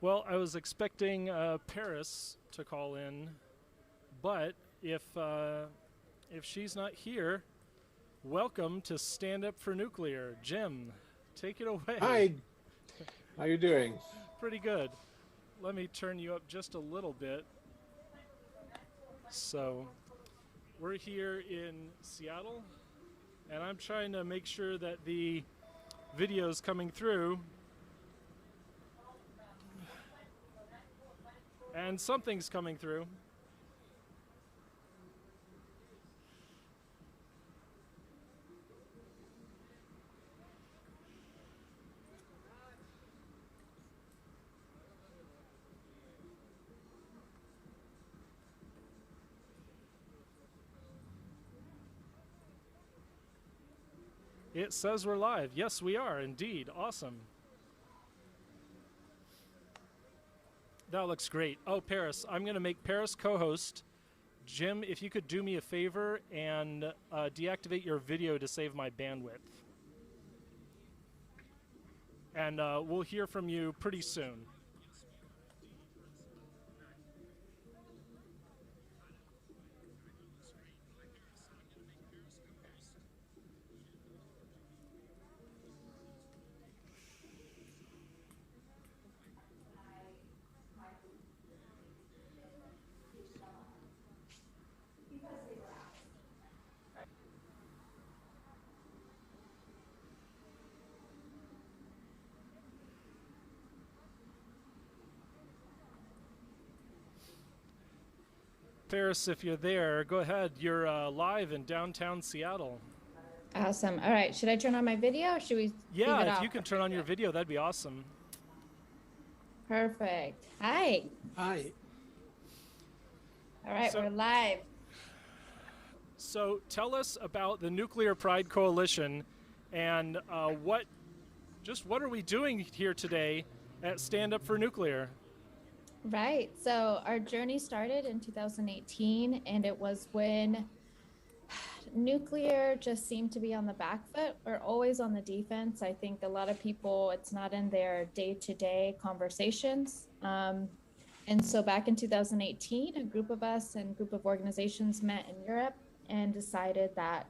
Well, I was expecting Paris to call in, but if she's not here, welcome to Stand Up for Nuclear. Jim, take it away. Hi, how you doing? Pretty good. Let me turn you up just a little bit. So, we're here in Seattle, and I'm trying to make sure that the video's coming through. And something's coming through. It says we're live. Yes, we are indeed. Awesome. That looks great. Oh, Paris, I'm going to make Paris co-host. Jim, if you could do me a favor and deactivate your video to save my bandwidth. And we'll hear from you pretty soon. Paris, if you're there, go ahead. You're live in downtown Seattle. Awesome. All right. Should I turn on my video or should we leave it Yeah, if off? you can turn on your video, that'd be awesome. Perfect. Hi. Hi. All right. So- We're live. So tell us about the Nuclear Pride Coalition and what are we doing here today at Stand Up for Nuclear? Right. So our journey started in 2018, and it was when nuclear just seemed to be on the back foot or always on the defense. I think a lot of people, it's not in their day-to-day conversations. And so back in 2018, a group of us and a group of organizations met in Europe and decided that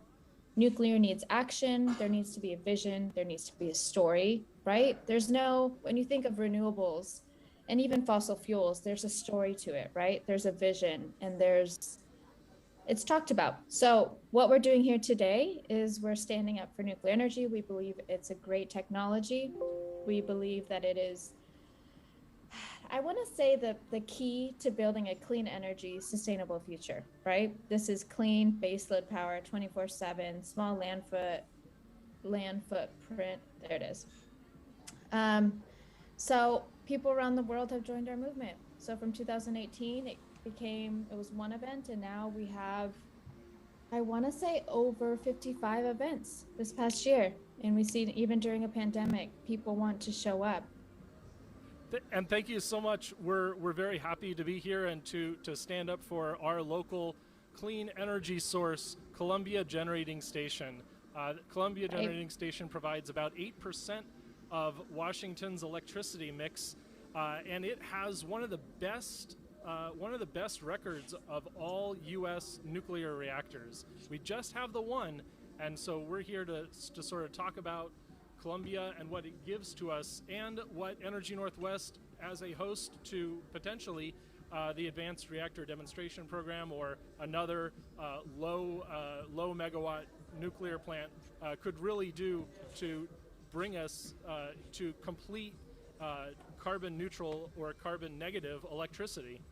nuclear needs action, there needs to be a vision, there needs to be a story, right? When you think of renewables and even fossil fuels, there's a story to it, right? There's a vision and it's talked about. So what we're doing here today is we're standing up for nuclear energy. We believe it's a great technology. We believe that it is, I want to say the key to building a clean energy, sustainable future, right? This is clean baseload power, 24/7, small land footprint. There it is. So people around the world have joined our movement. So from 2018, it was one event, and now we have, I want to say, over 55 events this past year. And we see even during a pandemic, people want to show up. And thank you so much. We're very happy to be here and to stand up for our local clean energy source, Columbia Generating Station. Columbia Generating Station provides about 8% of Washington's electricity mix, and it has one of the best records of all U.S. nuclear reactors. We just have the one, and so we're here to sort of talk about Columbia and what it gives to us, and what Energy Northwest, as a host to potentially the Advanced Reactor Demonstration Program or another low megawatt nuclear plant, could really do to bring us to complete carbon neutral or carbon negative electricity.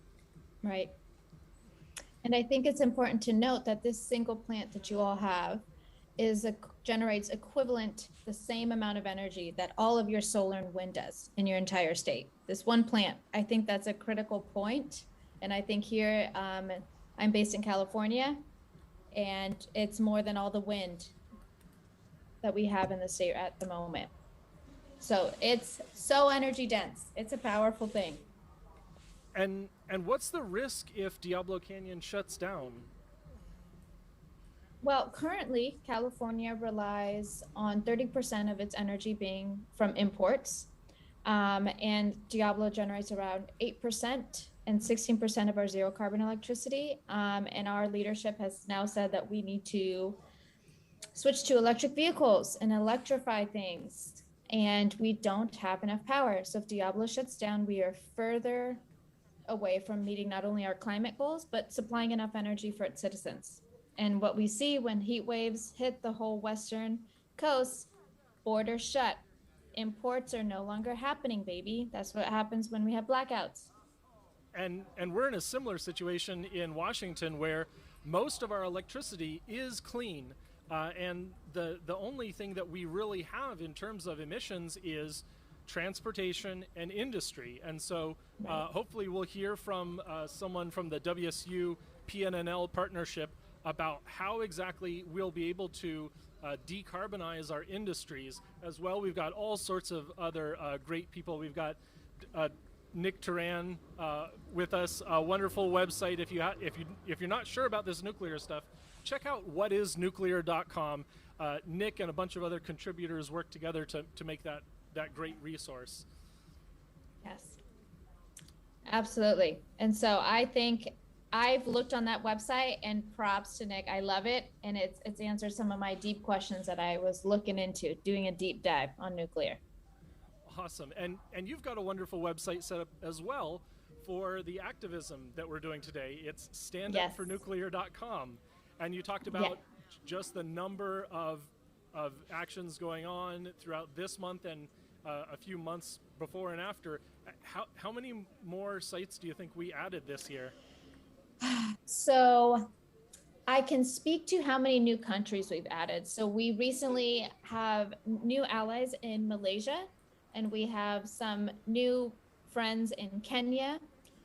Right. And I think it's important to note that this single plant that you all have generates equivalent the same amount of energy that all of your solar and wind does in your entire state. This one plant, I think that's a critical point. And I think here, I'm based in California, and it's more than all the wind that we have in the state at the moment. So it's so energy dense. It's a powerful thing. And what's the risk if Diablo Canyon shuts down? Well, currently, California relies on 30% of its energy being from imports. And Diablo generates around 8% and 16% of our zero carbon electricity. And our leadership has now said that we need to switch to electric vehicles and electrify things. And we don't have enough power. So if Diablo shuts down, we are further away from meeting not only our climate goals, but supplying enough energy for its citizens. And what we see when heat waves hit the whole Western coast, borders shut. Imports are no longer happening, baby. That's what happens when we have blackouts. And we're in a similar situation in Washington where most of our electricity is clean. And the only thing that we really have in terms of emissions is transportation and industry. And so hopefully we'll hear from someone from the WSU PNNL partnership about how exactly we'll be able to decarbonize our industries as well. We've got all sorts of other great people. We've got Nick Turan with us, a wonderful website. If you're not sure about this nuclear stuff, check out whatisnuclear.com. Nick and a bunch of other contributors work together to make that great resource. Yes, absolutely. And so I think I've looked on that website, and props to Nick. I love it. And it's answered some of my deep questions that I was looking into, doing a deep dive on nuclear. Awesome. And you've got a wonderful website set up as well for the activism that we're doing today. It's standupfornuclear.com. And you talked about just the number of actions going on throughout this month and a few months before and after. How many more sites do you think we added this year? So I can speak to how many new countries we've added. So we recently have new allies in Malaysia, and we have some new friends in Kenya,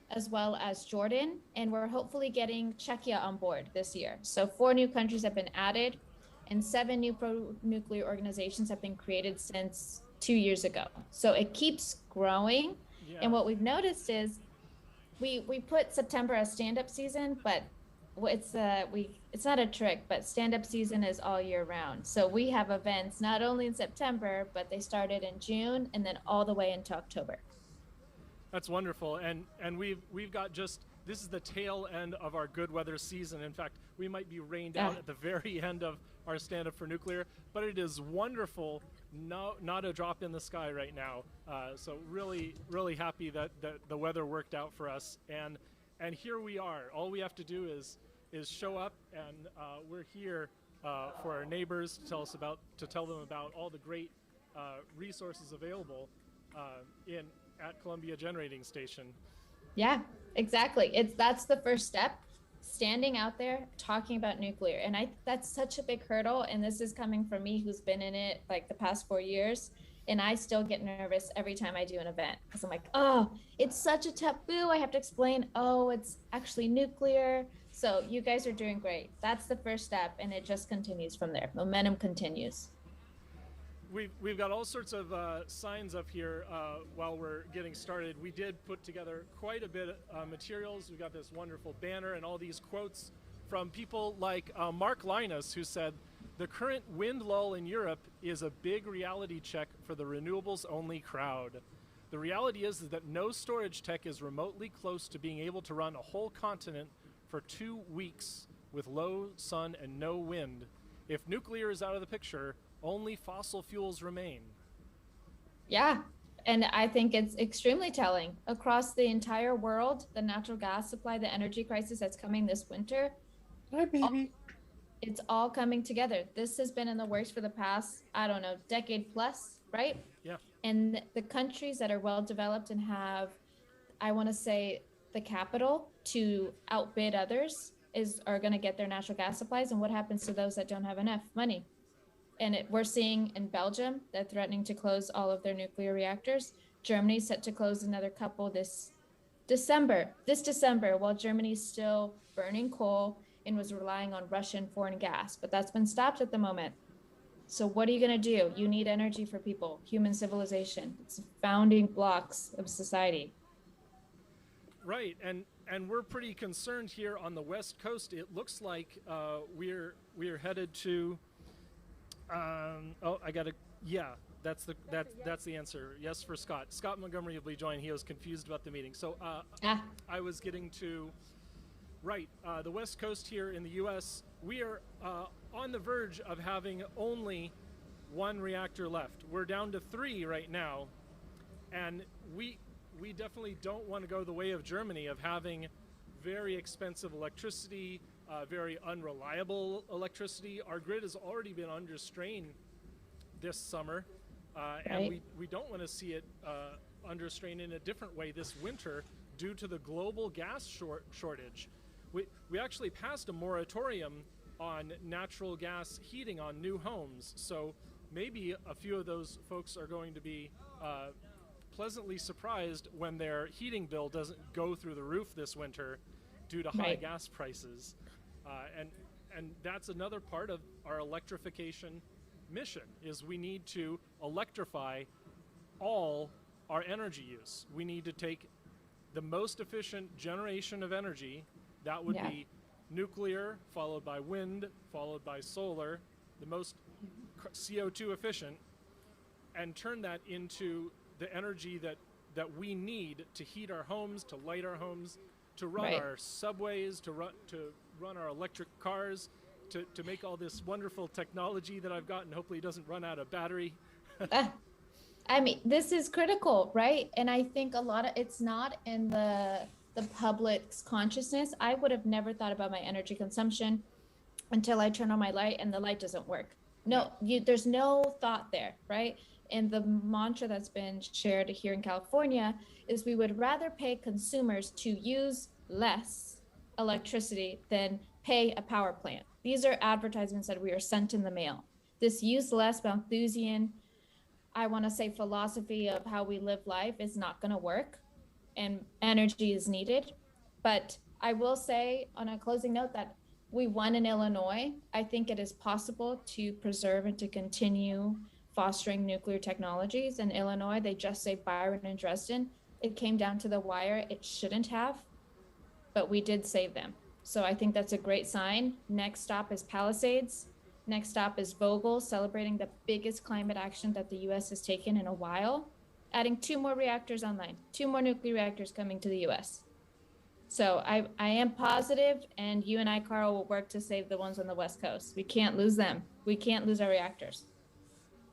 as well as Jordan, and we're hopefully getting Czechia on board this year. So 4 new countries have been added, and 7 new pro-nuclear organizations have been created since 2 years ago. So it keeps growing. Yeah. And what we've noticed is we put September as stand-up season, but it's not a trick, but stand-up season is all year round. So we have events not only in September, but they started in June and then all the way into October. That's wonderful. And we've got this is the tail end of our good weather season. In fact, we might be rained out at the very end of our Stand Up for Nuclear, but it is wonderful. Not a drop in the sky right now. So really, really happy that the weather worked out for us. And here we are. All we have to do is show up, and we're here for our neighbors to tell them about all the great resources available at Columbia Generating Station. Yeah, exactly. That's the first step. Standing out there talking about nuclear, and that's such a big hurdle. And this is coming from me, who's been in it like the past 4 years, and I still get nervous every time I do an event because I'm like, oh, it's such a taboo. I have to explain, oh, it's actually nuclear. So you guys are doing great. That's the first step, and it just continues from there. Momentum continues. We've got all sorts of signs up here while we're getting started. We did put together quite a bit of materials. We've got this wonderful banner and all these quotes from people like Mark Linus, who said, "The current wind lull in Europe is a big reality check for the renewables only crowd. The reality is that no storage tech is remotely close to being able to run a whole continent for 2 weeks with low sun and no wind. If nuclear is out of the picture, only fossil fuels remain." Yeah, and I think it's extremely telling. Across the entire world, the natural gas supply, the energy crisis that's coming this winter, hi, baby. It's all coming together. This has been in the works for the past, I don't know, decade plus, right? Yeah. And the countries that are well developed and have, I want to say, the capital to outbid others are going to get their natural gas supplies. And what happens to those that don't have enough money? And we're seeing in Belgium, they're threatening to close all of their nuclear reactors. Germany's set to close another couple this December, while Germany's still burning coal and was relying on Russian foreign gas. But that's been stopped at the moment. So what are you going to do? You need energy for people, human civilization. It's founding blocks of society. Right. And we're pretty concerned here on the West Coast. It looks like we're headed to That's the answer. Yes for Scott. Scott Montgomery will be joining. He was confused about the meeting. So I was getting to the West Coast here in the U.S. We are on the verge of having only one reactor left. We're down to 3 right now, and we definitely don't want to go the way of Germany of having very expensive electricity, very unreliable electricity. Our grid has already been under strain this summer, and we don't want to see it under strain in a different way this winter due to the global gas shortage. We actually passed a moratorium on natural gas heating on new homes, so maybe a few of those folks are going to be pleasantly surprised when their heating bill doesn't go through the roof this winter due to high gas prices. And that's another part of our electrification mission, is we need to electrify all our energy use. We need to take the most efficient generation of energy, that would be nuclear, followed by wind, followed by solar, the most CO2 efficient, and turn that into the energy that we need to heat our homes, to light our homes, to run our subways, to run our electric cars, to make all this wonderful technology that I've got, and hopefully it doesn't run out of battery. I mean, this is critical, right? And I think it's not in the public's consciousness. I would have never thought about my energy consumption until I turn on my light and the light doesn't work. There's no thought there, right? And the mantra that's been shared here in California is we would rather pay consumers to use less electricity than pay a power plant. These are advertisements that we are sent in the mail. This use less Malthusian, I want to say, philosophy of how we live life is not going to work, and energy is needed. But I will say on a closing note that we won in Illinois. I think it is possible to preserve and to continue fostering nuclear technologies. In Illinois, they just saved Byron and Dresden. It came down to the wire. It shouldn't have, but we did save them. So I think that's a great sign. Next stop is Palisades. Next stop is Vogtle, celebrating the biggest climate action that the US has taken in a while, adding 2 more reactors online, 2 more nuclear reactors coming to the US. So I am positive, and you and I, Carl, will work to save the ones on the West Coast. We can't lose them. We can't lose our reactors.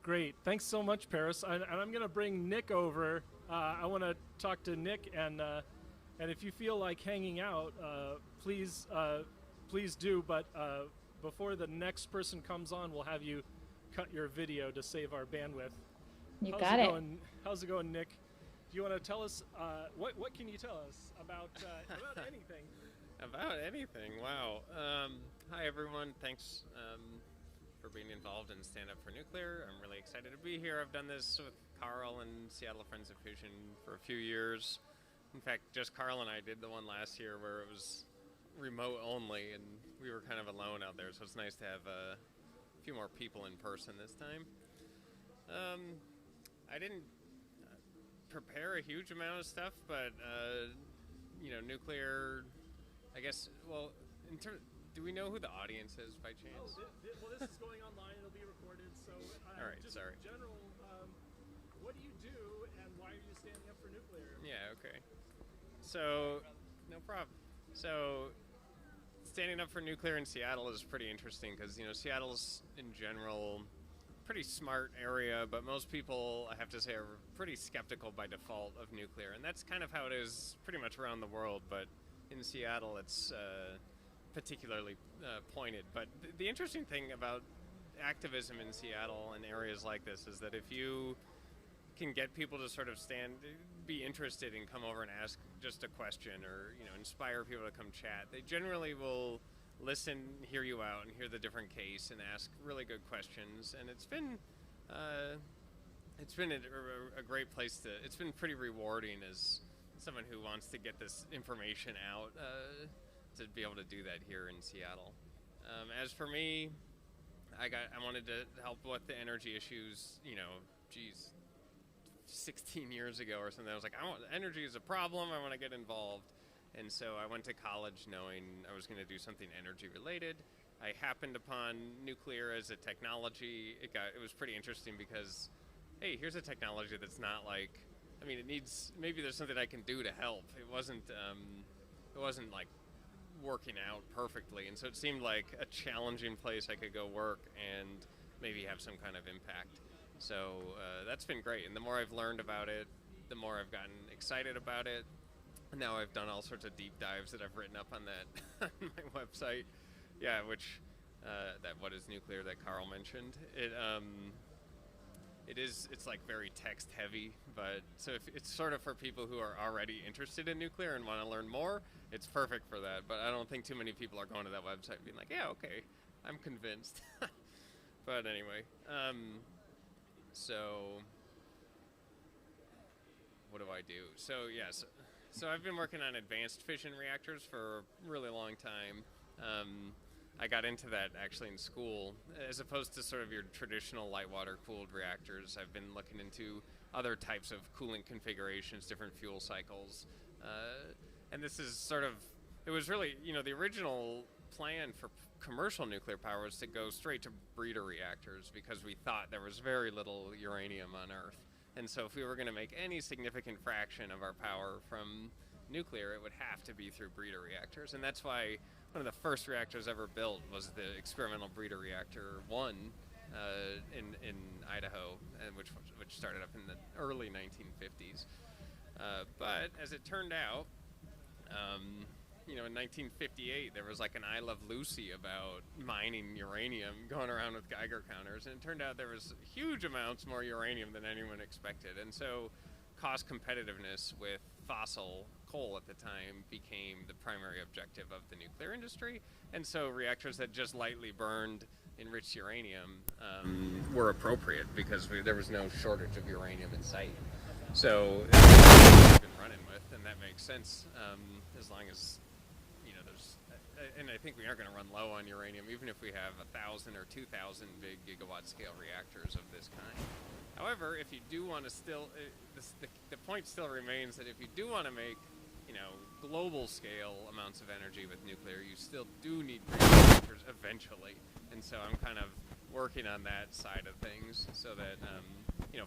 Great. Thanks so much, Paris. And I'm going to bring Nick over. I want to talk to Nick, and if you feel like hanging out, please do. But before the next person comes on, we'll have you cut your video to save our bandwidth. Got it. How's it going, Nick? Do you want to tell us, what can you tell us about anything? About anything, wow. Hi, everyone. Thanks for being involved in Stand Up for Nuclear. I'm really excited to be here. I've done this with Carl and Seattle Friends of Fusion for a few years. In fact, just Carl and I did the one last year where it was remote only, and we were kind of alone out there, so it's nice to have a few more people in person this time. I didn't prepare a huge amount of stuff, but nuclear, I guess, well, do we know who the audience is by chance? Well, this is going online. It'll be recorded. So, all right, just sorry. In general, what do you do, and why are you standing up for nuclear? Yeah, okay. So, no problem. So, standing up for nuclear in Seattle is pretty interesting because, Seattle's, in general, pretty smart area, but most people, I have to say, are pretty skeptical by default of nuclear, and that's kind of how it is pretty much around the world, but in Seattle it's particularly pointed. But the interesting thing about activism in Seattle and areas like this is that if you can get people to sort of be interested and come over and ask just a question, or inspire people to come chat, they generally will listen, hear you out, and hear the different case, and ask really good questions. And it's been a great place it's been pretty rewarding as someone who wants to get this information out, to be able to do that here in Seattle. As for me, I wanted to help with the energy issues, 16 years ago or something. I was like, energy is a problem, I want to get involved. And so I went to college knowing I was going to do something energy related. I happened upon nuclear as a technology. It was pretty interesting because hey, here's a technology that's not like, I mean, it needs, maybe there's something I can do to help. It wasn't like working out perfectly, and so it seemed like a challenging place I could go work and maybe have some kind of impact. So that's been great, and the more I've learned about it, the more I've gotten excited about it. And now I've done all sorts of deep dives that I've written up on that on my website. Yeah, which that what is nuclear that Carl mentioned. It's like very text heavy, but so if it's sort of for people who are already interested in nuclear and want to learn more, it's perfect for that. But I don't think too many people are going to that website being like, yeah, okay, I'm convinced. But anyway, so what do I do? So yes, so I've been working on advanced fission reactors for a really long time. I got into that actually in school, as opposed to sort of your traditional light water cooled reactors. I've been looking into other types of cooling configurations, different fuel cycles, and this is sort of, it was really, the original plan for commercial nuclear power was to go straight to breeder reactors because we thought there was very little uranium on Earth. And so if we were going to make any significant fraction of our power from nuclear, it would have to be through breeder reactors. And that's why one of the first reactors ever built was the experimental breeder reactor 1 in Idaho, and which started up in the early 1950s. But as it turned out, in 1958, there was like an I Love Lucy about mining uranium going around with Geiger counters, and it turned out there was huge amounts more uranium than anyone expected. And so cost competitiveness with fossil coal at the time became the primary objective of the nuclear industry. And so reactors that just lightly burned enriched uranium were appropriate because there was no shortage of uranium in sight. So that's what we've been running with, and that makes sense as long as there's, and I think we aren't going to run low on uranium, even if we have 1,000 or 2,000 big gigawatt scale reactors of this kind. However, if you do want to still, the point still remains that if you do want to make, global scale amounts of energy with nuclear, you still do need reactors eventually. And so I'm kind of working on that side of things so that,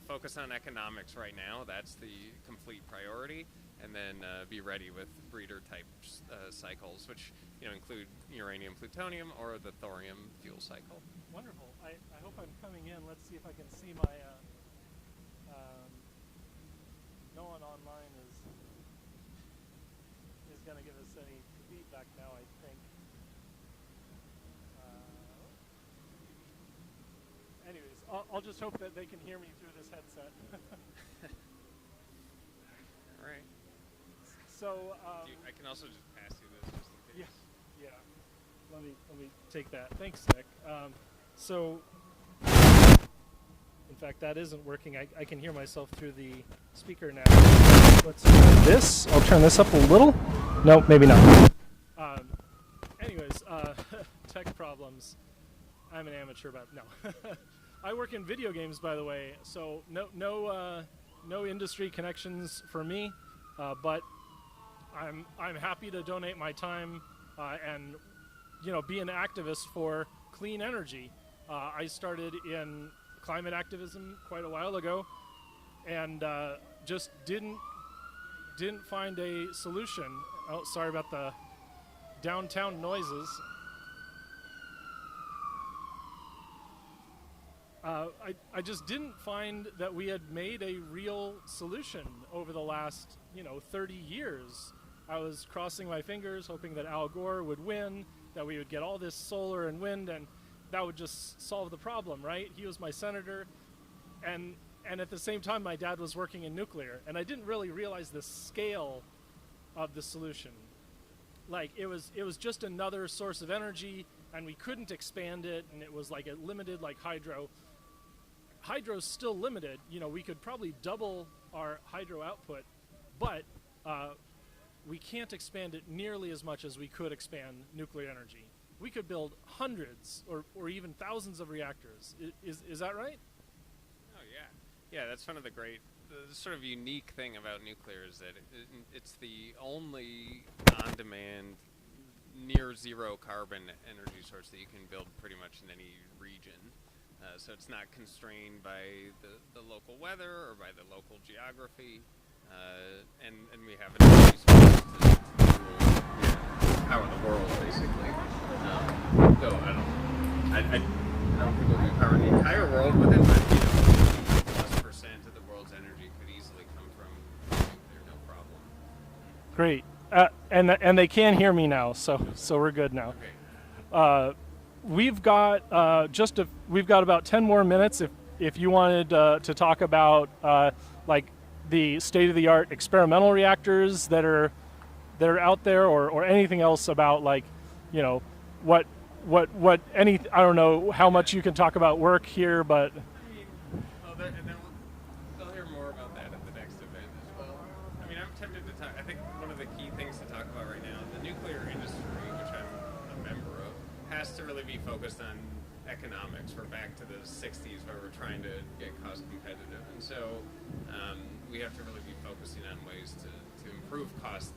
focus on economics right now. That's the complete priority. And then be ready with breeder type cycles, which include uranium, plutonium, or the thorium fuel cycle. Wonderful. I hope I'm coming in. Let's see if I can see my. No one online is going to give us any feedback now, I think. Anyways, I'll just hope that they can hear me through this headset. All right. So I can also just pass you this just in case. Yeah. Let me take that. Thanks, Nick. So, in fact, that isn't working. I can hear myself through the speaker now. Let's try this. I'll turn this up a little. No, maybe not. Anyways, tech problems. I'm an amateur, but no. I work in video games, by the way. So no industry connections for me, but I'm happy to donate my time and be an activist for clean energy. I started in climate activism quite a while ago, and just didn't find a solution. Oh, sorry about the downtown noises. I just didn't find that we had made a real solution over the last 30 years. I was crossing my fingers, hoping that Al Gore would win, that we would get all this solar and wind, and that would just solve the problem, right? He was my senator, and at the same time, my dad was working in nuclear, and I didn't really realize the scale of the solution. Like, it was just another source of energy, and we couldn't expand it, and it was like a limited, like hydro. Hydro's still limited. We could probably double our hydro output, but we can't expand it nearly as much as we could expand nuclear energy. We could build hundreds or even thousands of reactors. Is that right? Oh, yeah. Yeah, that's one of the sort of unique thing about nuclear is that it's the only on-demand, near zero carbon energy source that you can build pretty much in any region. So it's not constrained by the local weather or by the local geography, and we have enough resources to power the world, basically. Though I don't think we'll power the entire world with it, but 50+% of the world's energy could easily come from nuclear, no problem. Great. And they can hear me now, so we're good now. Okay. We've got we've got about 10 more minutes if you wanted to talk about like the state-of-the-art experimental reactors that are out there, or anything else about, like, you know, what any, I don't know how much you can talk about work here, but And then they'll hear more about that at the next event as well. I mean, I'm tempted to talk. I think one of the key things to talk about right now, the nuclear industry, which I'm a member of, has to really be focused on economics. We're back to the 60s where we're trying to get cost competitive. And so we have to really be focusing on ways to improve cost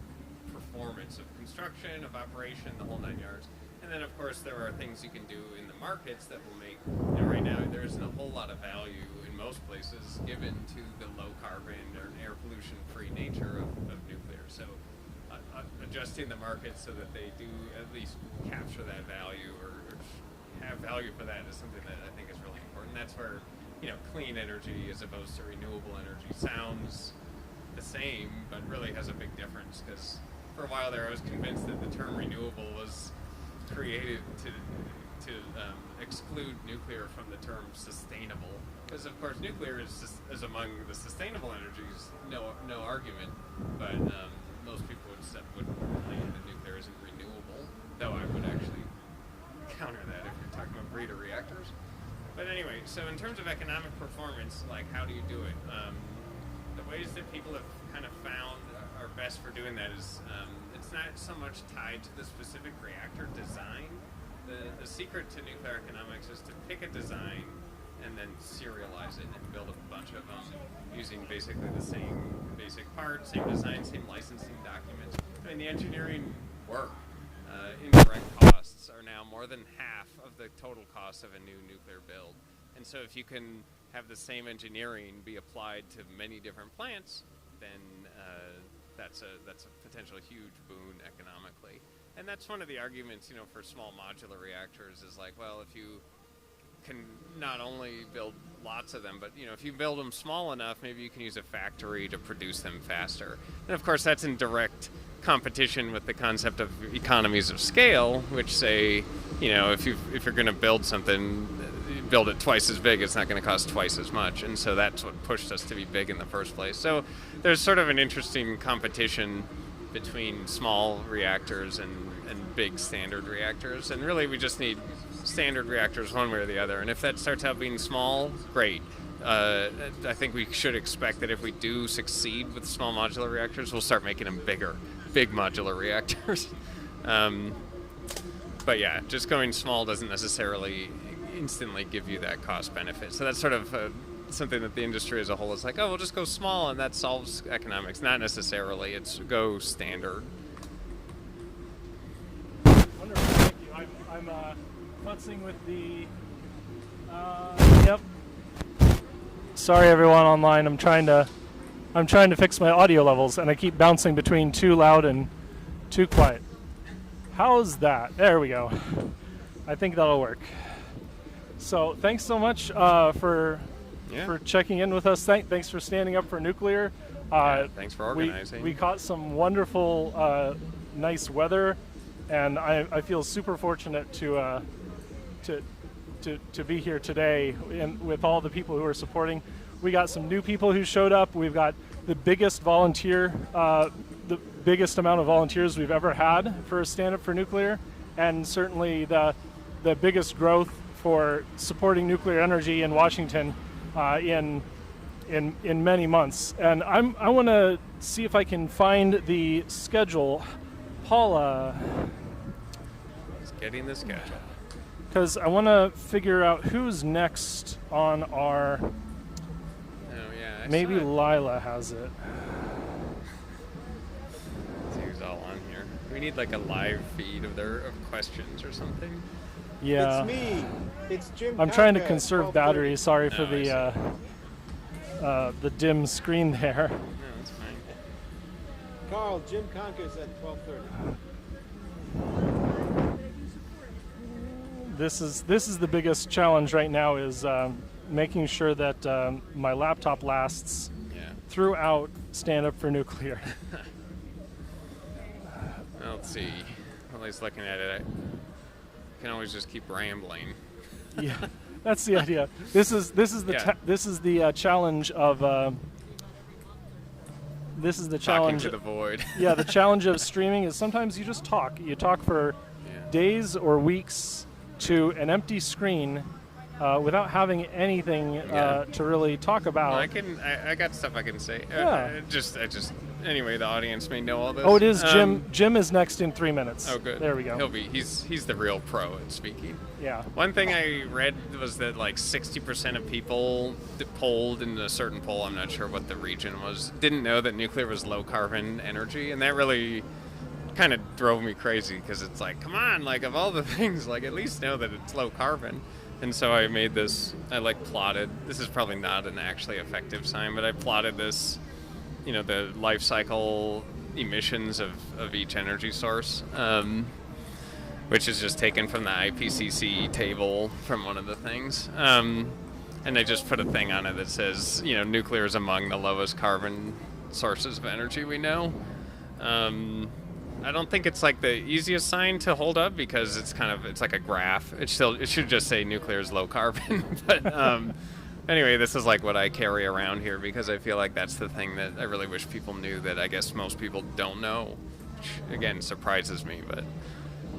performance of construction, of operation, the whole 9 yards. And then, of course, there are things you can do in the markets that will make, you know, right now there isn't a whole lot of value in most places given to the low carbon or air pollution free nature of nuclear. So adjusting the market so that they do at least capture that value or have value for that is something that I think is really important. That's where, you know, clean energy as opposed to renewable energy sounds the same, but really has a big difference, because for a while there I was convinced that the term renewable was created to exclude nuclear from the term sustainable, because of course nuclear is among the sustainable energies, no argument, but most people would claim that nuclear isn't renewable, though I would actually counter that if you're talking about breeder reactors. But anyway, so in terms of economic performance, like, how do you do it? The ways that people have kind of found are best for doing that is it's not so much tied to the specific reactor design. The secret to nuclear economics is to pick a design and then serialize it and build a bunch of them using basically the same basic parts, same design, same licensing documents. I mean, the engineering work, indirect costs are now more than half of the total cost of a new nuclear build. And so if you can have the same engineering be applied to many different plants, then that's a potential huge boon economically. And that's one of the arguments, you know, for small modular reactors is like, well, if you can not only build lots of them, but, you know, if you build them small enough, maybe you can use a factory to produce them faster. And of course, that's in direct competition with the concept of economies of scale, which say, you know, if you're going to build something, build it twice as big, it's not going to cost twice as much. And so that's what pushed us to be big in the first place. So there's sort of an interesting competition between small reactors and big standard reactors. And really we just need standard reactors one way or the other. And if that starts out being small, great. I think we should expect that if we do succeed with small modular reactors, we'll start making them big modular reactors. But yeah, just going small doesn't necessarily instantly give you that cost benefit. So that's sort of something that the industry as a whole is like, oh, we'll just go small and that solves economics. Not necessarily. It's go standard. wonderful. Thank you. I'm futzing with the. Yep. Sorry, everyone online. I'm trying to fix my audio levels, and I keep bouncing between too loud and too quiet. How's that? There we go. I think that'll work. So thanks so much for checking in with us. Thanks for standing up for nuclear. Thanks for organizing. We caught some wonderful, nice weather, and I feel super fortunate to be here today and with all the people who are supporting. We got some new people who showed up. We've got the biggest the biggest amount of volunteers we've ever had for Stand Up for Nuclear, and certainly the biggest growth for supporting nuclear energy in Washington in many months. And I want to see if I can find the schedule. Paula. It's getting the schedule. Because I want to figure out who's next on our. Oh yeah. Maybe Lila has it. Let's see who's all on here. We need like a live feed of questions or something. Yeah. It's me. It's Jim. I'm trying to Conca, conserve 12:30. battery. Sorry for Oh, the dim screen there. No, that's fine. Carl, Jim Conca is at 12:30. This is the biggest challenge right now is making sure that my laptop lasts Yeah. throughout Stand Up for Nuclear. Well, let's see. At least looking at it, I can always just keep rambling. Yeah, that's the idea. This is the Yeah. challenge of this is the Talking challenge. to the void. Yeah, the challenge of streaming is sometimes you just talk. You talk for Yeah. days or weeks to an empty screen without having anything to really talk about. Well, I got stuff I can say. Yeah. Anyway, the audience may know all this. Oh, it is Jim. Jim is next in 3 minutes. Oh, good. There we go. He's the real pro at speaking. Yeah. One thing I read was that like 60% of people polled in a certain poll, I'm not sure what the region was, didn't know that nuclear was low carbon energy, and that really kind of drove me crazy because it's like, come on, like of all the things, like at least know that it's low carbon. And so I made this, I like plotted, this is probably not an actually effective sign, but I plotted this, you know, the life cycle emissions of each energy source, which is just taken from the IPCC table from one of the things. And I just put a thing on it that says, you know, nuclear is among the lowest carbon sources of energy we know. I don't think it's like the easiest sign to hold up because it's like a graph. It should just say nuclear is low carbon. But anyway, this is like what I carry around here because I feel like that's the thing that I really wish people knew that I guess most people don't know, which again surprises me. But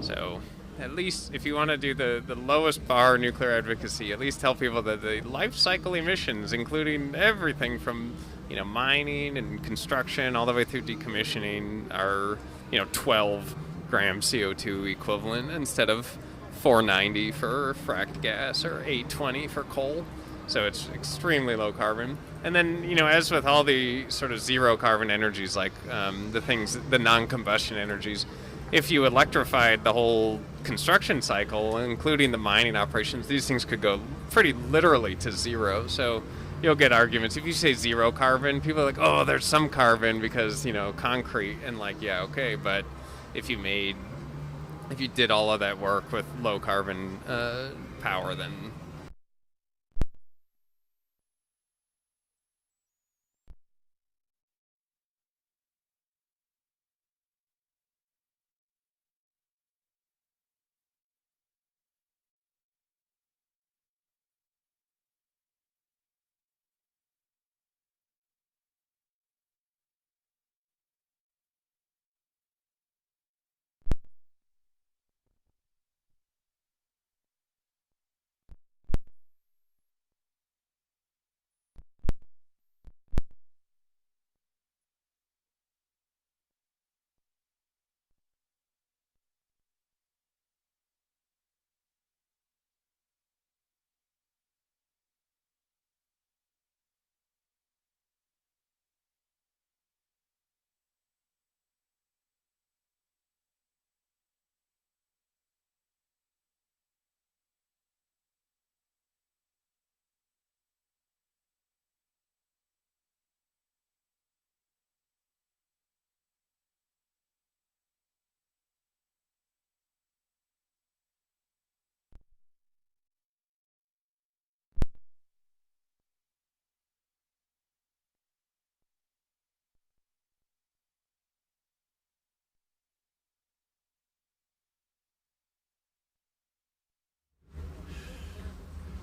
so at least if you want to do the lowest bar nuclear advocacy, at least tell people that the life cycle emissions, including everything from, you know, mining and construction all the way through decommissioning, are, you know, 12 gram CO2 equivalent instead of 490 for fracked gas or 820 for coal. So it's extremely low carbon. And then, you know, as with all the sort of zero carbon energies, like the non-combustion energies, if you electrified the whole construction cycle, including the mining operations, these things could go pretty literally to zero. So you'll get arguments. If you say zero carbon, people are like, oh, there's some carbon because, you know, concrete. And like, yeah, okay. But if you did all of that work with low carbon power, then...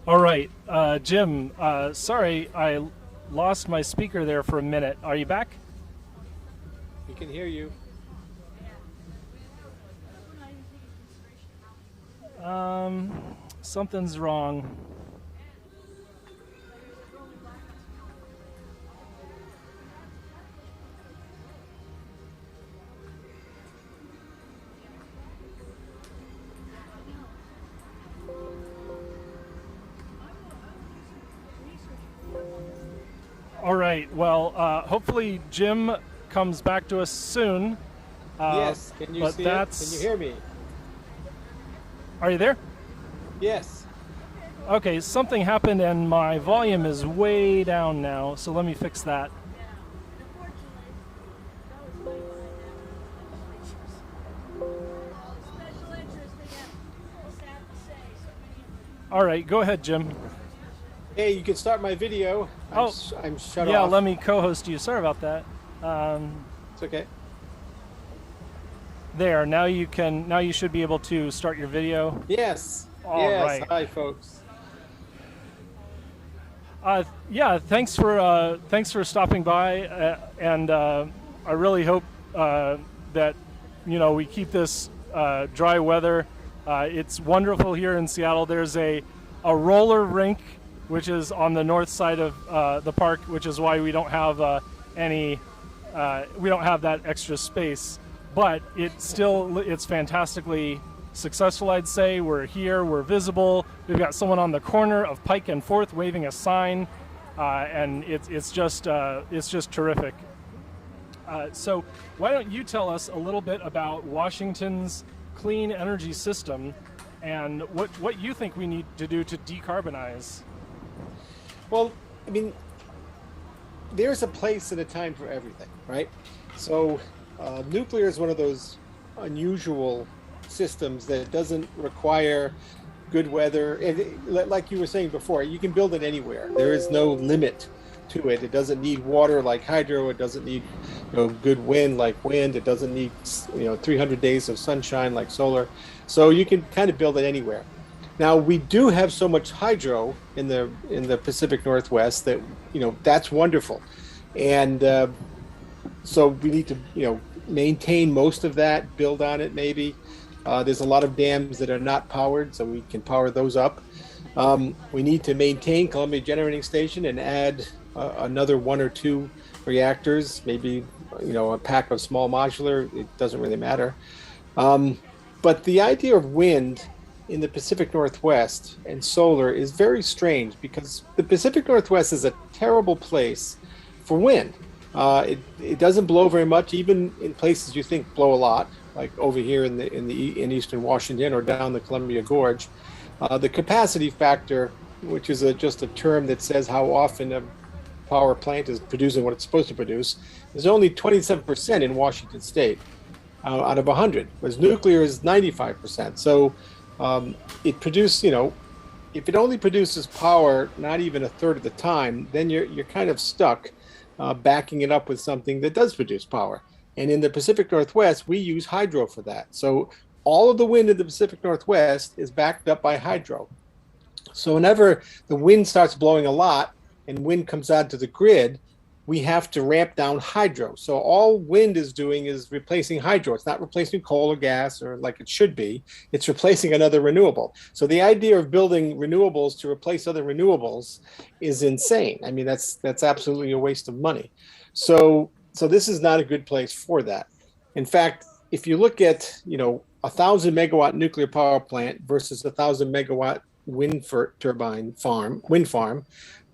All right, Jim. Sorry, I lost my speaker there for a minute. Are you back? We can hear you. Something's wrong. All right. Well, hopefully Jim comes back to us soon. Yes. Can you see it? Can you hear me? Are you there? Yes. Okay, something happened and my volume is way down now, so let me fix that. All right, go ahead, Jim. Hey, you can start my video. I'm shut off. Yeah, let me co-host you. Sorry about that. It's okay. There, now you can. Now you should be able to start your video. Yes. All yes. right. Hi, folks. Yeah, thanks for stopping by, and I really hope that we keep this dry weather. It's wonderful here in Seattle. There's a roller rink which is on the north side of the park, which is why we don't have we don't have that extra space. But it's fantastically successful, I'd say. We're here, we're visible. We've got someone on the corner of Pike and Fourth waving a sign, and it's just terrific. So why don't you tell us a little bit about Washington's clean energy system and what you think we need to do to decarbonize? Well, I mean, there's a place and a time for everything, right? So nuclear is one of those unusual systems that doesn't require good weather. And like you were saying before, you can build it anywhere. There is no limit to it. It doesn't need water like hydro. It doesn't need good wind like wind. It doesn't need 300 days of sunshine like solar. So you can kind of build it anywhere. Now we do have so much hydro in the Pacific Northwest that that's wonderful, and so we need to maintain most of that, build on it maybe. There's a lot of dams that are not powered, so we can power those up. We need to maintain Columbia Generating Station and add another 1 or 2 reactors, maybe a pack of small modular. It doesn't really matter. But the idea of wind in the Pacific Northwest and solar is very strange, because the Pacific Northwest is a terrible place for wind. It doesn't blow very much, even in places you think blow a lot, like over here in eastern Washington or down the Columbia Gorge. The capacity factor, which is just a term that says how often a power plant is producing what it's supposed to produce, is only 27% in Washington State out of 100, whereas nuclear is 95%. So it produces, if it only produces power not even a third of the time, then you're kind of stuck backing it up with something that does produce power. And in the Pacific Northwest, we use hydro for that. So all of the wind in the Pacific Northwest is backed up by hydro. So whenever the wind starts blowing a lot and wind comes onto the grid, we have to ramp down hydro. So all wind is doing is replacing hydro. It's not replacing coal or gas or like it should be. It's replacing another renewable. So the idea of building renewables to replace other renewables is insane. I mean, that's absolutely a waste of money. So this is not a good place for that. In fact, if you look at 1,000 megawatt nuclear power plant versus 1,000 megawatt wind farm,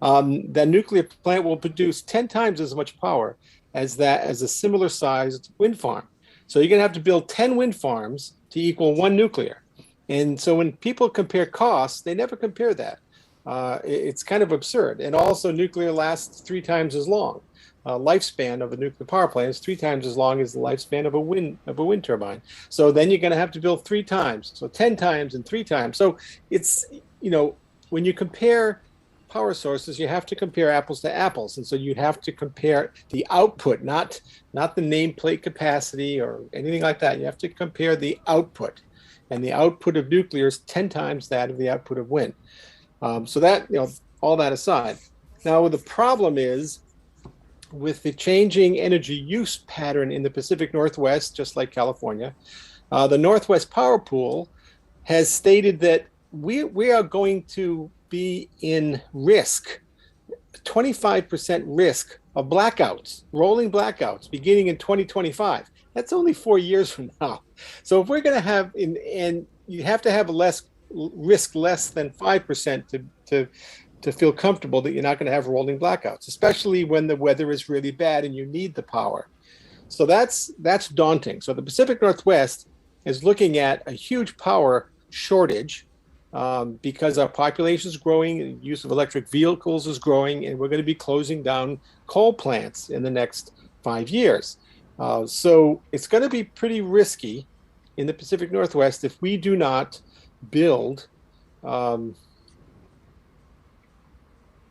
that nuclear plant will produce 10 times as much power as a similar sized wind farm. So you're gonna have to build 10 wind farms to equal 1 nuclear. And so when people compare costs, they never compare that. It's kind of absurd. And also nuclear lasts 3 times as long. Lifespan of a nuclear power plant is 3 times as long as the lifespan of a wind turbine. So then you're gonna have to build 3 times. So 10 times and 3 times. So it's, when you compare power sources, you have to compare apples to apples, and so you have to compare the output, not the nameplate capacity or anything like that. You have to compare the output, and the output of nuclear is 10 times that of the output of wind. So that, all that aside, now the problem is with the changing energy use pattern in the Pacific Northwest, just like California, the Northwest Power Pool has stated that we are going to be in risk, 25% risk of blackouts, rolling blackouts beginning in 2025. That's only 4 years from now. So if we're going to have, and you have to have less than 5% to feel comfortable that you're not going to have rolling blackouts, especially when the weather is really bad and you need the power. So that's daunting. So the Pacific Northwest is looking at a huge power shortage because our population is growing, the use of electric vehicles is growing, and we're going to be closing down coal plants in the next 5 years. So it's going to be pretty risky in the Pacific Northwest if we do not build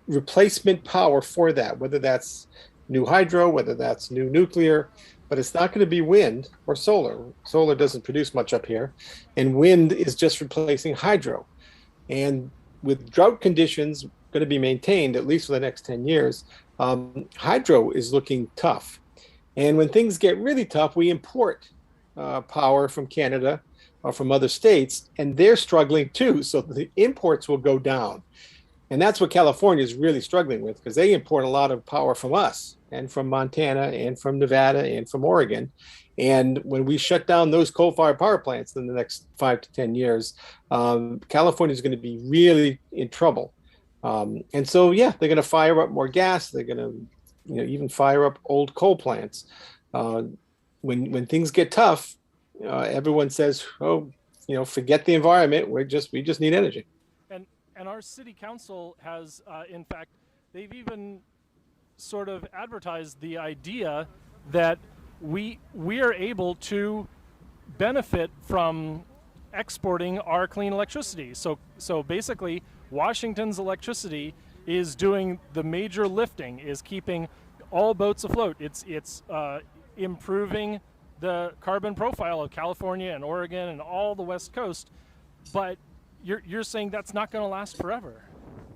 replacement power for that, whether that's new hydro, whether that's new nuclear, but it's not going to be wind or solar. Solar doesn't produce much up here, and wind is just replacing hydro. And with drought conditions going to be maintained at least for the next 10 years, hydro is looking tough. And when things get really tough, we import power from Canada or from other states, and they're struggling too. So the imports will go down. And that's what California is really struggling with, because they import a lot of power from us and from Montana and from Nevada and from Oregon. And when we shut down those coal-fired power plants in the next 5 to 10 years, California is going to be really in trouble. And so, yeah, they're going to fire up more gas. They're going to, even fire up old coal plants. When things get tough, everyone says, "Oh, forget the environment. We just need energy." And our city council has, in fact, they've even sort of advertised the idea that we are able to benefit from exporting our clean electricity. So basically, Washington's electricity is doing the major lifting, is keeping all boats afloat. It's improving the carbon profile of California and Oregon and all the West Coast, but you're saying that's not going to last forever.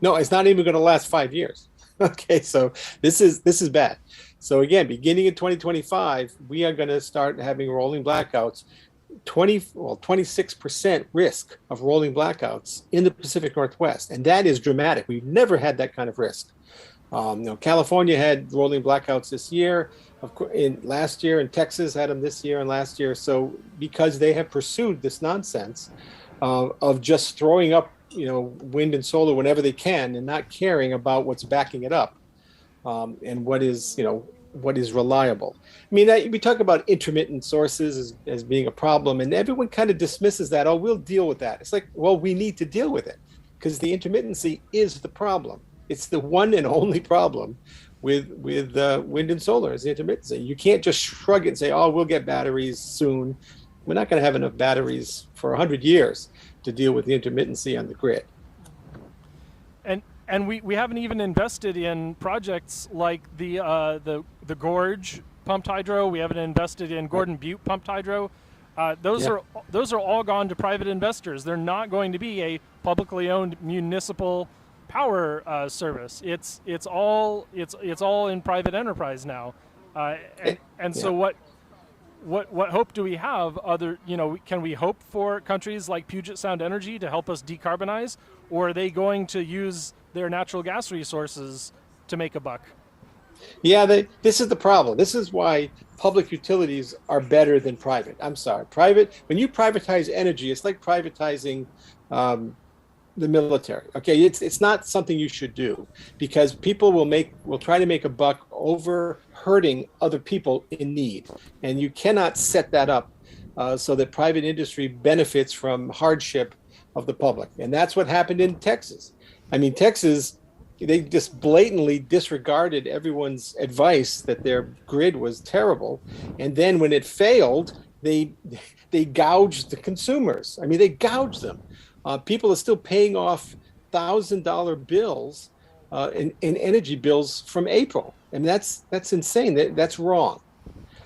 No, it's not even going to last 5 years. Okay, so this is bad. So again, beginning in 2025, we are going to start having rolling blackouts. 26% risk of rolling blackouts in the Pacific Northwest, and that is dramatic. We've never had that kind of risk. California had rolling blackouts this year, last year, and Texas had them this year and last year. So because they have pursued this nonsense of just throwing up, wind and solar whenever they can, and not caring about what's backing it up, and what is reliable. I mean, we talk about intermittent sources as being a problem, and everyone kind of dismisses that. Oh, we'll deal with that. It's like, well, we need to deal with it, because the intermittency is the problem. It's the one and only problem with wind and solar, is the intermittency. You can't just shrug it and say, oh, we'll get batteries soon. We're not going to have enough batteries for 100 years to deal with the intermittency on the grid. And we haven't even invested in projects like the Gorge pumped hydro. We haven't invested in Gordon Butte pumped hydro. Those are all gone to private investors. They're not going to be a publicly owned municipal power service. It's all in private enterprise now. So what hope do we have? Can we hope for countries like Puget Sound Energy to help us decarbonize, or are they going to use their natural gas resources to make a buck? Yeah, this is the problem. This is why public utilities are better than private. I'm sorry, when you privatize energy, it's like privatizing the military. Okay, it's not something you should do, because people will try to make a buck over hurting other people in need, and you cannot set that up so that private industry benefits from hardship of the public. And that's what happened in Texas. I mean, Texas, they just blatantly disregarded everyone's advice that their grid was terrible, and then when it failed, they gouged the consumers. I mean, they gouged them. People are still paying off $1,000 bills in energy bills from April. I mean, that's insane. That's wrong.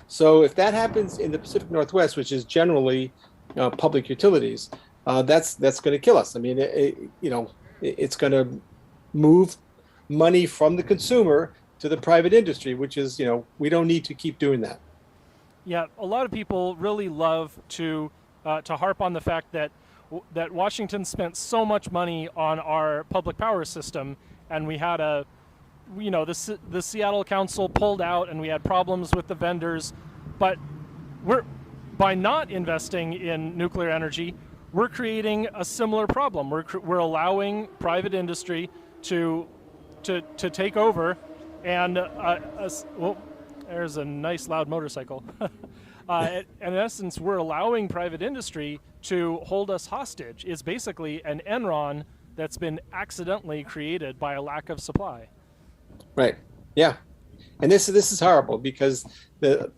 So if that happens in the Pacific Northwest, which is generally public utilities, that's going to kill us. I mean, it's going to move money from the consumer to the private industry, which is, we don't need to keep doing that. Yeah, a lot of people really love to harp on the fact that Washington spent so much money on our public power system, and we had the Seattle Council pulled out, and we had problems with the vendors. But by not investing in nuclear energy, we're creating a similar problem. We're allowing private industry to take over, and there's a nice loud motorcycle. In essence, we're allowing private industry to hold us hostage. It's basically an Enron that's been accidentally created by a lack of supply. Right. Yeah. And this is horrible because the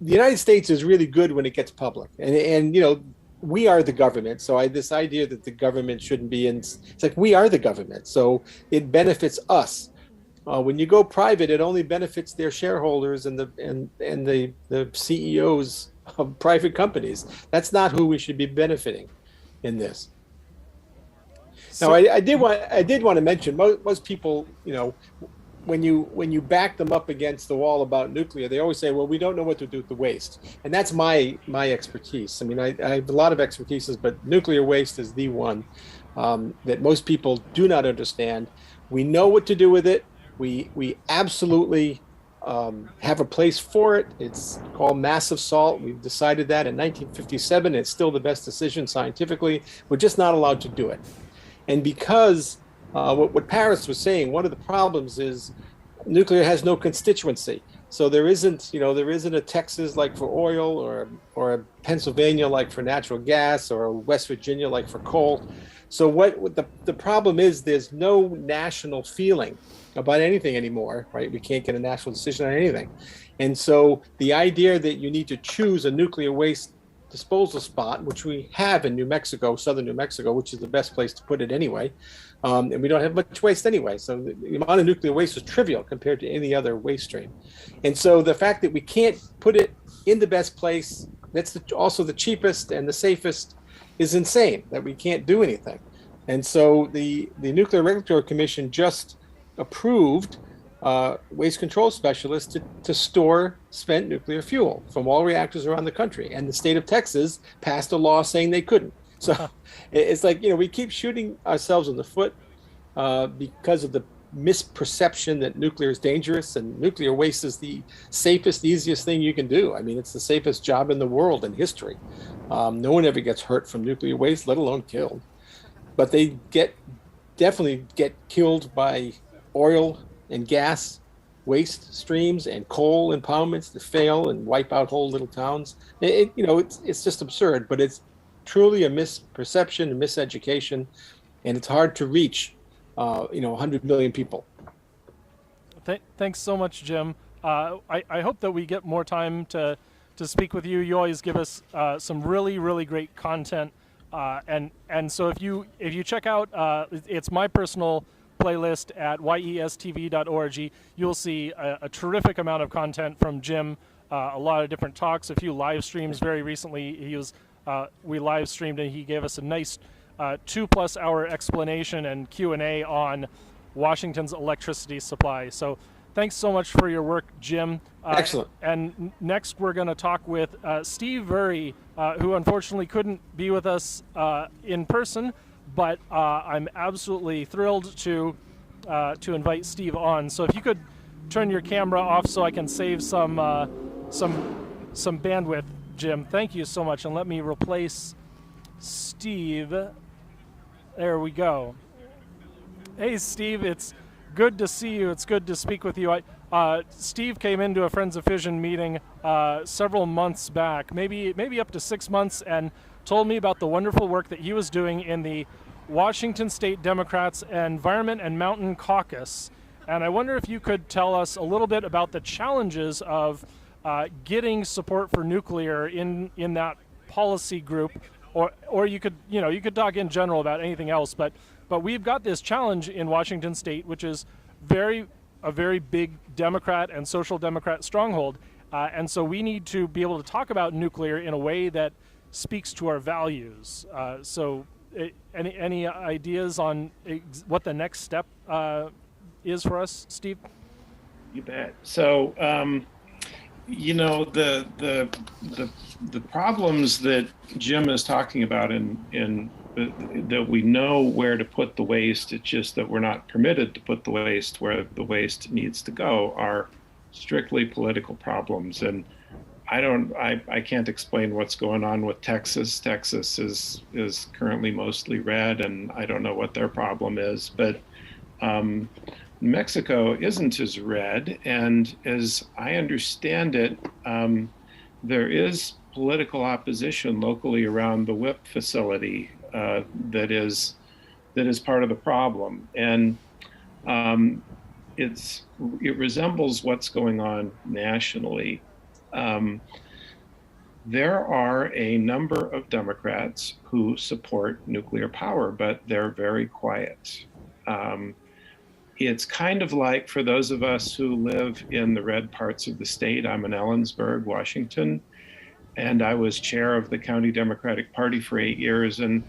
United States is really good when it gets public, and we are the government. So this idea that the government shouldn't be in, it's like we are the government, so it benefits us. When you go private, it only benefits their shareholders and the CEOs of private companies. That's not who we should be benefiting in this. Now, I did want to mention most people, when you back them up against the wall about nuclear, they always say, well, we don't know what to do with the waste. And that's my expertise. I mean, I have a lot of expertises, but nuclear waste is the one that most people do not understand. We know what to do with it. We absolutely have a place for it. It's called massive salt. We've decided that in 1957. It's still the best decision scientifically. We're just not allowed to do it. And because what Paris was saying, one of the problems is nuclear has no constituency. So there isn't a Texas like for oil, or a Pennsylvania like for natural gas, or a West Virginia like for coal. So what the problem is, there's no national feeling about anything anymore, right? We can't get a national decision on anything. And so the idea that you need to choose a nuclear waste disposal spot, which we have in New Mexico, southern New Mexico, which is the best place to put it anyway. And we don't have much waste anyway. So the amount of nuclear waste is trivial compared to any other waste stream. And so the fact that we can't put it in the best place, that's also the cheapest and the safest, is insane, that we can't do anything. And so the Nuclear Regulatory Commission just approved waste control specialists to store spent nuclear fuel from all reactors around the country. And the state of Texas passed a law saying they couldn't. So it's like, we keep shooting ourselves in the foot because of the misperception that nuclear is dangerous, and nuclear waste is the safest, easiest thing you can do. I mean, it's the safest job in the world in history. No one ever gets hurt from nuclear waste, let alone killed. But they definitely get killed by oil and gas waste streams and coal impoundments that fail and wipe out whole little towns. It's just absurd, but it's truly a misperception and miseducation, and it's hard to reach 100 million people. Thanks so much, Jim. I hope that we get more time to speak with you. You always give us some really, really great content, and so if you check out it's my personal playlist at yestv.org, you'll see a terrific amount of content from Jim, a lot of different talks, a few live streams. Very recently we live streamed, and he gave us a nice 2+ hour explanation and Q&A on Washington's electricity supply. So thanks so much for your work, Jim. Excellent. And next we're going to talk with Steve Vurry, who unfortunately couldn't be with us in person, but I'm absolutely thrilled to invite Steve on. So if you could turn your camera off so I can save some bandwidth, Jim. Thank you so much. And let me replace Steve. There we go. Hey, Steve, it's good to see you. It's good to speak with you. Steve came into a Friends of Fission meeting several months back, maybe up to 6 months, and told me about the wonderful work that he was doing in the Washington State Democrats Environment and Mountain Caucus. And I wonder if you could tell us a little bit about the challenges of getting support for nuclear in that policy group, or you could talk in general about anything else. But we've got this challenge in Washington State, which is a very big Democrat and Social Democrat stronghold, and so we need to be able to talk about nuclear in a way that speaks to our values. Any ideas on what the next step is for us, Steve? You bet. So, the problems that Jim is talking about in that we know where to put the waste, it's just that we're not permitted to put the waste where the waste needs to go, are strictly political problems. And I can't explain what's going on with Texas. Texas is currently mostly red, and I don't know what their problem is, but Mexico isn't as red, and as I understand it, there is political opposition locally around the WIP facility that is part of the problem, and it resembles what's going on nationally. There are a number of Democrats who support nuclear power, but they're very quiet. It's kind of like, for those of us who live in the red parts of the state, I'm in Ellensburg, Washington, and I was chair of the County Democratic Party for 8 years. And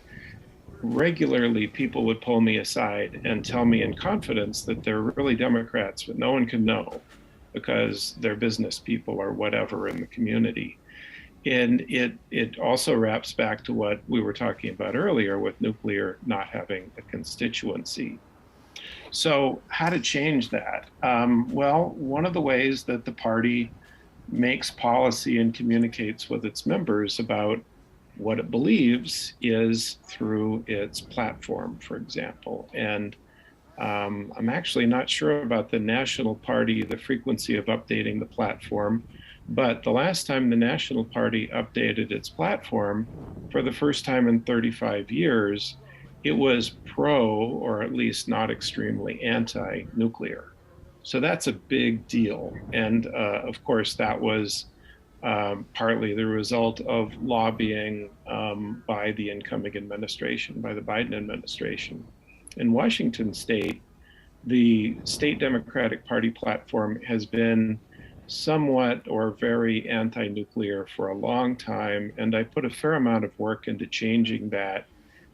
regularly people would pull me aside and tell me in confidence that they're really Democrats, but no one can know because they're business people or whatever in the community. And it also wraps back to what we were talking about earlier with nuclear not having a constituency. So how to change that? Well, one of the ways that the party makes policy and communicates with its members about what it believes is through its platform, for example. And I'm actually not sure about the National Party, the frequency of updating the platform, but the last time the National Party updated its platform, for the first time in 35 years, it was pro, or at least not extremely anti-nuclear. So that's a big deal. And of course, that was partly the result of lobbying by the incoming administration, by the Biden administration. In Washington state, the state Democratic Party platform has been somewhat or very anti-nuclear for a long time, and I put a fair amount of work into changing that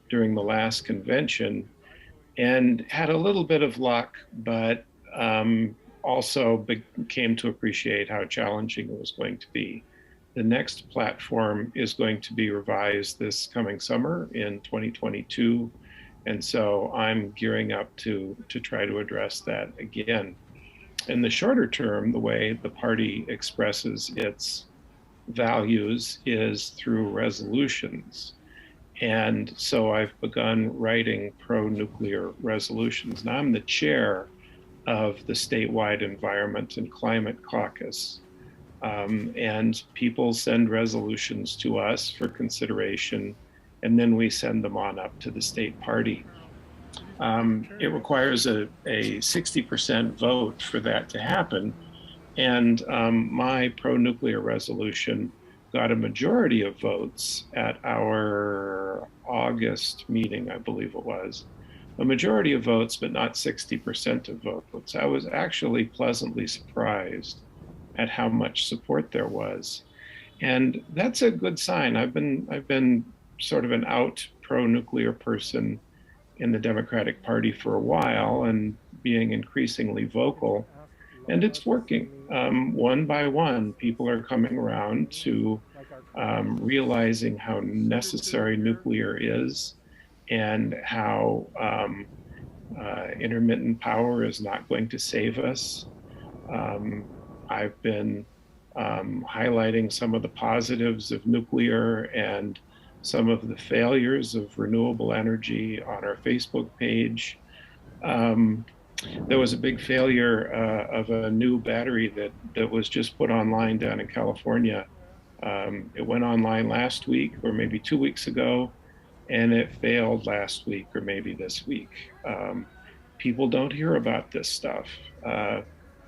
during the last convention and had a little bit of luck, but also came to appreciate how challenging it was going to be. The next platform is going to be revised this coming summer in 2022. And so I'm gearing up to try to address that again. In the shorter term, the way the party expresses its values is through resolutions. And so I've begun writing pro-nuclear resolutions. Now I'm the chair of the statewide Environment and Climate Caucus. And people send resolutions to us for consideration, and then we send them on up to the state party. It requires a 60% vote for that to happen. And my pro-nuclear resolution got a majority of votes at our August meeting, I believe it was. A majority of votes, but not 60% of votes. I was actually pleasantly surprised at how much support there was. And that's a good sign. I've been sort of an out pro-nuclear person in the Democratic Party for a while and being increasingly vocal, and it's working. One by one, people are coming around to realizing how necessary nuclear is and how intermittent power is not going to save us. I've been highlighting some of the positives of nuclear and some of the failures of renewable energy on our Facebook page. There was a big failure of a new battery that was just put online down in California. It went online last week or maybe 2 weeks ago, and it failed last week or maybe this week. People don't hear about this stuff.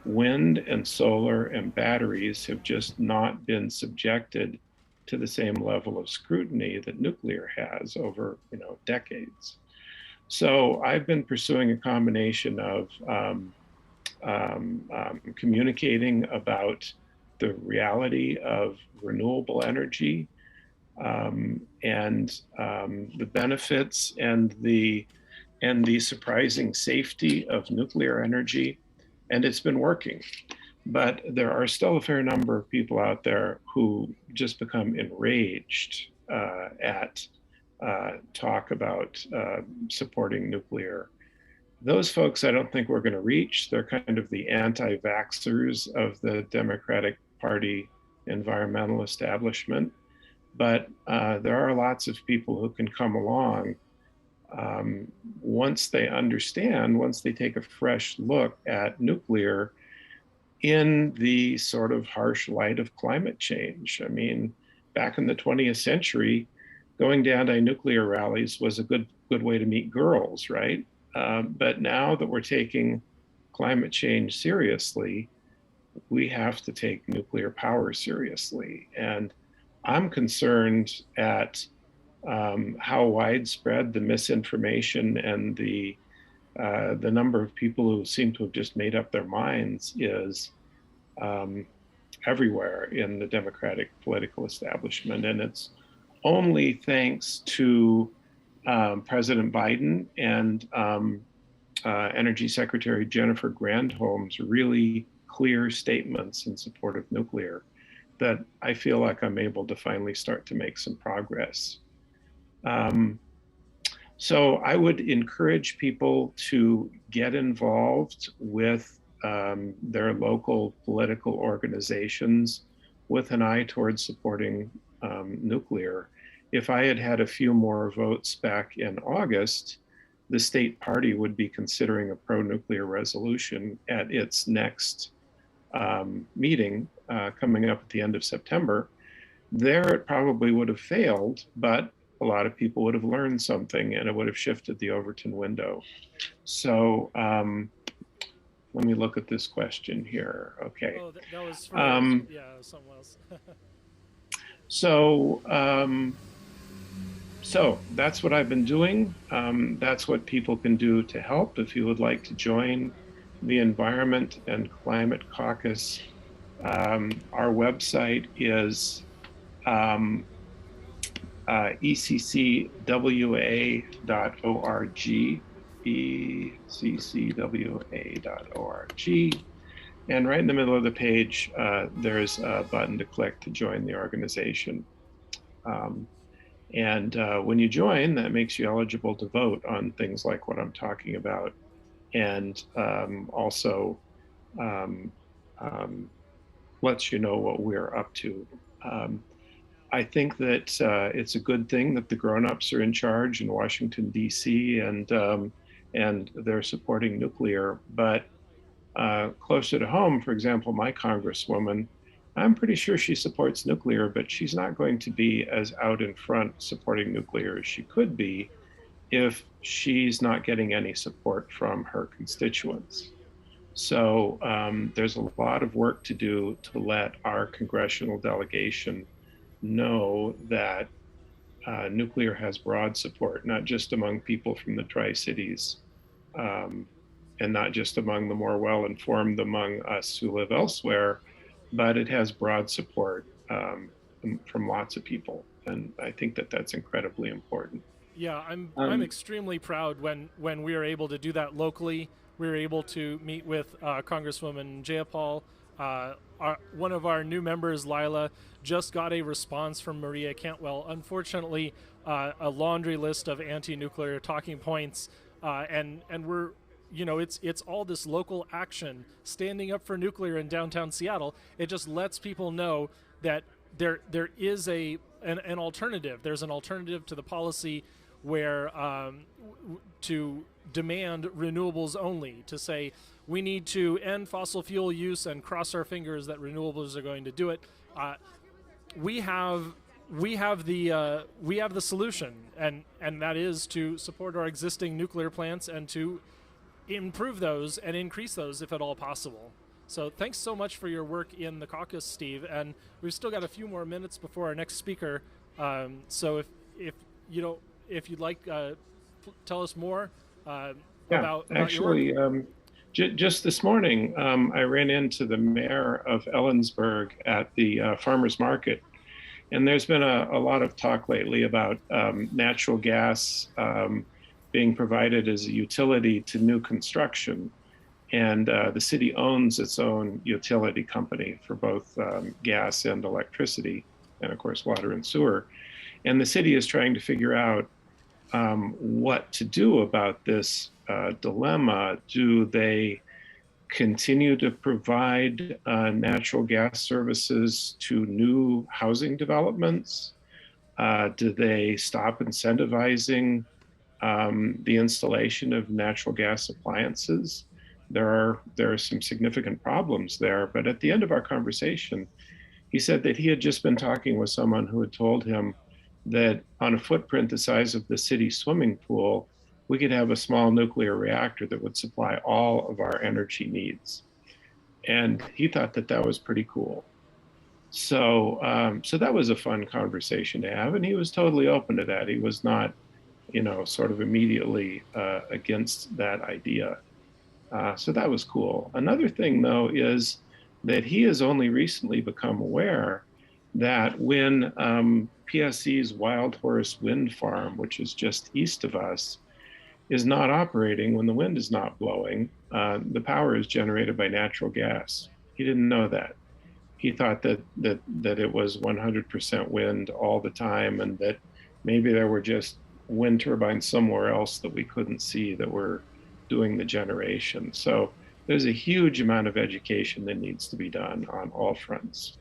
Wind and solar and batteries have just not been subjected to the same level of scrutiny that nuclear has over, decades. So I've been pursuing a combination of communicating about the reality of renewable energy and the benefits and the surprising safety of nuclear energy, and it's been working. But there are still a fair number of people out there who just become enraged at talk about supporting nuclear. Those folks I don't think we're going to reach. They're kind of the anti-vaxxers of the Democratic Party environmental establishment. But there are lots of people who can come along once they understand, once they take a fresh look at nuclear. in the sort of harsh light of climate change. I mean, back in the 20th century, going to anti-nuclear rallies was a good way to meet girls, right? But now that we're taking climate change seriously, we have to take nuclear power seriously. And I'm concerned at how widespread the misinformation and the number of people who seem to have just made up their minds is everywhere in the Democratic political establishment. And it's only thanks to President Biden and Energy Secretary Jennifer Granholm's really clear statements in support of nuclear that I feel like I'm able to finally start to make some progress. So I would encourage people to get involved with their local political organizations with an eye towards supporting nuclear. If I had had a few more votes back in August, the state party would be considering a pro-nuclear resolution at its next meeting coming up at the end of September. There it probably would have failed, but a lot of people would have learned something and it would have shifted the Overton window. So let me look at this question here. Okay. Oh, that was for, yeah, someone else. So that's what I've been doing. That's what people can do to help. If you would like to join the Environment and Climate Caucus, our website is eccwa.org, eccwa.org. And right in the middle of the page, there's a button to click to join the organization. When you join, that makes you eligible to vote on things like what I'm talking about, and also lets you know what we're up to. I think that it's a good thing that the grown-ups are in charge in Washington, D.C., and they're supporting nuclear. But closer to home, for example, my congresswoman, I'm pretty sure she supports nuclear, but she's not going to be as out in front supporting nuclear as she could be if she's not getting any support from her constituents. So there's a lot of work to do to let our congressional delegation know that nuclear has broad support, not just among people from the Tri-Cities, and not just among the more well-informed among us who live elsewhere, but it has broad support from lots of people. And I think that that's incredibly important. Yeah, I'm extremely proud when we are able to do that locally. We were able to meet with Congresswoman Jayapal. One of our new members, Lila, just got a response from Maria Cantwell. Unfortunately, a laundry list of anti-nuclear talking points, and we're, you know, it's all this local action, standing up for nuclear in downtown Seattle. It just lets people know that there is an alternative. There's an alternative to the policy where to demand renewables only, to say we need to end fossil fuel use and cross our fingers that renewables are going to do it. We have the solution, and that is to support our existing nuclear plants and to improve those and increase those if at all possible. So thanks so much for your work in the caucus, Steve. And we've still got a few more minutes before our next speaker. So if you'd like, tell us more about actually, your work. Just this morning, I ran into the mayor of Ellensburg at the farmers market. And there's been a lot of talk lately about natural gas being provided as a utility to new construction. And the city owns its own utility company for both gas and electricity, and of course, water and sewer. And the city is trying to figure out what to do about this dilemma. Do they continue to provide natural gas services to new housing developments? Do they stop incentivizing the installation of natural gas appliances? there are some significant problems there. But at the end of our conversation, he said that he had just been talking with someone who had told him that on a footprint the size of the city swimming pool, we could have a small nuclear reactor that would supply all of our energy needs. And he thought that that was pretty cool. So, so that was a fun conversation to have, and he was totally open to that. He was not, sort of immediately against that idea. So that was cool. Another thing, though, is that he has only recently become aware that when PSE's Wild Horse Wind Farm, which is just east of us, is not operating, when the wind is not blowing, the power is generated by natural gas. He didn't know that. He thought that it was 100% wind all the time, and that maybe there were just wind turbines somewhere else that we couldn't see that were doing the generation. So there's a huge amount of education that needs to be done on all fronts.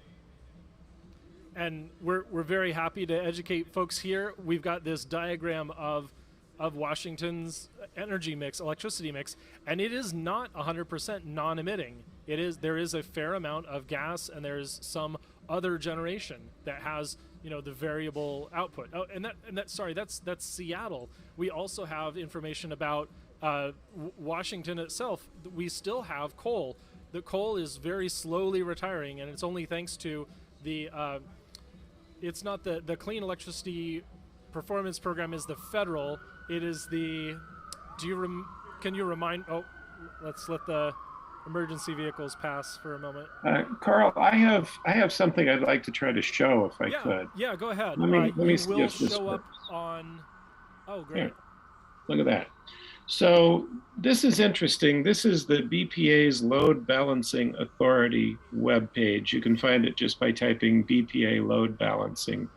And we're very happy to educate folks here. We've got this diagram of Washington's energy mix, electricity mix, and it is not 100% non-emitting. There is a fair amount of gas, and there's some other generation that has the variable output. Oh, that's Seattle. We also have information about Washington itself. We still have coal. The coal is very slowly retiring, and it's only thanks to the it's not the Clean Electricity Performance Program is the federal. It is the can you remind let's let the emergency vehicles pass for a moment. Carl, I have something I'd like to try to show if I could. Yeah, go ahead. Let me will show up on. Oh, great. Here, look at that. So this is interesting. This is the BPA's Load Balancing Authority webpage. You can find it just by typing BPA load balancing.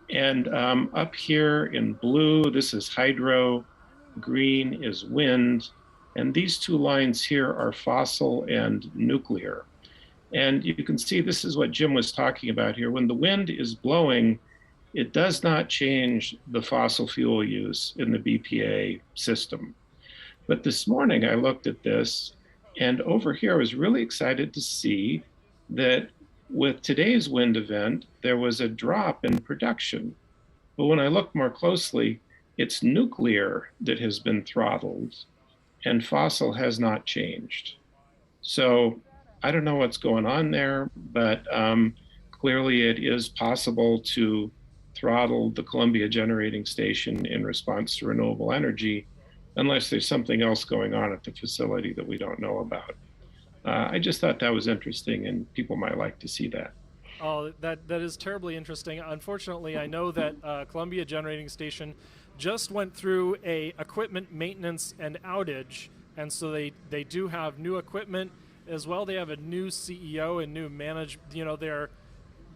And up here in blue, this is hydro, green is wind, and these two lines here are fossil and nuclear. And you can see this is what Jim was talking about here. When the wind is blowing, it does not change the fossil fuel use in the BPA system. But this morning I looked at this, and over here I was really excited to see that with today's wind event, there was a drop in production. But when I look more closely, it's nuclear that has been throttled, and fossil has not changed. So I don't know what's going on there, but clearly it is possible to throttle the Columbia Generating Station in response to renewable energy, unless there's something else going on at the facility that we don't know about. I just thought that was interesting, and people might like to see that. Oh, that is terribly interesting. Unfortunately, I know that Columbia Generating Station just went through a equipment maintenance and outage, and so they do have new equipment as well. They have a new CEO and new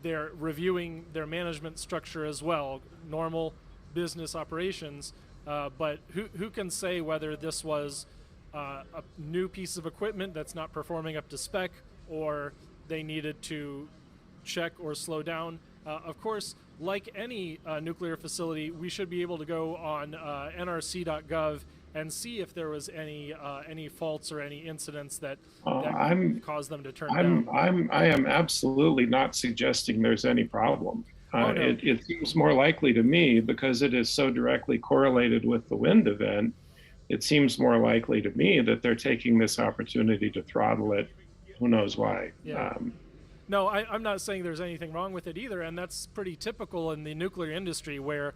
they're reviewing their management structure as well, normal business operations. But who can say whether this was a new piece of equipment that's not performing up to spec, or they needed to check or slow down? Of course, like any nuclear facility, we should be able to go on nrc.gov and see if there was any faults or any incidents that caused them to turn down. I am absolutely not suggesting there's any problem. No. It seems more likely to me, because it is so directly correlated with the wind event, it seems more likely to me that they're taking this opportunity to throttle it. Who knows why? Yeah. No, I'm not saying there's anything wrong with it either, and that's pretty typical in the nuclear industry, where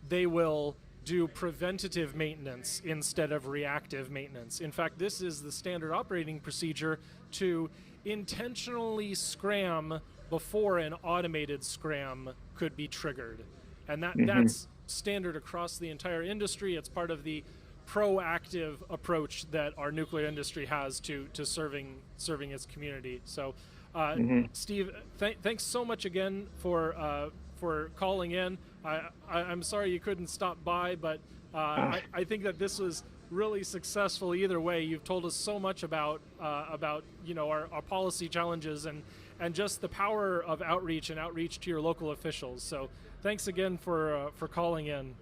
they will do preventative maintenance instead of reactive maintenance. In fact, this is the standard operating procedure to intentionally scram before an automated scram could be triggered. And that's standard across the entire industry. It's part of the proactive approach that our nuclear industry has to serving its community. So Steve, thanks so much again for calling in. I'm sorry you couldn't stop by, but I think that this was really successful either way. You've told us so much about our policy challenges and just the power of outreach to your local officials. So thanks again for calling in.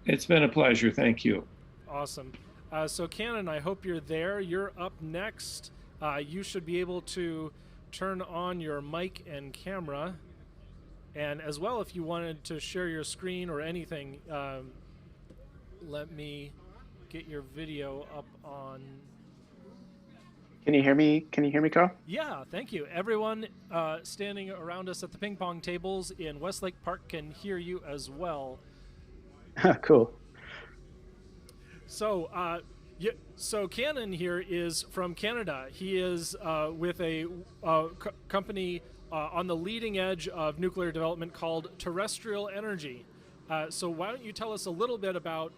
It's been a pleasure. Thank you. Awesome. So Cannon, I hope you're there. You're up next. You should be able to turn on your mic and camera. And as well, if you wanted to share your screen or anything, let me get your video up on. Can you hear me? Can you hear me, Carl? Yeah, thank you. Everyone standing around us at the ping pong tables in Westlake Park can hear you as well. Cool. So, so Cannon here is from Canada. He is with a company on the leading edge of nuclear development called Terrestrial Energy. So why don't you tell us a little bit about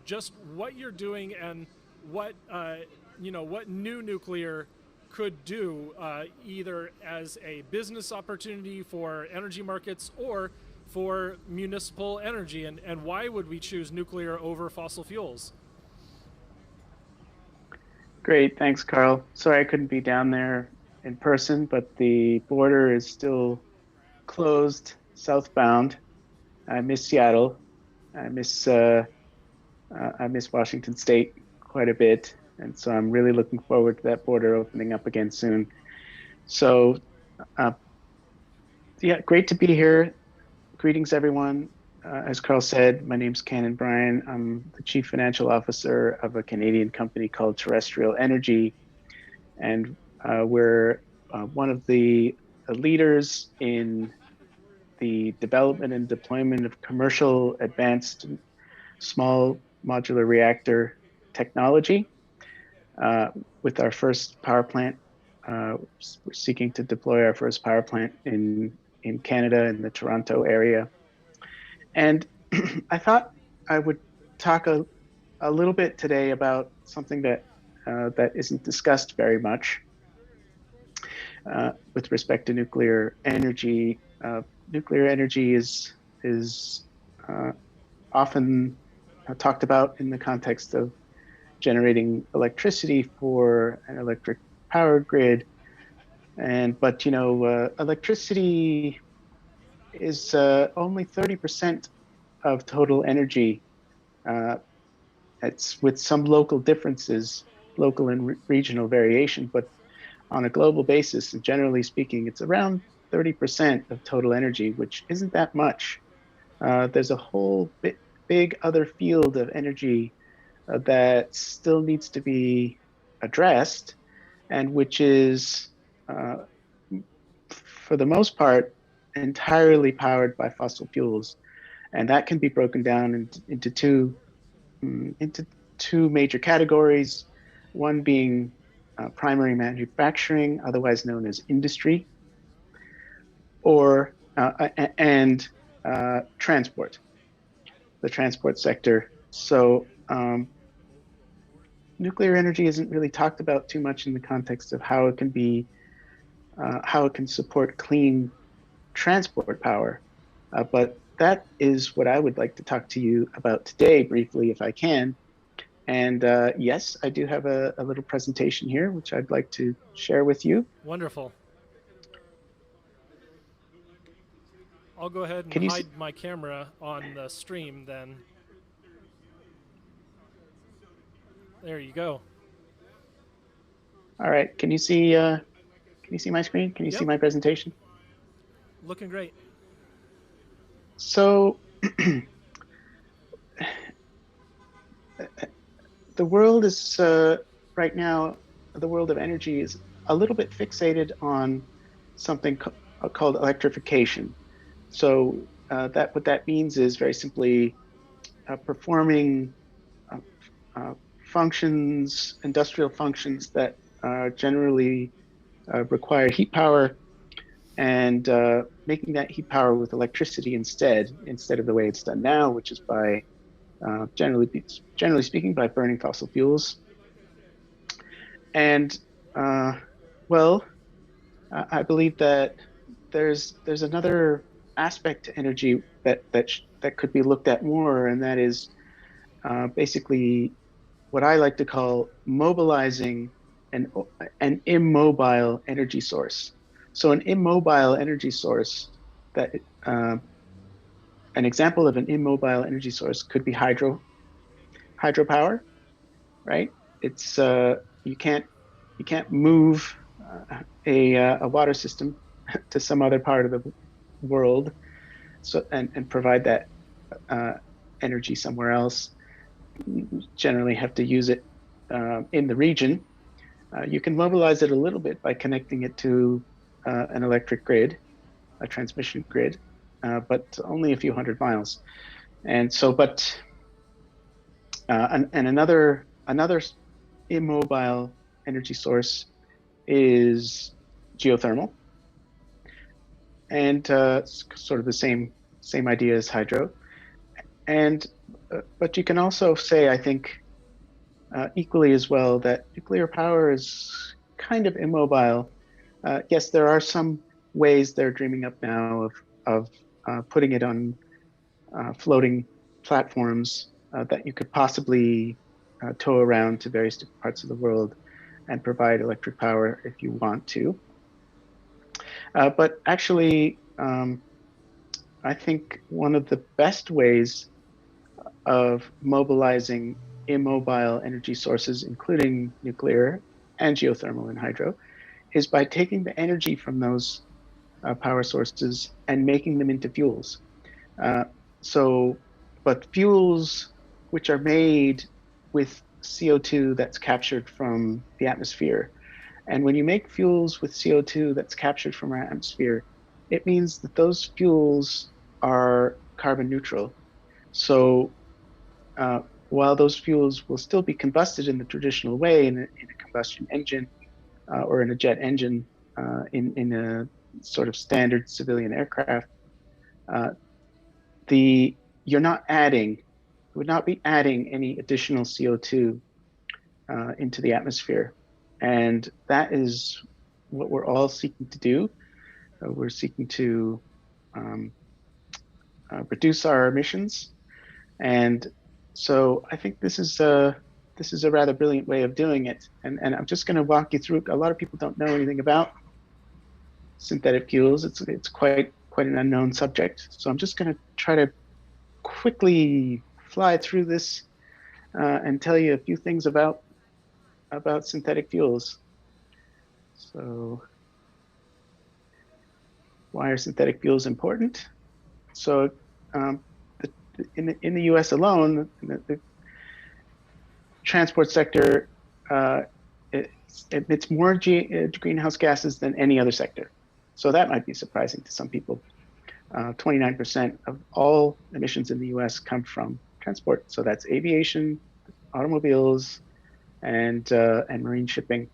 just what you're doing and what what new nuclear could do, either as a business opportunity for energy markets or for municipal energy, and why would we choose nuclear over fossil fuels? Great, thanks, Carl. Sorry I couldn't be down there in person, but the border is still closed southbound. I miss Seattle. I miss Washington State quite a bit, and so I'm really looking forward to that border opening up again soon. So, yeah, great to be here. Greetings, everyone. As Carl said, my name's Cannon Bryan. I'm the Chief Financial Officer of a Canadian company called Terrestrial Energy, and we're one of the leaders in the development and deployment of commercial advanced small modular reactor technology. With our first power plant, we're seeking to deploy our first power plant in Canada, in the Toronto area. And I thought I would talk a little bit today about something that that isn't discussed very much with respect to nuclear energy. Nuclear energy is often talked about in the context of generating electricity for an electric power grid, but electricity is only 30% of total energy. It's with some local differences, local and regional variation, but on a global basis, and generally speaking, it's around 30% of total energy, which isn't that much. There's a whole big other field of energy that still needs to be addressed, and which is, for the most part, entirely powered by fossil fuels, and that can be broken down into two major categories. One being primary manufacturing, otherwise known as industry, or and transport, the transport sector. So nuclear energy isn't really talked about too much in the context of how it can support clean transport power, but that is what I would like to talk to you about today briefly, if I can. And yes, I do have a little presentation here, which I'd like to share with you. Wonderful. I'll go ahead and hide my camera on the stream then. There you go. All right. Can you see my screen? Can you see my presentation? Looking great. So the world is right now, the world of energy is a little bit fixated on something called electrification. So what that means is very simply performing functions, industrial functions that generally require heat power, and making that heat power with electricity instead of the way it's done now, which is by generally speaking, by burning fossil fuels. And well, I believe that there's another aspect to energy that could be looked at more, and that is basically what I like to call mobilizing an immobile energy source. So an immobile energy source, that an example of an immobile energy source could be hydropower, right? It's you can't move a water system to some other part of the world, so and provide that uh, energy somewhere else. You generally have to use it in the region. You can mobilize it a little bit by connecting it to an electric grid, a transmission grid, but only a few hundred miles. And so, and another immobile energy source is geothermal, and sort of the same idea as hydro. And but you can also say, I think, equally as well, that nuclear power is kind of immobile. Yes, there are some ways they're dreaming up now of putting it on floating platforms that you could possibly tow around to various different parts of the world and provide electric power if you want to. But actually, I think one of the best ways of mobilizing immobile energy sources, including nuclear and geothermal and hydro, is by taking the energy from those power sources and making them into fuels. But fuels which are made with CO2 that's captured from the atmosphere. And when you make fuels with CO2 that's captured from our atmosphere, it means that those fuels are carbon neutral. So while those fuels will still be combusted in the traditional way in a combustion engine or in a jet engine in a sort of standard civilian aircraft, you're not adding, would not be adding any additional CO2 into the atmosphere. And that is what we're all seeking to do. We're seeking to reduce our emissions. And so I think this is a rather brilliant way of doing it. And I'm just going to walk you through. A lot of people don't know anything about synthetic fuels. It's quite an unknown subject. So I'm just going to try to quickly fly through this and tell you a few things about synthetic fuels. So why are synthetic fuels important? So in the US alone, the transport sector emits more greenhouse gases than any other sector. So that might be surprising to some people. 29% of all emissions in the US come from transport. So that's aviation, automobiles, and marine shipping.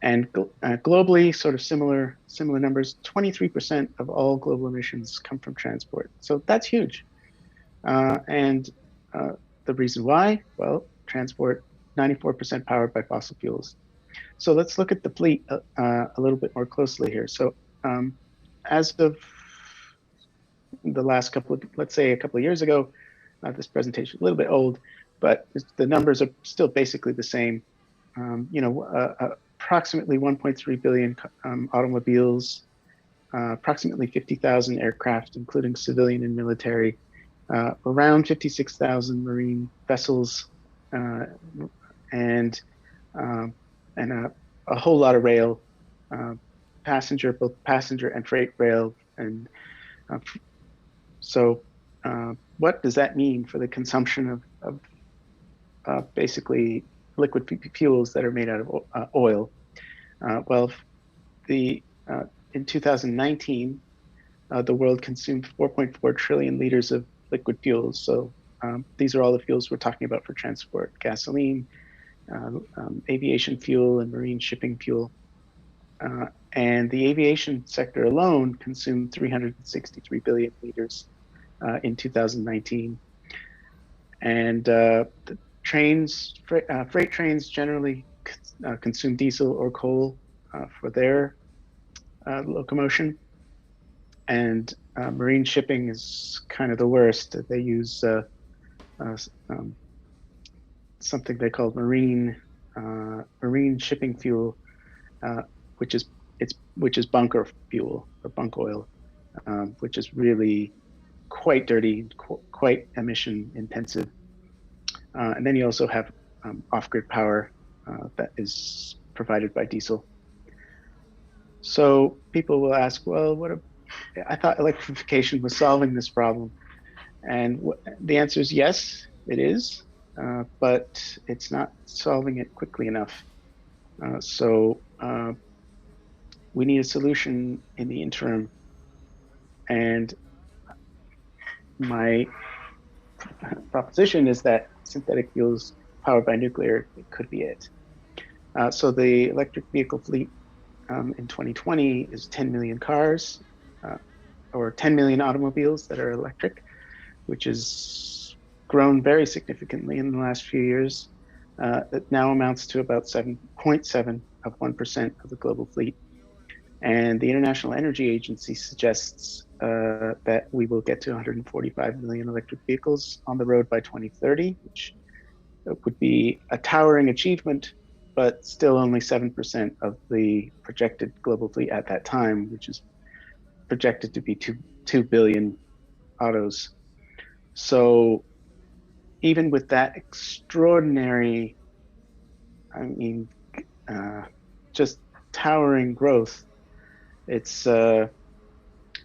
And globally, sort of similar numbers, 23% of all global emissions come from transport. So that's huge. And the reason why, well, transport, 94% powered by fossil fuels. So let's look at the fleet a little bit more closely here. So as of the last let's say a couple of years ago, this presentation a little bit old, but the numbers are still basically the same. Approximately 1.3 billion automobiles, approximately 50,000 aircraft, including civilian and military, around 56,000 marine vessels, and a whole lot of rail, both passenger and freight rail. And so what does that mean for the consumption of basically liquid fuels that are made out of oil? Well, in 2019, the world consumed 4.4 trillion liters of liquid fuels. So these are all the fuels we're talking about for transport: gasoline, aviation fuel, and marine shipping fuel. And the aviation sector alone consumed 363 billion liters in 2019. And the freight trains generally consume diesel or coal for their locomotion. And marine shipping is kind of the worst. They use something they call marine shipping fuel, which is bunker fuel or bunk oil, which is really quite dirty, quite emission intensive. And then you also have off-grid power that is provided by diesel. So people will ask, well, I thought electrification was solving this problem. And the answer is yes, it is, but it's not solving it quickly enough. So we need a solution in the interim. And my proposition is that synthetic fuels powered by nuclear could be it. So the electric vehicle fleet in 2020 is 10 million cars or 10 million automobiles that are electric, which has grown very significantly in the last few years. It now amounts to about 7.7 of 1% of the global fleet. And the International Energy Agency suggests that we will get to 145 million electric vehicles on the road by 2030, which would be a towering achievement, but still only 7% of the projected global fleet at that time, which is projected to be 2 billion autos. So even with that extraordinary, just towering growth, it's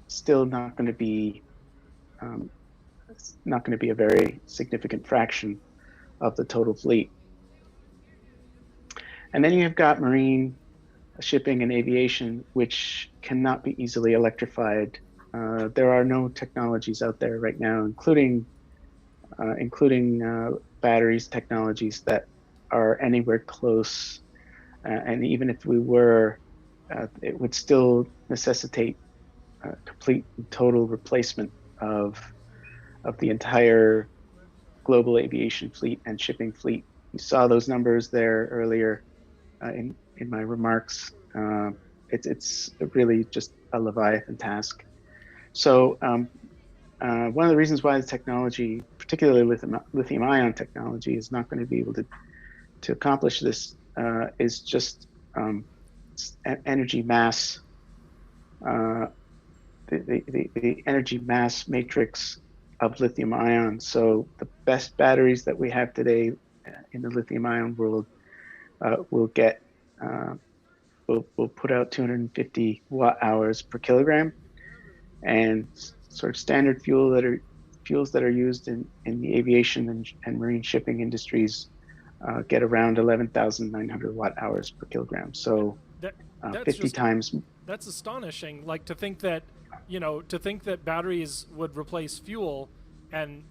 still not going to be a very significant fraction of the total fleet. And then you've got marine, shipping, and aviation, which cannot be easily electrified. There are no technologies out there right now, including batteries technologies that are anywhere close. And even if we were, it would still necessitate complete and total replacement of the entire global aviation fleet and shipping fleet. You saw those numbers there earlier in my remarks. It's really just a Leviathan task. So one of the reasons why the technology, particularly lithium-ion technology, is not going to be able to accomplish this is just energy mass, the energy mass matrix of lithium-ion. So the best batteries that we have today in the lithium-ion world will put out 250 watt-hours per kilogram, and sort of standard fuels that are used in the aviation and marine shipping industries get around 11,900 watt-hours per kilogram. So that's 50 times. That's astonishing. Like to think that batteries would replace fuel, and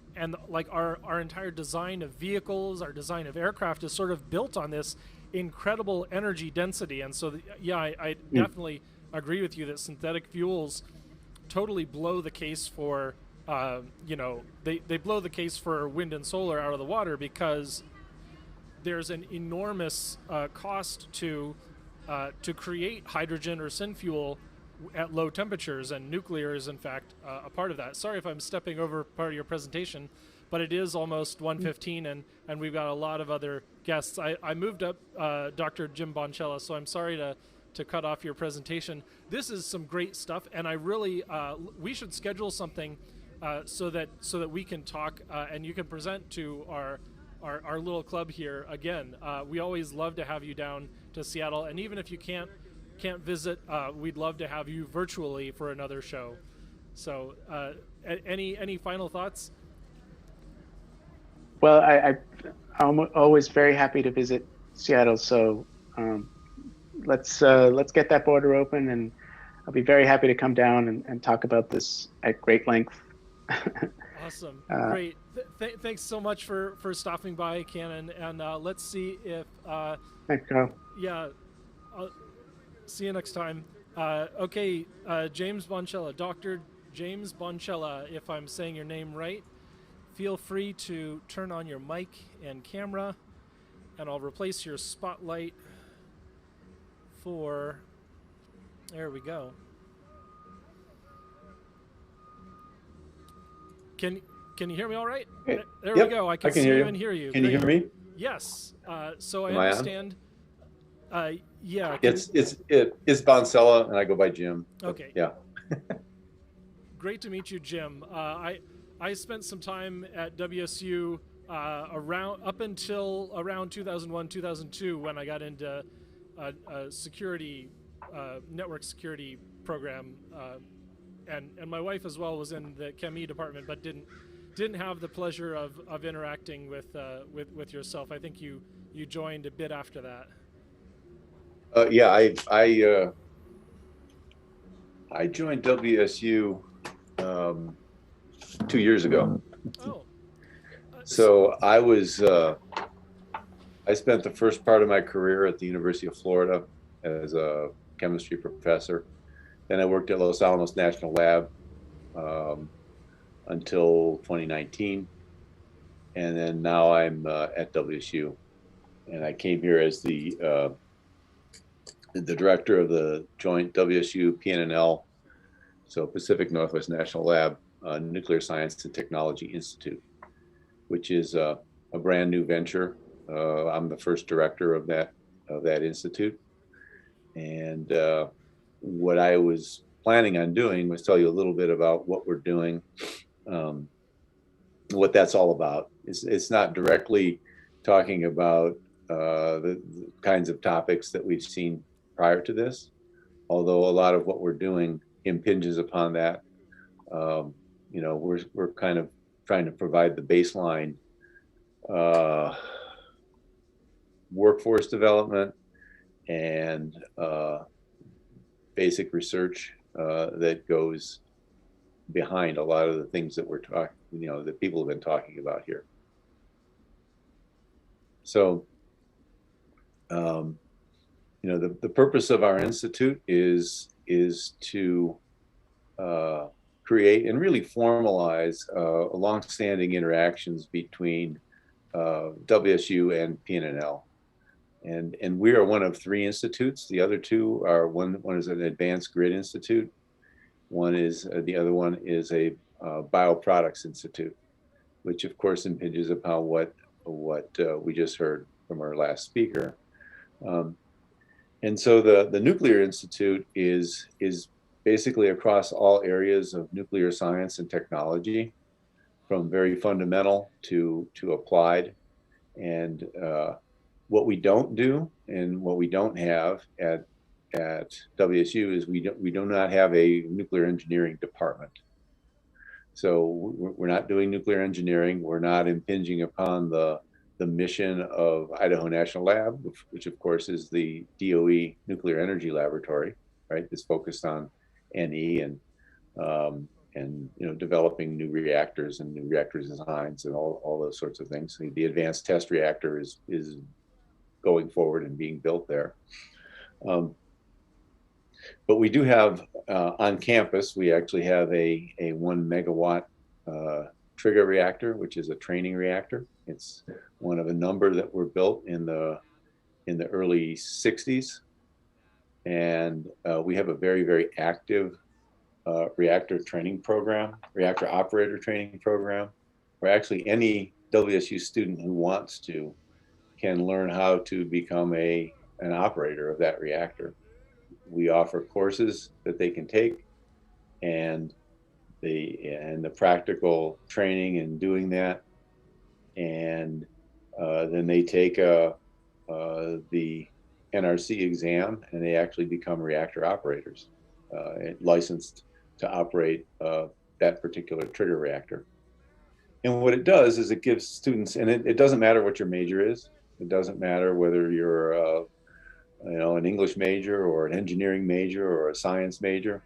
like our entire design of vehicles, our design of aircraft is sort of built on this incredible energy density. And so I definitely agree with you that synthetic fuels totally blow the case for they blow the case for wind and solar out of the water, because there's an enormous cost to create hydrogen or synfuel at low temperatures, and nuclear is in fact a part of that. Sorry if I'm stepping over part of your presentation, but it is almost 1:15 and we've got a lot of other guests. I moved up Dr. Jim Boncella, so I'm sorry to cut off your presentation. This is some great stuff, and I really we should schedule something so that we can talk and you can present to our little club here again. We always love to have you down to Seattle, and even if you can't visit, we'd love to have you virtually for another show. So any final thoughts? Well, I'm always very happy to visit Seattle, so let's get that border open, and I'll be very happy to come down and talk about this at great length. Awesome. Great. Thanks so much for stopping by, Cannon, and let's see if thanks, Carl. Yeah, I'll see you next time. Okay, James Boncella, Dr. James Boncella, if I'm saying your name right, feel free to turn on your mic and camera, and I'll replace your spotlight for, there we go. Can you hear me all right? There Yep, we go. I can see hear you and hear you. Can you hear me? Yes. So I Am I on? understand. Yeah. It's Boncella, and I go by Jim. Okay. Yeah. Great to meet you, Jim. I spent some time at WSU up until around 2001, 2002, when I got into a security, network security program, and my wife as well was in the ChemE department, but didn't have the pleasure of interacting with yourself. I think you joined a bit after that. Yeah, I joined WSU 2 years ago. Oh, So I spent the first part of my career at the University of Florida as a chemistry professor. Then I worked at Los Alamos National Lab until 2019. And then now I'm at WSU. And I came here as the director of the joint WSU PNNL, so Pacific Northwest National Lab, Nuclear Science and Technology Institute, which is a brand new venture. I'm the first director of that institute. And what I was planning on doing was tell you a little bit about what we're doing, what that's all about. It's not directly talking about the kinds of topics that we've seen prior to this, although a lot of what we're doing impinges upon that. We're kind of trying to provide the baseline workforce development and basic research that goes behind a lot of the things that we're talking, that people have been talking about here. So, the purpose of our institute is to create and really formalize long-standing interactions between WSU and PNNL. And we are one of 3 institutes. The other 2 are one is an advanced grid institute. The other one is a bioproducts institute, which of course impinges upon what we just heard from our last speaker. And so the Nuclear Institute is basically across all areas of nuclear science and technology, from very fundamental to applied. And what we don't do and what we don't have at WSU is we do not have a nuclear engineering department. So we're not doing nuclear engineering. We're not impinging upon the mission of Idaho National Lab, which of course is the DOE Nuclear Energy Laboratory, right? It's focused on NE and developing new reactors and new reactor designs and all those sorts of things. The advanced test reactor is going forward and being built there. But we do have on campus, we actually have a 1 megawatt trigger reactor, which is a training reactor. It's one of a number that were built in the early 60s. And we have a very, very active reactor training program, reactor operator training program, where actually any WSU student who wants to can learn how to become an operator of that reactor. We offer courses that they can take, and the practical training in doing that, and then they take the NRC exam, and they actually become reactor operators, licensed to operate that particular trigger reactor. And what it does is it gives students, and it doesn't matter what your major is. It doesn't matter whether you're an English major or an engineering major or a science major.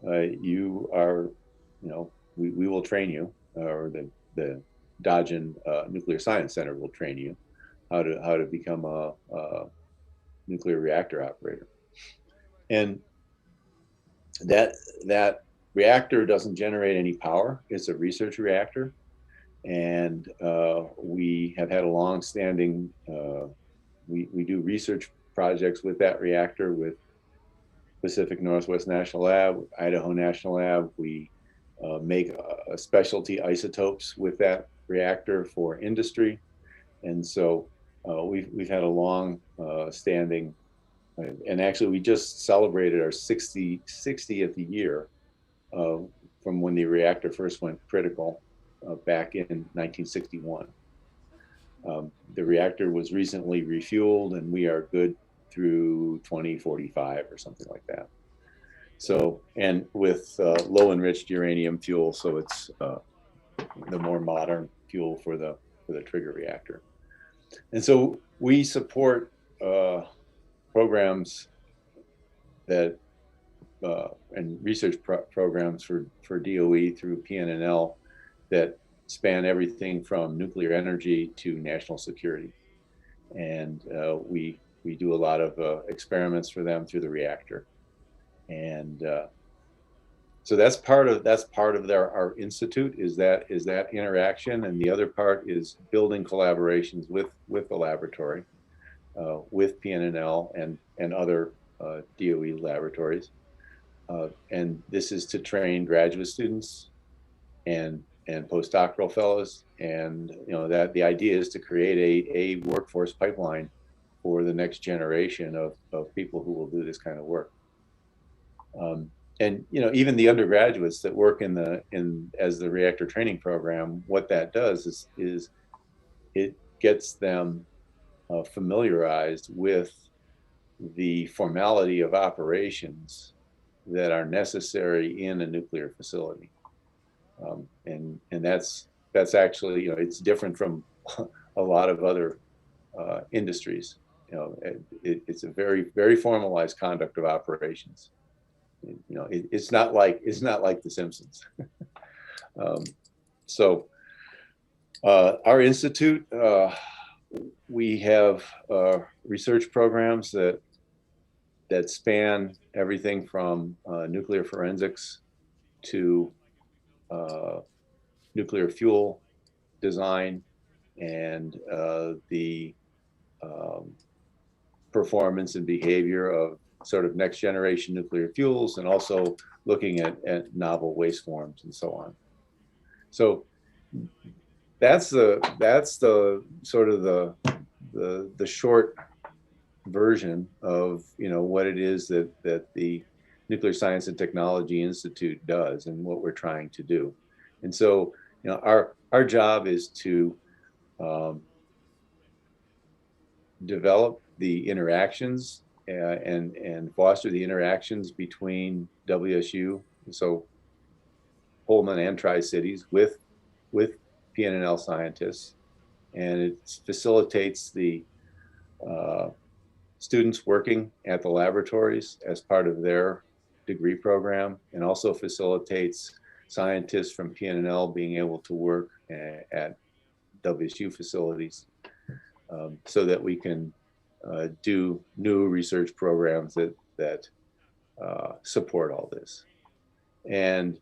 You are, we will train you, or the Dodgen Nuclear Science Center will train you how to become a nuclear reactor operator. And that reactor doesn't generate any power. It's a research reactor. And we have had a long-standing, we do research projects with that reactor with Pacific Northwest National Lab, Idaho National Lab. We make specialty isotopes with that reactor for industry. And so we've had a long standing, and actually we just celebrated our 60th year from when the reactor first went critical back in 1961. The reactor was recently refueled, and we are good through 2045 or something like that. So, and with low enriched uranium fuel, so it's the more modern fuel for the trigger reactor. And so we support programs that and research programs for DOE through PNNL that span everything from nuclear energy to national security. And we do a lot of experiments for them through the reactor. And so that's part of our institute is that interaction, and the other part is building collaborations with the laboratory, with PNNL and other DOE laboratories, and this is to train graduate students and postdoctoral fellows, and that the idea is to create a workforce pipeline for the next generation of people who will do this kind of work. And even the undergraduates that work as the reactor training program, what that does is it gets them familiarized with the formality of operations that are necessary in a nuclear facility, and that's actually it's different from a lot of other industries. It's a very formalized conduct of operations. It's not like The Simpsons. So our institute, we have research programs that span everything from nuclear forensics to nuclear fuel design and the performance and behavior of sort of next generation nuclear fuels, and also looking at novel waste forms and so on. So that's the sort of the short version of what it is that the Nuclear Science and Technology Institute does and what we're trying to do. And so our job is to develop the interactions and foster the interactions between WSU, so Pullman and Tri-Cities, with PNNL scientists, and it facilitates the students working at the laboratories as part of their degree program, and also facilitates scientists from PNNL being able to work at WSU facilities, so that we can do new research programs that support all this. And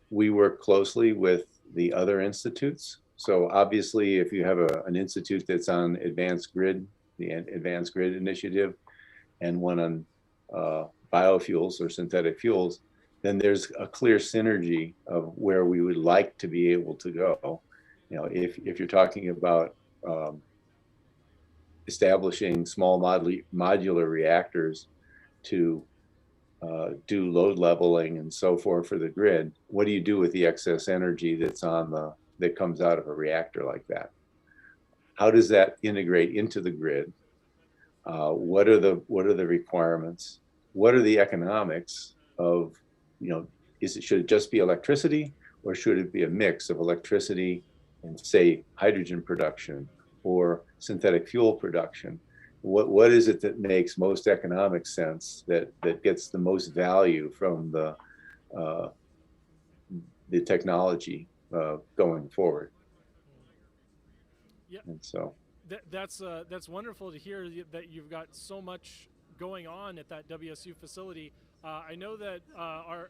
we work closely with the other institutes. So obviously, if you have an institute that's on advanced grid, the Advanced Grid Initiative, and one on biofuels or synthetic fuels, then there's a clear synergy of where we would like to be able to go. If you're talking about establishing small modular reactors to do load leveling and so forth for the grid, what do you do with the excess energy that comes out of a reactor like that? How does that integrate into the grid? What are the requirements? What are the economics of, should it just be electricity, or should it be a mix of electricity and, say, hydrogen production or synthetic fuel production? What is it that makes most economic sense, that gets the most value from the technology going forward? Yeah. And so that's wonderful to hear that you've got so much going on at that WSU facility. I know that our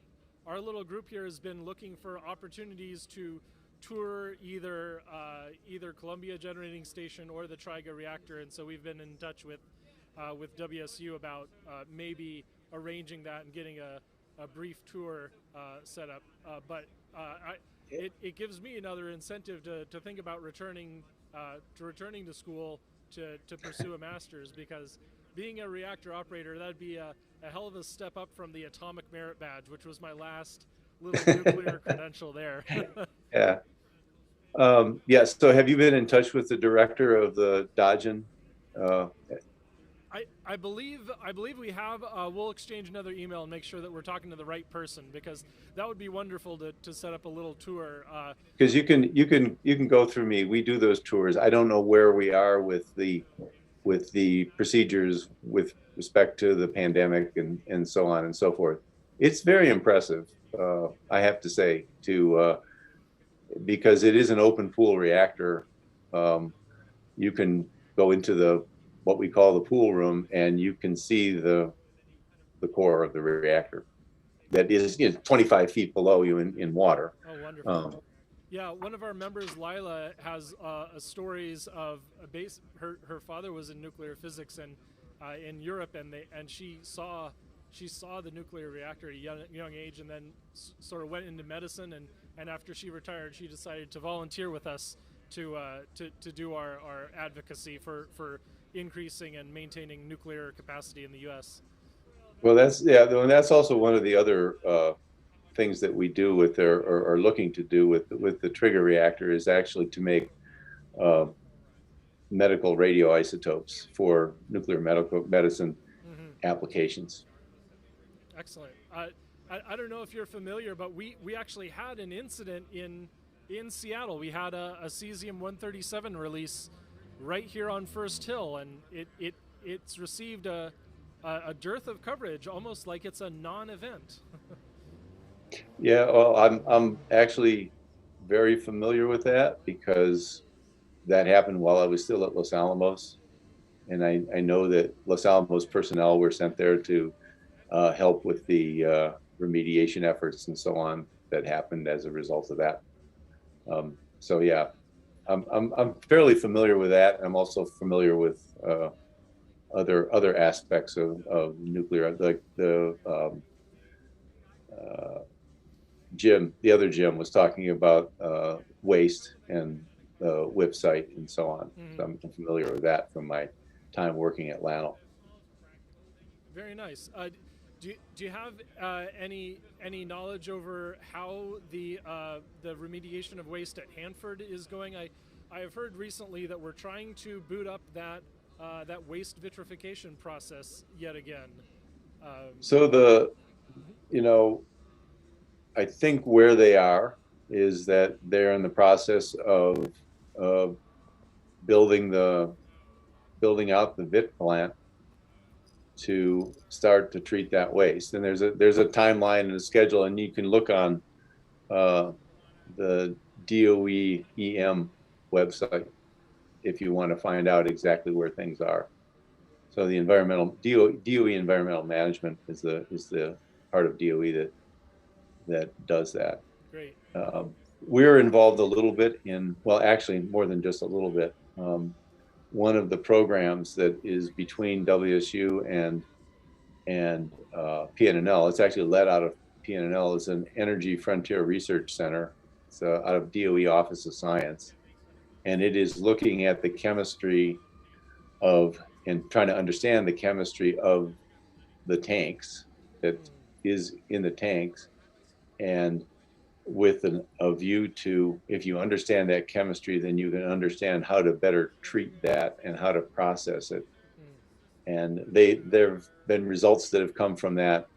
little group here has been looking for opportunities to tour either Columbia Generating Station or the TRIGA reactor, and so we've been in touch with WSU about maybe arranging that and getting a brief tour set up. But it gives me another incentive to think about returning to school to pursue a master's, because being a reactor operator, that'd be a hell of a step up from the Atomic Merit Badge, which was my last little nuclear credential there. Yeah. Yes. So have you been in touch with the director of the Dodgen? Uh, I believe we have. We'll exchange another email and make sure that we're talking to the right person, because that would be wonderful to set up a little tour. Because you can go through me. We do those tours. I don't know where we are with the procedures with respect to the pandemic and so on and so forth. It's very impressive, I have to say, because it is an open pool reactor. You can go into what we call the pool room, and you can see the core of the reactor that is 25 feet below you in water. Oh, wonderful. Yeah, one of our members, Lila, has stories of a base. Her father was in nuclear physics and in Europe, and she saw the nuclear reactor at a young age, and then sort of went into medicine. And after she retired, she decided to volunteer with us to do our advocacy for increasing and maintaining nuclear capacity in the U.S. Well, and that's also one of the other things that we do with or are looking to do with the trigger reactor is actually to make medical radioisotopes for nuclear medical medicine applications. Excellent. I don't know if you're familiar, but we actually had an incident in Seattle. We had a cesium-137 release right here on First Hill, and it's received a dearth of coverage, almost like it's a non-event. Yeah, well, I'm actually very familiar with that because that happened while I was still at Los Alamos, and I know that Los Alamos personnel were sent there to help with the remediation efforts and so on that happened as a result of that. So yeah, I'm fairly familiar with that. I'm also familiar with other aspects of nuclear, like the Jim, the other Jim, was talking about waste and WIP site and so on. So I'm familiar with that from my time working at LANL. Very nice. Do you have any knowledge over how the remediation of waste at Hanford is going? I have heard recently that we're trying to boot up that waste vitrification process yet again. So I think where they are is that they're in the process of building out the VIT plant to start to treat that waste. And there's a timeline and a schedule, and you can look on the DOE EM website if you want to find out exactly where things are. So the DOE environmental management is the part of DOE that does that. Great. We're involved a little bit well, actually more than just a little bit. One of the programs that is between WSU and PNNL, it's actually led out of PNNL, is an Energy Frontier Research Center. It's out of DOE Office of Science, and it is looking at the chemistry and trying to understand the chemistry of the tanks that is in the tanks, and with a view to, if you understand that chemistry, then you can understand how to better treat that and how to process it. And there have been results that have come from that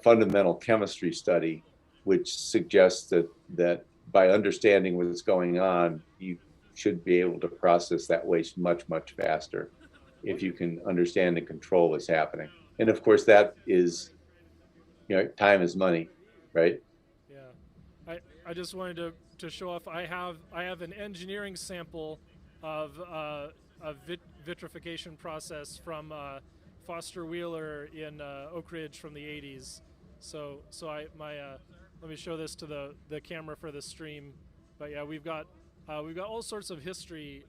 fundamental chemistry study, which suggests that by understanding what's going on, you should be able to process that waste much, much faster if you can understand and control what's happening. And of course, that is, time is money, right? Yeah, I just wanted to show off. I have an engineering sample of a vitrification process from Foster Wheeler in Oak Ridge from the 80s. So let me show this to the camera for the stream. But yeah, we've got all sorts of history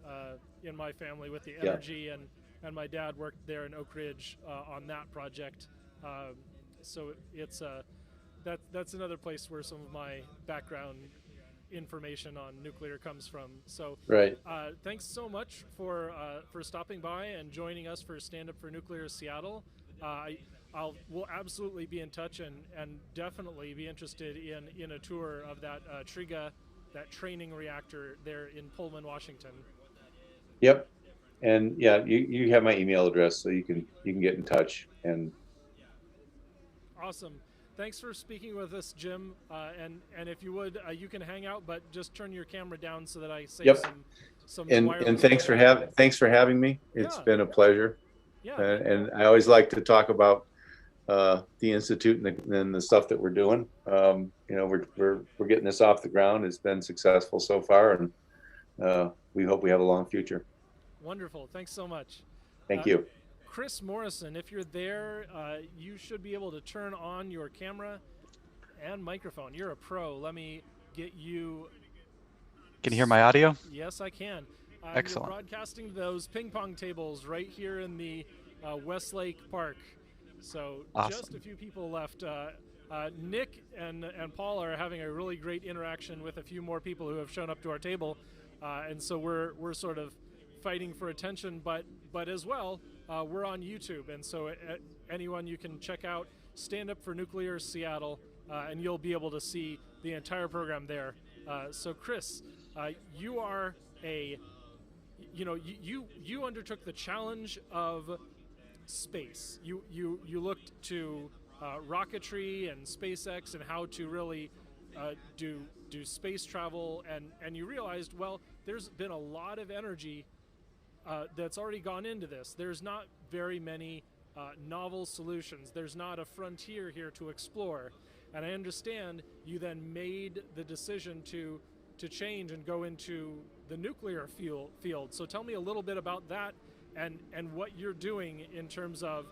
in my family with the energy, and my dad worked there in Oak Ridge on that project. So it's that's another place where some of my background information on nuclear comes from. So right. Thanks so much for stopping by and joining us for Stand Up for Nuclear Seattle. we'll absolutely be in touch and definitely be interested in a tour of that Triga, that training reactor there in Pullman, Washington. Yep. And yeah, you have my email address, so you can get in touch. And awesome. Thanks for speaking with us, Jim. And if you would, you can hang out, but just turn your camera down so that I save yep. some And thanks for having me. It's been a pleasure. Yeah. And I always like to talk about the Institute and the stuff that we're doing. You know, we're getting this off the ground. It's been successful so far, and we hope we have a long future. Wonderful. Thanks so much. Thank you. Chris Morrison, if you're there, you should be able to turn on your camera and microphone. You're a pro. Let me get you. Can you hear my audio? Yes, I can. Excellent. You're broadcasting those ping pong tables right here in the Westlake Park. So awesome. Just a few people left. Nick and Paul are having a really great interaction with a few more people who have shown up to our table, and so we're sort of fighting for attention, but as well, we're on YouTube, and so anyone, you can check out Stand Up for Nuclear Seattle, and you'll be able to see the entire program there. So Chris, you are you undertook the challenge of space. You looked to rocketry and SpaceX and how to really do space travel, and you realized, well, there's been a lot of energy that's already gone into this. There's not very many novel solutions. There's not a frontier here to explore. And I understand you then made the decision to change and go into the nuclear field. So tell me a little bit about that and what you're doing in terms of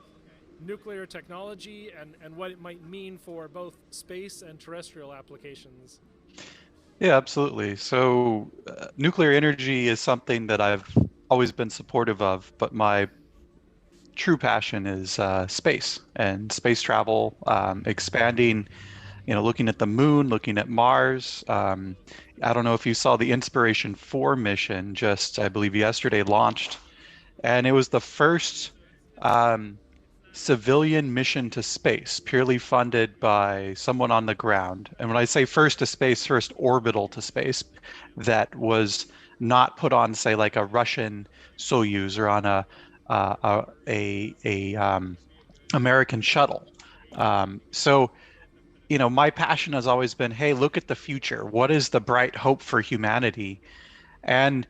nuclear technology and what it might mean for both space and terrestrial applications. Yeah, absolutely. So nuclear energy is something that I've always been supportive of, but my true passion is space and space travel, expanding, looking at the moon, looking at Mars. I don't know if you saw the Inspiration 4 mission just, I believe, yesterday launched, and it was the first civilian mission to space, purely funded by someone on the ground. And when I say first to space, first orbital to space, that was not put on, say, like a Russian Soyuz or on a American shuttle. So, my passion has always been, hey, look at the future. What is the bright hope for humanity? And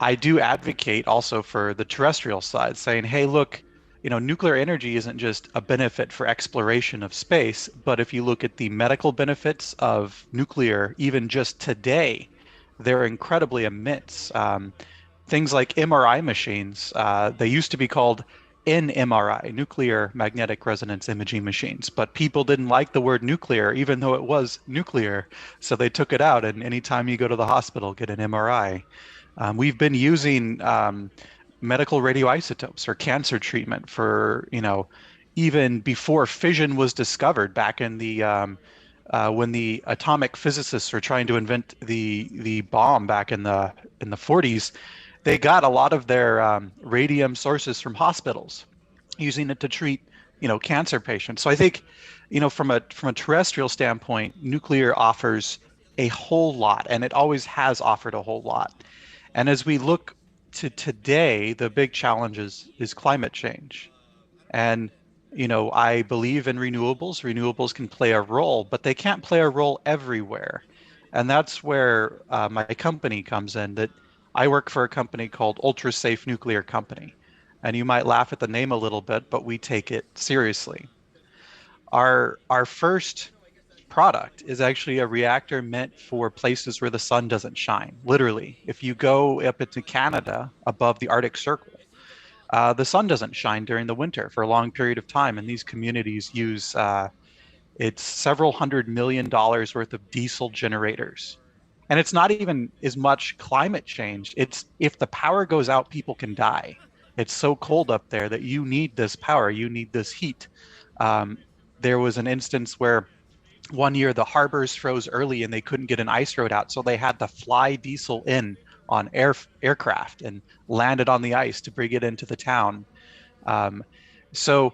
I do advocate also for the terrestrial side, saying, hey, look, nuclear energy isn't just a benefit for exploration of space, but if you look at the medical benefits of nuclear, even just today, they're incredibly immense. Things like MRI machines, they used to be called NMRI, nuclear magnetic resonance imaging machines, but people didn't like the word nuclear, even though it was nuclear, so they took it out, and anytime you go to the hospital, get an MRI. We've been using medical radioisotopes for cancer treatment for, even before fission was discovered back in the when the atomic physicists were trying to invent the bomb back in the 40s. They got a lot of their radium sources from hospitals, using it to treat, cancer patients. So I think, from a terrestrial standpoint, nuclear offers a whole lot, and it always has offered a whole lot. And as we look to today, the big challenge is climate change. And, I believe in renewables. Renewables can play a role, but they can't play a role everywhere. And that's where my company comes in. That I work for a company called Ultra Safe Nuclear Company. And you might laugh at the name a little bit, but we take it seriously. Our first product is actually a reactor meant for places where the sun doesn't shine. Literally, if you go up into Canada above the Arctic Circle, the sun doesn't shine during the winter for a long period of time, and these communities use it's several $100 million worth of diesel generators. And it's not even as much climate change. It's if the power goes out, people can die. It's so cold up there that you need this power, you need this heat. There was an instance where one year the harbors froze early and they couldn't get an ice road out, so they had to fly diesel in on aircraft and land it on the ice to bring it into the town. So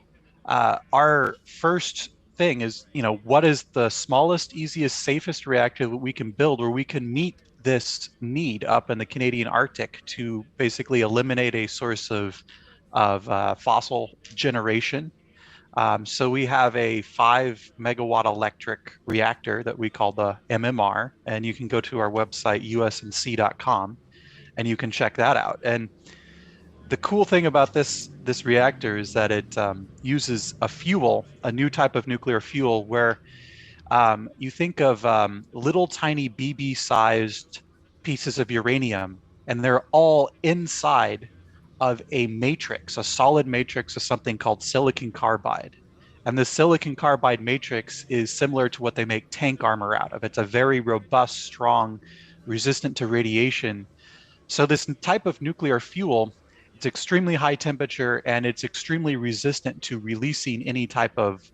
our first thing is, what is the smallest, easiest, safest reactor that we can build where we can meet this need up in the Canadian Arctic to basically eliminate a source of fossil generation. So we have a 5 megawatt electric reactor that we call the MMR, and you can go to our website usnc.com and you can check that out. And the cool thing about this reactor is that it uses a new type of nuclear fuel, where you think of little tiny BB-sized pieces of uranium, and they're all inside of a matrix, a solid matrix of something called silicon carbide. And the silicon carbide matrix is similar to what they make tank armor out of. It's a very robust, strong, resistant to radiation. So this type of nuclear fuel, it's extremely high temperature and it's extremely resistant to releasing any type of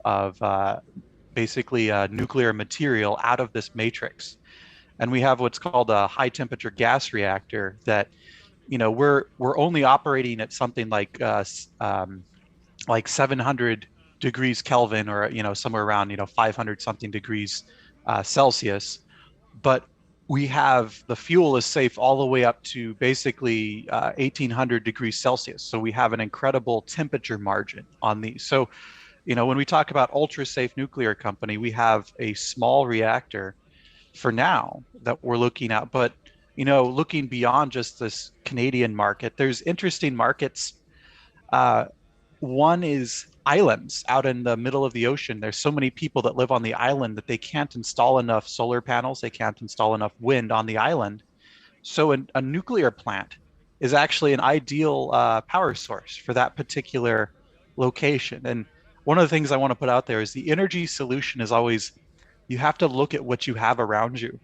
basically nuclear material out of this matrix. And we have what's called a high temperature gas reactor that, we're only operating at something like 700 degrees Kelvin, or somewhere around 500 something degrees Celsius. But we have the fuel is safe all the way up to basically 1800 degrees Celsius. So we have an incredible temperature margin on these. So, when we talk about ultra safe nuclear company, we have a small reactor for now that we're looking at. But, looking beyond just this Canadian market, there's interesting markets. One is islands out in the middle of the ocean. There's so many people that live on the island that they can't install enough solar panels. They can't install enough wind on the island. So a nuclear plant is actually an ideal power source for that particular location. And one of the things I want to put out there is the energy solution is always, you have to look at what you have around you.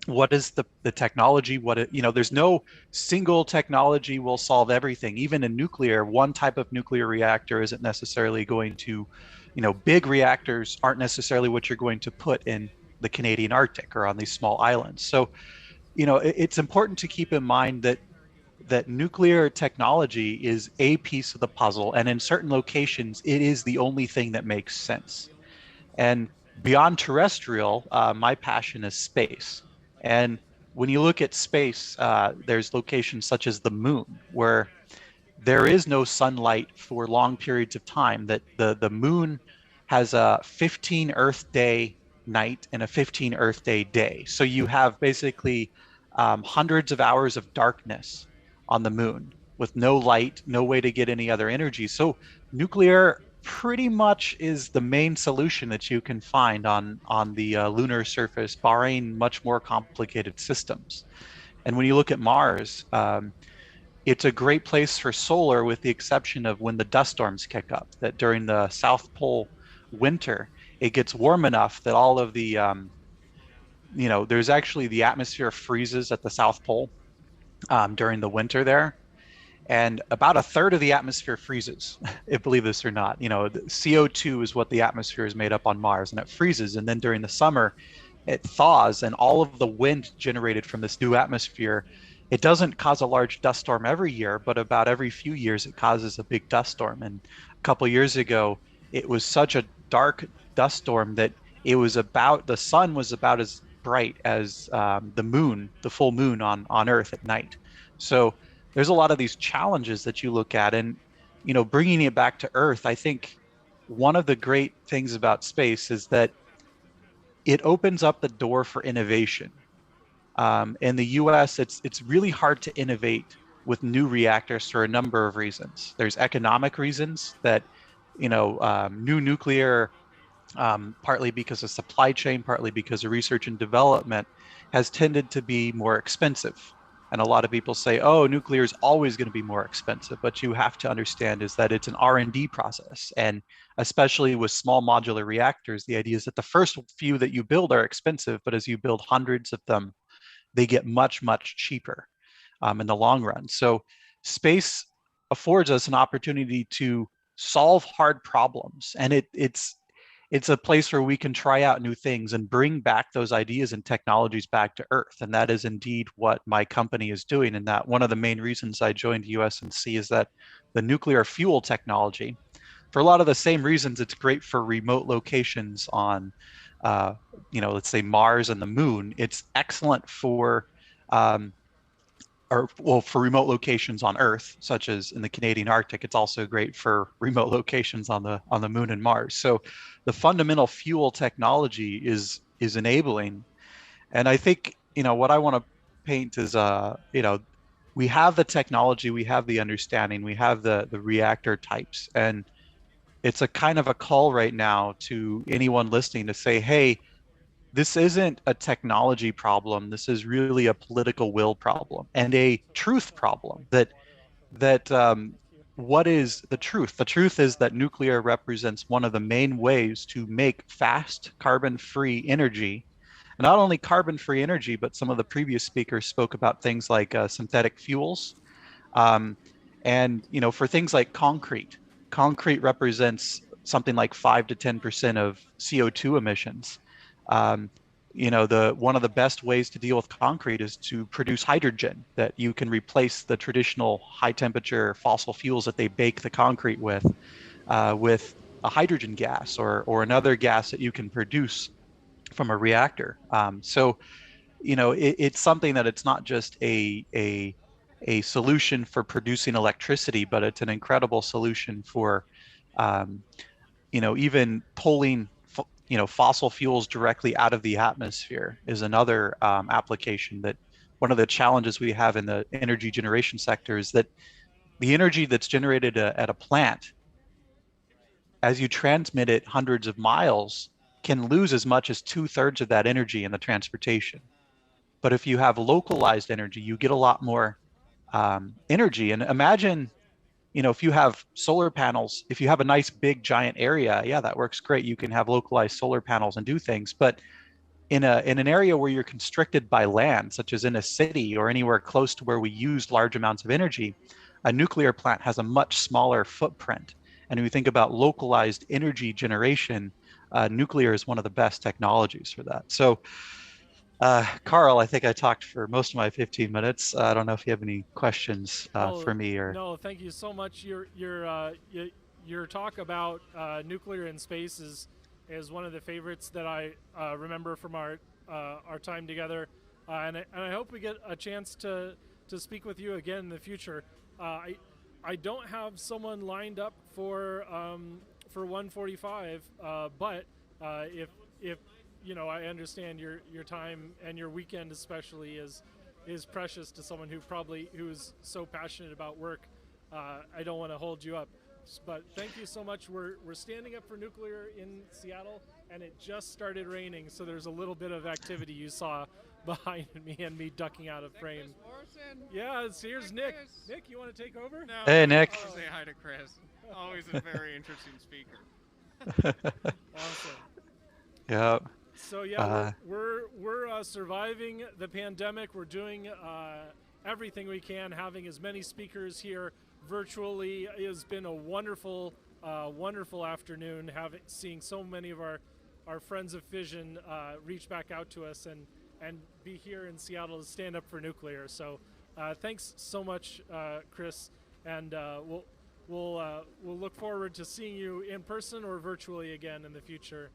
What is the technology? There's no single technology will solve everything. Even in nuclear, one type of nuclear reactor isn't necessarily going to, big reactors aren't necessarily what you're going to put in the Canadian Arctic or on these small islands. So, it's important to keep in mind that nuclear technology is a piece of the puzzle, and in certain locations, it is the only thing that makes sense. And beyond terrestrial, my passion is space. And when you look at space, there's locations such as the moon, where there is no sunlight for long periods of time. That the moon has a 15 Earth day night and a 15 Earth day day. So you have basically hundreds of hours of darkness on the moon with no light, no way to get any other energy. So nuclear pretty much is the main solution that you can find on the lunar surface, barring much more complicated systems. And when you look at Mars, it's a great place for solar, with the exception of when the dust storms kick up, that during the South Pole winter, it gets warm enough that all of the, there's actually the atmosphere freezes at the South Pole during the winter there. And about a third of the atmosphere freezes, if believe this or not. CO2 is what the atmosphere is made up on Mars, and it freezes. And then during the summer, it thaws, and all of the wind generated from this new atmosphere, it doesn't cause a large dust storm every year, but about every few years, it causes a big dust storm. And a couple of years ago, it was such a dark dust storm that the sun was about as bright as the moon, the full moon on Earth at night. So there's a lot of these challenges that you look at, and bringing it back to Earth, I think one of the great things about space is that it opens up the door for innovation. In the US, it's really hard to innovate with new reactors for a number of reasons. There's economic reasons that new nuclear, partly because of supply chain, partly because of research and development, has tended to be more expensive. And a lot of people say, oh, nuclear is always going to be more expensive. But you have to understand is that it's an R&D process. And especially with small modular reactors, the idea is that the first few that you build are expensive, but as you build hundreds of them, they get much, much cheaper in the long run. So space affords us an opportunity to solve hard problems. And it's a place where we can try out new things and bring back those ideas and technologies back to Earth. And that is indeed what my company is doing. And that one of the main reasons I joined USNC is that the nuclear fuel technology, for a lot of the same reasons it's great for remote locations on, let's say Mars and the Moon. It's excellent for, for remote locations on Earth, such as in the Canadian Arctic. It's also great for remote locations on the Moon and Mars. So, the fundamental fuel technology is enabling, and I think what I want to paint is we have the technology, we have the understanding, we have the reactor types, and it's a kind of a call right now to anyone listening to say, hey, this isn't a technology problem. This is really a political will problem and a truth problem. What is the truth? The truth is that nuclear represents one of the main ways to make fast carbon-free energy. And not only carbon-free energy, but some of the previous speakers spoke about things like synthetic fuels. And for things like concrete represents something like 5 to 10% of CO2 emissions. One of the best ways to deal with concrete is to produce hydrogen, that you can replace the traditional high temperature fossil fuels that they bake the concrete with a hydrogen gas or another gas that you can produce from a reactor. It's something that it's not just a solution for producing electricity, but it's an incredible solution for even pulling fossil fuels directly out of the atmosphere is another application. That one of the challenges we have in the energy generation sector is that the energy that's generated at a plant, as you transmit it hundreds of miles, can lose as much as 2/3 of that energy in the transportation. But if you have localized energy, you get a lot more energy. And imagine, if you have solar panels, if you have a nice big giant area, yeah, that works great. You can have localized solar panels and do things. But in an area where you're constricted by land, such as in a city or anywhere close to where we use large amounts of energy, a nuclear plant has a much smaller footprint. And when we think about localized energy generation, nuclear is one of the best technologies for that. So, Carl, I think I talked for most of my 15 minutes. I don't know if you have any questions for me or. No, thank you so much. Your talk about nuclear in space is one of the favorites that I remember from our time together, and I hope we get a chance to speak with you again in the future. I don't have someone lined up for 1:45, but if I understand your time and your weekend especially is precious to someone who's so passionate about work. I don't want to hold you up, but thank you so much. We're standing up for nuclear in Seattle, and it just started raining, so there's a little bit of activity you saw behind me and me ducking out of frame. Yeah, here's Nick. Nick, you want to take over? No, hey, Nick. Say hi to Chris. Always a very interesting speaker. Awesome. Yeah. So yeah, we're surviving the pandemic. We're doing everything we can. Having as many speakers here virtually has been a wonderful afternoon. Seeing so many of our friends of Fission reach back out to us and be here in Seattle to stand up for nuclear. So thanks so much, Chris, and we'll look forward to seeing you in person or virtually again in the future.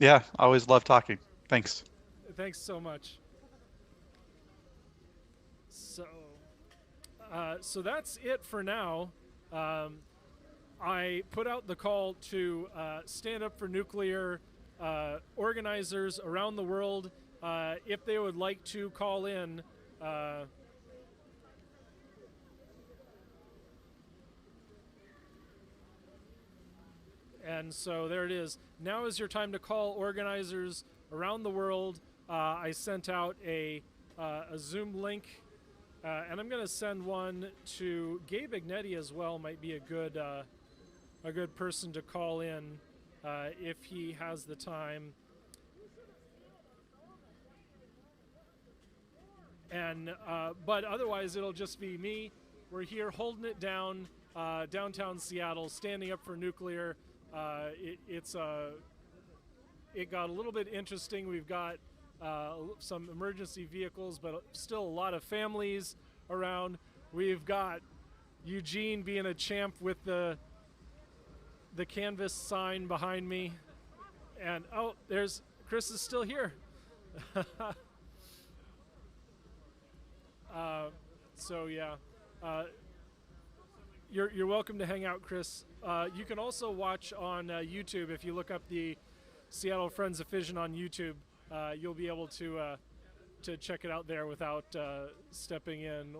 Yeah, I always love talking. Thanks. Thanks so much. So that's it for now. I put out the call to stand up for nuclear organizers around the world. If they would like to call in, and so there it is. Now is your time to call organizers around the world. I sent out a Zoom link, and I'm going to send one to Gabe Ignetti as well. Might be a good person to call in if he has the time. And but otherwise, it'll just be me. We're here holding it down, downtown Seattle, standing up for nuclear. It got a little bit interesting. We've got some emergency vehicles, but still a lot of families around. We've got Eugene being a champ with the the canvas sign behind me, and oh, there's Chris is still here. So yeah, you're welcome to hang out, Chris. You can also watch on YouTube if you look up the Seattle Friends of Fission on YouTube. You'll be able to check it out there without stepping in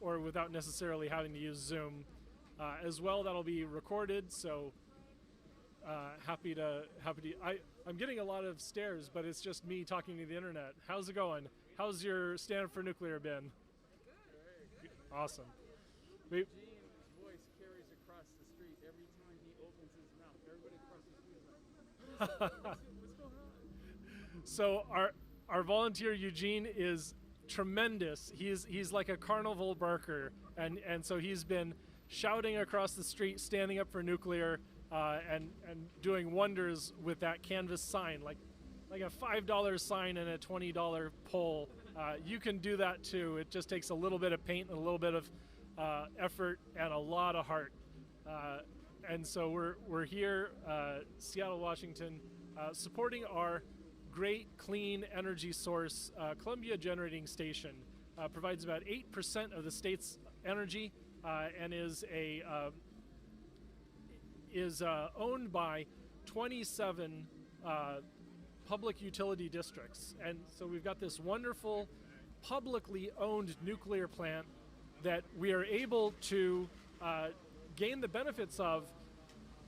or without necessarily having to use Zoom. As well, that'll be recorded. So happy to. I'm getting a lot of stares, but it's just me talking to the internet. How's it going? How's your Stand Up for Nuclear been? Good. Awesome. Gene's voice carries across the street every time he opens his mouth. Everybody across the street is like, what's going on? So our volunteer Eugene is tremendous. He's like a carnival barker, and so he's been shouting across the street, standing up for nuclear, and doing wonders with that canvas sign, like a $5 sign and a $20 pole. You can do that too. It just takes a little bit of paint and a little bit of effort and a lot of heart. And so we're here, Seattle, Washington, supporting our great clean energy source. Columbia Generating Station provides about 8% of the state's energy and is owned by 27 public utility districts. And so we've got this wonderful publicly owned nuclear plant that we are able to gain the benefits of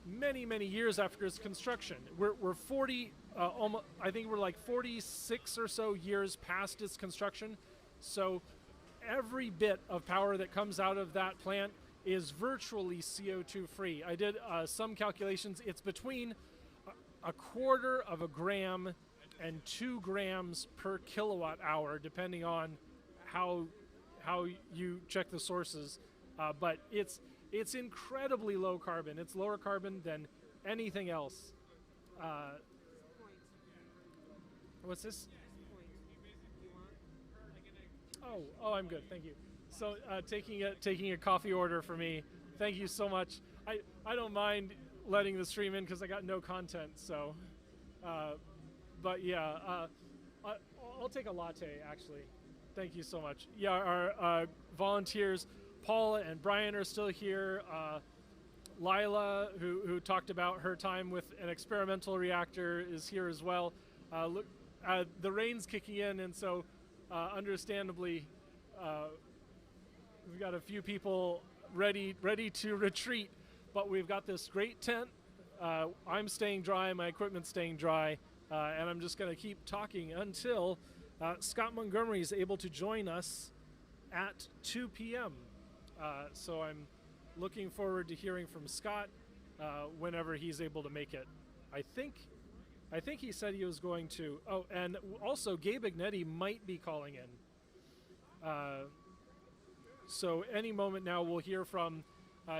many, many years after its construction. We're 40, almost, I think we're like 46 or so years past its construction. So every bit of power that comes out of that plant is virtually CO2 free. I did some calculations. It's between a quarter of a gram and 2 grams per kilowatt hour, depending on how you check the sources. But it's incredibly low carbon. It's lower carbon than anything else. What's this? Oh, I'm good. Thank you. So taking a coffee order for me. Thank you so much. I don't mind letting the stream in because I got no content. So, but yeah, I'll take a latte actually. Thank you so much. Yeah, our volunteers, Paul and Brian are still here. Lila, who talked about her time with an experimental reactor, is here as well. Look, the rain's kicking in, and so understandably, we've got a few people ready to retreat, but we've got this great tent. I'm staying dry, my equipment's staying dry, and I'm just going to keep talking until Scott Montgomery is able to join us at 2 p.m. So I'm looking forward to hearing from Scott whenever he's able to make it. I think he said he was going to. Oh, and also Gabe Ignetti might be calling in. So any moment now we'll hear from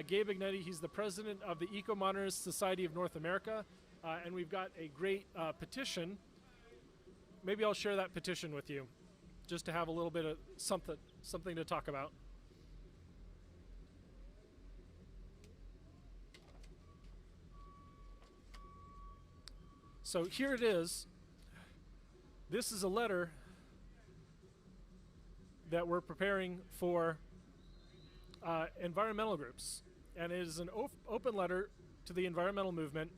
Gabe Ignetti. He's the president of the Eco-Modernist Society of North America, and we've got a great petition. Maybe I'll share that petition with you, just to have a little bit of something to talk about. So here it is. This is a letter that we're preparing for environmental groups, and it is an open letter to the environmental movement.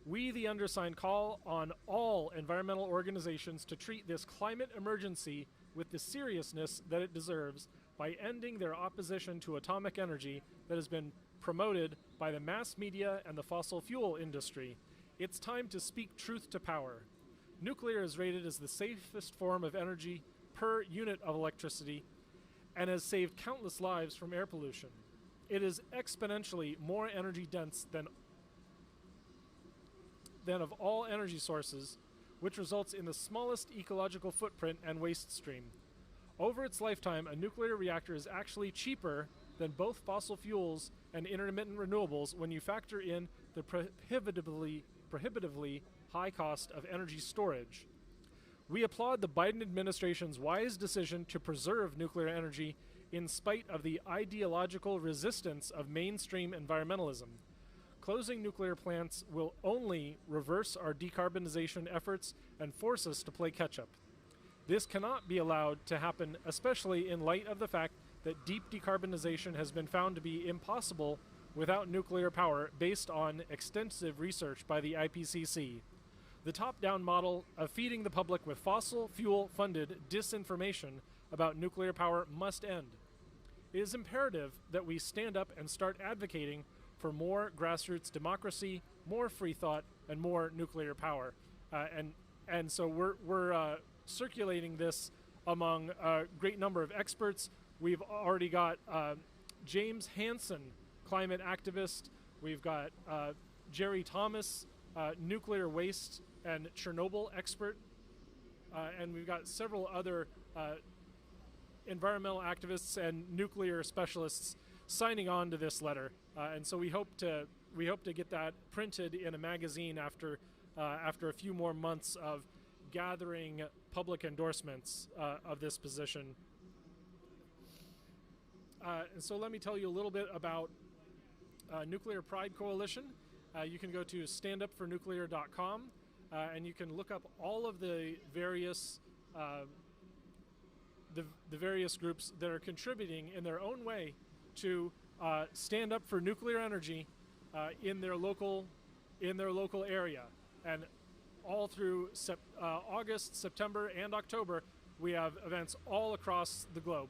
We, the undersigned, call on all environmental organizations to treat this climate emergency with the seriousness that it deserves by ending their opposition to atomic energy that has been promoted by the mass media and the fossil fuel industry. It's time to speak truth to power. Nuclear is rated as the safest form of energy per unit of electricity and has saved countless lives from air pollution. It is exponentially more energy dense than of all energy sources, which results in the smallest ecological footprint and waste stream. Over its lifetime, a nuclear reactor is actually cheaper than both fossil fuels and intermittent renewables when you factor in the prohibitively high cost of energy storage. We applaud the Biden administration's wise decision to preserve nuclear energy in spite of the ideological resistance of mainstream environmentalism. closing nuclear plants will only reverse our decarbonization efforts and force us to play catch-up. This cannot be allowed to happen, especially in light of the fact that deep decarbonization has been found to be impossible without nuclear power based on extensive research by the IPCC. The top-down model of feeding the public with fossil fuel-funded disinformation about nuclear power must end. It is imperative that we stand up and start advocating for more grassroots democracy, more free thought, and more nuclear power. And so we're circulating this among a great number of experts. We've already got James Hansen, climate activist. We've got Jerry Thomas, nuclear waste and Chernobyl expert. And we've got several other environmental activists and nuclear specialists signing on to this letter. And so we hope to get that printed in a magazine after a few more months of gathering public endorsements of this position. And so let me tell you a little bit about Nuclear Pride Coalition. You can go to standupfornuclear.com and you can look up all of the various the various groups that are contributing in their own way to stand up for nuclear energy in their local area. And all through August, September, and October, we have events all across the globe.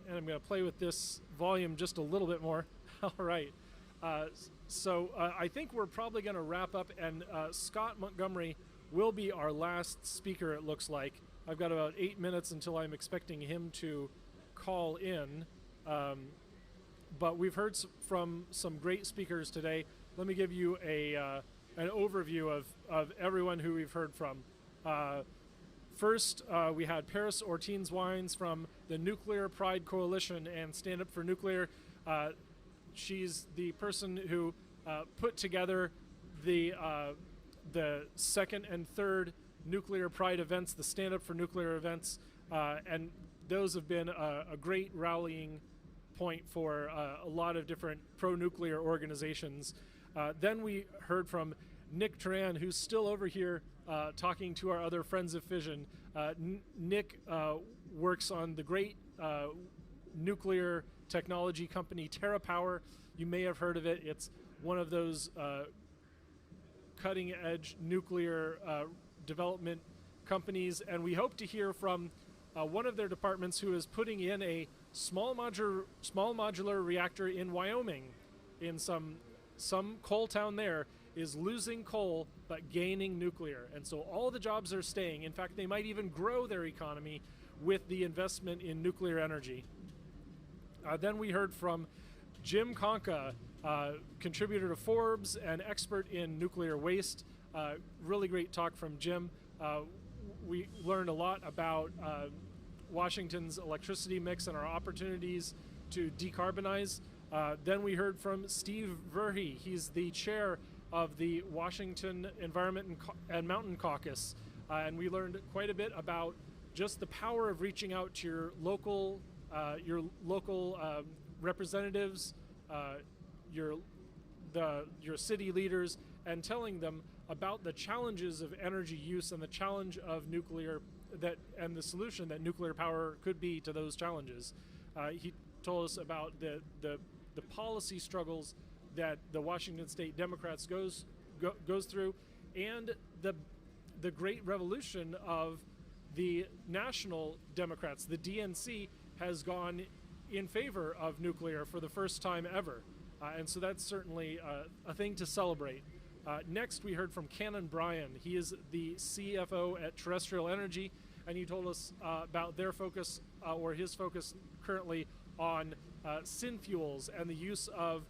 And I'm going to play with this volume just a little bit more. All right. So I think we're probably going to wrap up, and Scott Montgomery will be our last speaker, it looks like. I've got about 8 minutes until I'm expecting him to call in. But we've heard from some great speakers today. Let me give you an overview of everyone who we've heard from. First, we had Paris Ortiz-Wines from the Nuclear Pride Coalition and Stand Up for Nuclear. She's the person who put together the second and third Nuclear Pride events, the Stand Up for Nuclear events, and those have been a great rallying point for a lot of different pro-nuclear organizations. Then we heard from Nick Turan, who's still over here talking to our other Friends of Fission. Nick works on the great nuclear technology company TerraPower. You may have heard of it. It's one of those cutting-edge nuclear development companies, and we hope to hear from one of their departments who is putting in a small modular reactor in Wyoming. In some coal town there is losing coal but gaining nuclear, and so all the jobs are staying. In fact, they might even grow their economy with the investment in nuclear energy. Then we heard from Jim Conca, contributor to Forbes and expert in nuclear waste. Really great talk from Jim. We learned a lot about Washington's electricity mix and our opportunities to decarbonize. Then we heard from Steve Verhey. He's the chair of the Washington Environment and Mountain Caucus. And we learned quite a bit about just the power of reaching out to your local representatives, your city leaders, and telling them about the challenges of energy use and the challenge of nuclear and the solution that nuclear power could be to those challenges. He told us about the policy struggles that the Washington State Democrats goes through, and the great revolution of the national Democrats. The DNC has gone in favor of nuclear for the first time ever, and so that's certainly a thing to celebrate. Next, we heard from Cannon Bryan. He is the CFO at Terrestrial Energy, and he told us about their focus, or his focus currently, on synfuels and the use of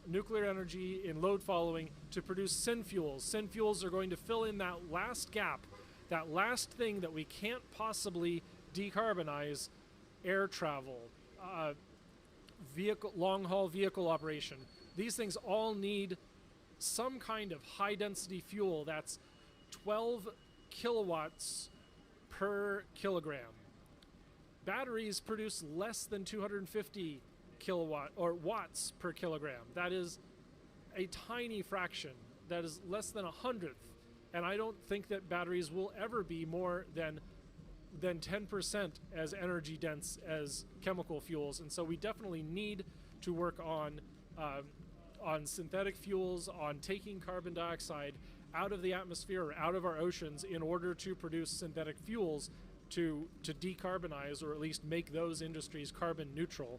nuclear energy in load following to produce synfuels. Synfuels are going to fill in that last gap, that last thing that we can't possibly decarbonize: air travel, long-haul vehicle operation. These things all need some kind of high-density fuel that's 12 kilowatts per kilogram. Batteries produce less than 250 kilowatt or watts per kilogram. That is a tiny fraction. That is less than 100th. And I don't think that batteries will ever be more than 10% as energy dense as chemical fuels. And so we definitely need to work on synthetic fuels, on taking carbon dioxide out of the atmosphere or out of our oceans in order to produce synthetic fuels to decarbonize, or at least make those industries carbon neutral.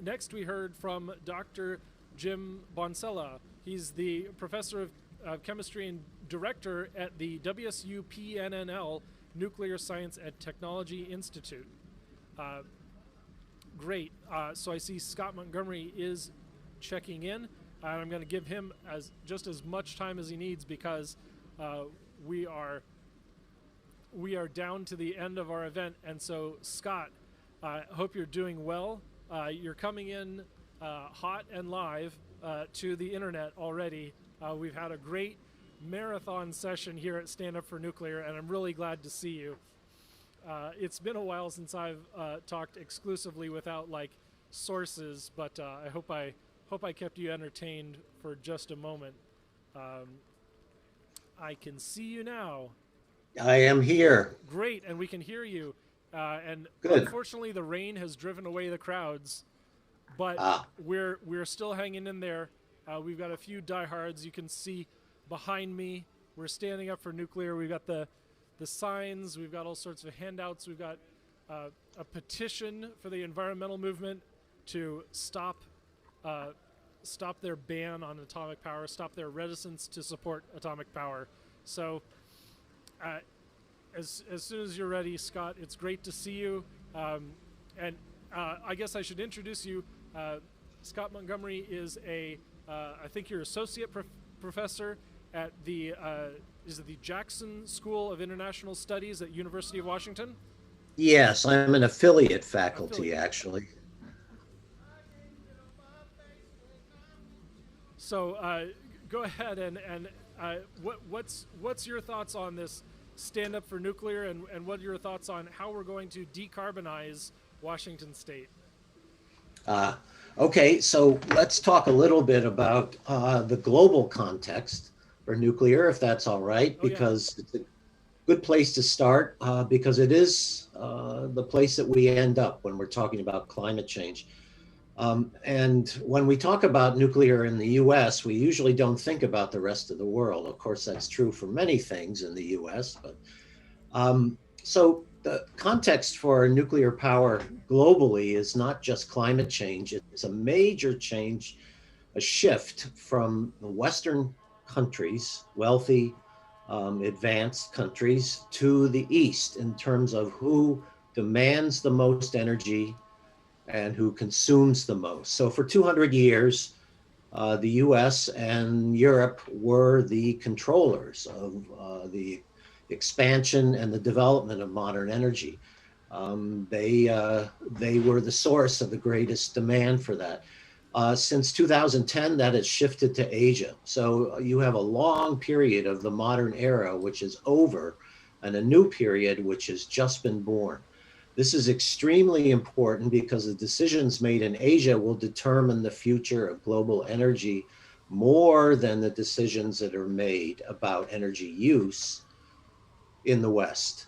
Next, we heard from Dr. Jim Boncella. He's the professor of chemistry and director at the WSU-PNNL Nuclear Science and Technology Institute. Great. So I see Scott Montgomery is checking in, and I'm going to give him just as much time as he needs, because we are down to the end of our event. And so, Scott, hope you're doing well. You're coming in hot and live to the internet already. We've had a great marathon session here at Stand Up for Nuclear, and I'm really glad to see you. It's been a while since I've talked exclusively without sources, but I hope I kept you entertained for just a moment. I can see you now. I am here. Great, and we can hear you. And Good. Unfortunately, the rain has driven away the crowds, but we're still hanging in there. We've got a few diehards. You can see behind me. We're standing up for nuclear. We've got the signs. We've got all sorts of handouts. We've got a petition for the environmental movement to stop their ban on atomic power, stop their reticence to support atomic power. So as soon as you're ready, Scott, it's great to see you. And I guess I should introduce you. Scott Montgomery is I think you're associate professor at the Jackson School of International Studies at University of Washington? Yes, I'm an affiliate faculty, actually. So go ahead and what's your thoughts on this Stand Up for Nuclear, and what are your thoughts on how we're going to decarbonize Washington State? Okay, so let's talk a little bit about the global context for nuclear, if that's all right, because it's a good place to start, because it is the place that we end up when we're talking about climate change. And when we talk about nuclear in the US, we usually don't think about the rest of the world. Of course, that's true for many things in the US, but so the context for nuclear power globally is not just climate change. It's a major change, a shift from the Western countries, wealthy, advanced countries, to the East in terms of who demands the most energy and who consumes the most. So for 200 years, the US and Europe were the controllers of the expansion and the development of modern energy. They were the source of the greatest demand for that. Since 2010, that has shifted to Asia. So you have a long period of the modern era, which is over, and a new period, which has just been born. This is extremely important because the decisions made in Asia will determine the future of global energy more than the decisions that are made about energy use in the West.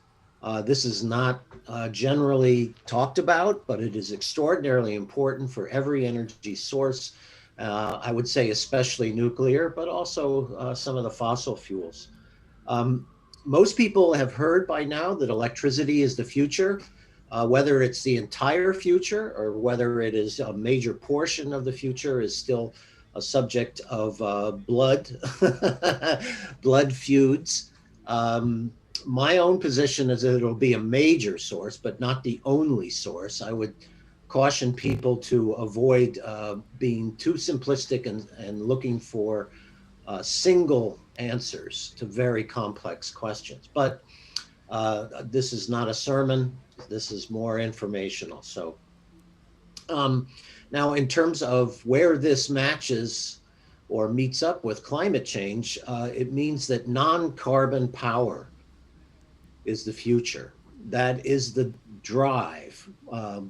This is not generally talked about, but it is extraordinarily important for every energy source. I would say especially nuclear, but also some of the fossil fuels. Most people have heard by now that electricity is the future. Whether it's the entire future or whether it is a major portion of the future is still a subject of blood feuds. My own position is that it'll be a major source, but not the only source. I would caution people to avoid being too simplistic and looking for single answers to very complex questions. But this is not a sermon. This is more informational. So now in terms of where this matches or meets up with climate change, it means that non-carbon power is the future. That is the drive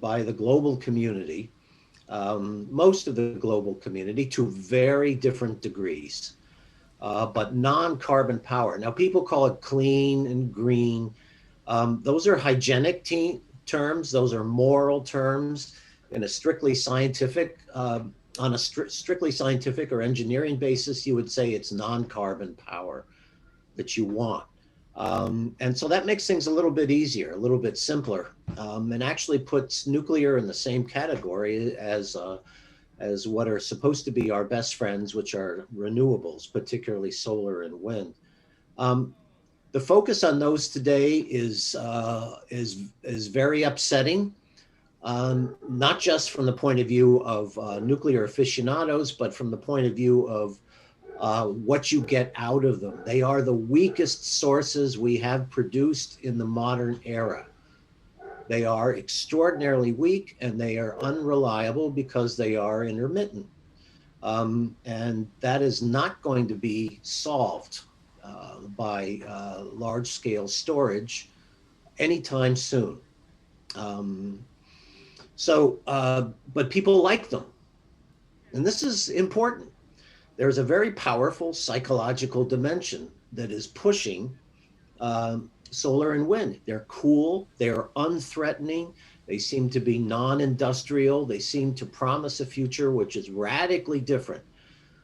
by the global community, most of the global community, to very different degrees, but non-carbon power. Now, people call it clean and green. Those are hygienic terms. Those are moral terms. In a strictly scientific, on a strictly scientific or engineering basis, you would say it's non-carbon power that you want. And so that makes things a little bit easier, a little bit simpler, and actually puts nuclear in the same category as what are supposed to be our best friends, which are renewables, particularly solar and wind. The focus on those today is very upsetting, not just from the point of view of nuclear aficionados, but from the point of view of what you get out of them. They are the weakest sources we have produced in the modern era. They are extraordinarily weak, and they are unreliable because they are intermittent. And that is not going to be solved by large-scale storage anytime soon. But people like them. And this is important. There's a very powerful psychological dimension that is pushing solar and wind. They're cool, they're unthreatening, they seem to be non-industrial, they seem to promise a future which is radically different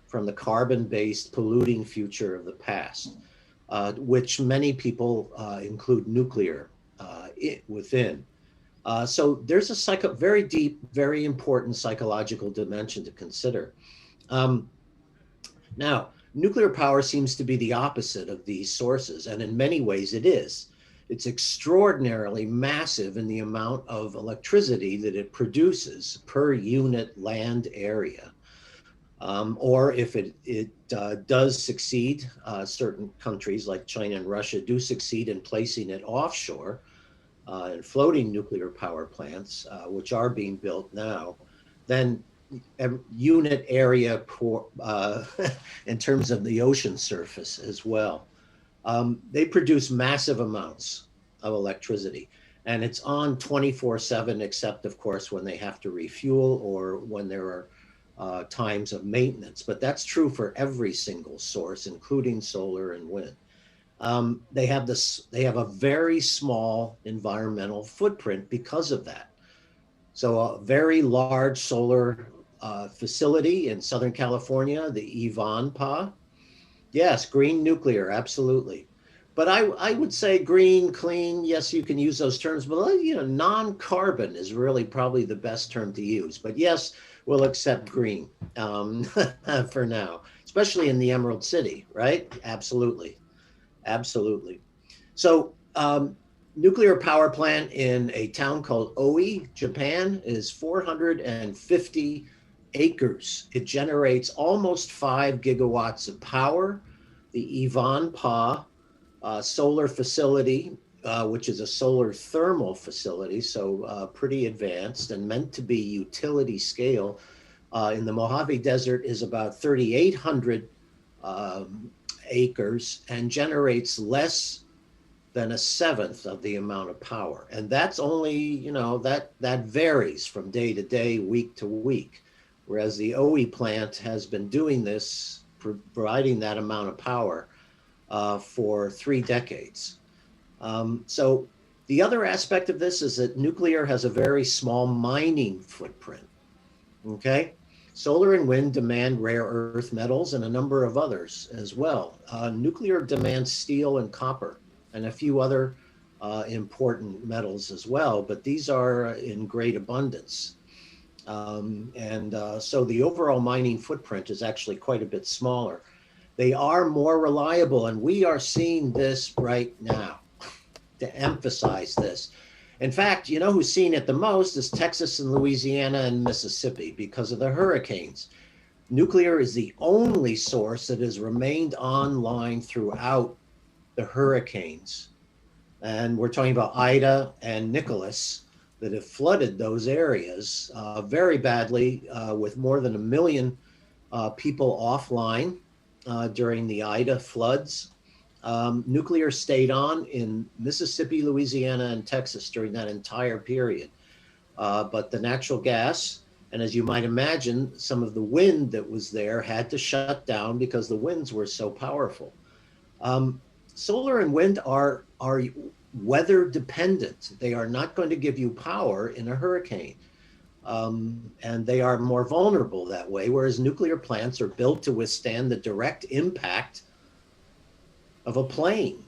from the carbon-based polluting future of the past, which many people include nuclear within. So there's a very deep, very important psychological dimension to consider. Now, nuclear power seems to be the opposite of these sources, and in many ways it is. It's extraordinarily massive in the amount of electricity that it produces per unit land area. Or if it does succeed, certain countries like China and Russia do succeed in placing it offshore and floating nuclear power plants, which are being built now, then unit area in terms of the ocean surface as well. They produce massive amounts of electricity, and it's on 24/7, except of course when they have to refuel or when there are times of maintenance. But that's true for every single source, including solar and wind. They have a very small environmental footprint because of that. So a very large solar facility in Southern California, the Ivanpah. Yes, green nuclear, absolutely. But I would say green, clean, yes, you can use those terms, but non-carbon is really probably the best term to use. But yes, we'll accept green for now, especially in the Emerald City, right? Absolutely, absolutely. So nuclear power plant in a town called Oi, Japan, is 450 acres. It generates almost 5 gigawatts of power. The Ivanpah solar facility, which is a solar thermal facility, so pretty advanced and meant to be utility scale, in the Mojave Desert is about 3,800 acres and generates less than a seventh of the amount of power. And that's only, that varies from day to day, week to week. Whereas the OE plant has been doing this, providing that amount of power for 3 decades. So the other aspect of this is that nuclear has a very small mining footprint, okay? Solar and wind demand rare earth metals and a number of others as well. Nuclear demands steel and copper and a few other important metals as well, but these are in great abundance. So the overall mining footprint is actually quite a bit smaller. They are more reliable, and we are seeing this right now to emphasize this. In fact, who's seen it the most is Texas and Louisiana and Mississippi because of the hurricanes. Nuclear is the only source that has remained online throughout the hurricanes. And we're talking about Ida and Nicholas that have flooded those areas very badly, with more than 1 million people offline during the Ida floods. Nuclear stayed on in Mississippi, Louisiana, and Texas during that entire period. But the natural gas, and as you might imagine, some of the wind that was there had to shut down because the winds were so powerful. Solar and wind are weather dependent. They are not going to give you power in a hurricane. And they are more vulnerable that way, whereas nuclear plants are built to withstand the direct impact of a plane.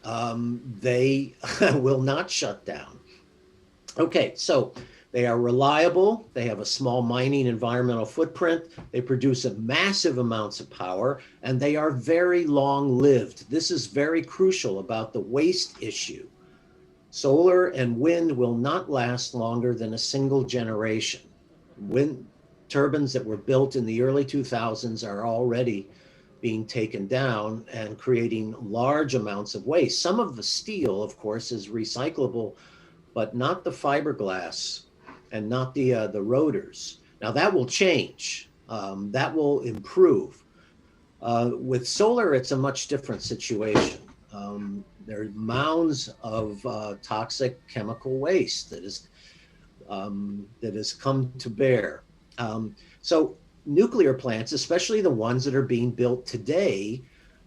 They will not shut down. Okay, so they are reliable. They have a small mining environmental footprint. They produce a massive amounts of power, and they are very long-lived. This is very crucial about the waste issue. Solar and wind will not last longer than a single generation. Wind turbines that were built in the early 2000s are already being taken down and creating large amounts of waste. Some of the steel, of course, is recyclable, but not the fiberglass and not the rotors. Now that will change. That will improve. With solar, it's a much different situation. There are mounds of toxic chemical waste that has come to bear. So nuclear plants, especially the ones that are being built today,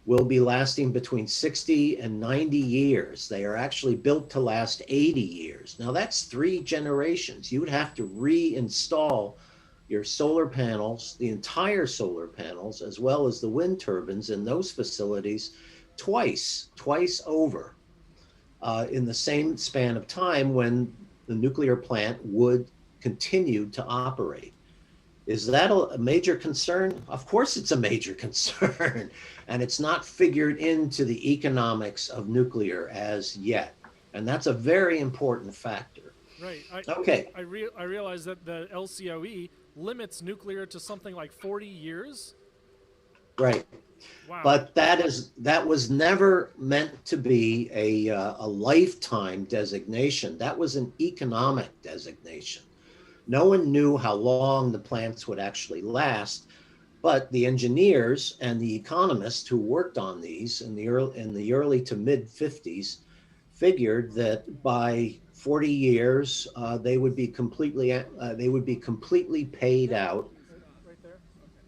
will be lasting between 60 and 90 years. They are actually built to last 80 years. Now that's 3 generations. You would have to reinstall your solar panels, the entire solar panels, as well as the wind turbines in those facilities twice over in the same span of time when the nuclear plant would continue to operate. Is that a major concern? Of course it's a major concern, and it's not figured into the economics of nuclear as yet. And that's a very important factor. Right. I realize that the LCOE limits nuclear to something like 40 years. Right. Wow. But that was never meant to be a lifetime designation. That was an economic designation. No one knew how long the plants would actually last, but the engineers and the economists who worked on these in the early to mid 50s figured that by 40 years they would be completely paid out. Right there. Okay.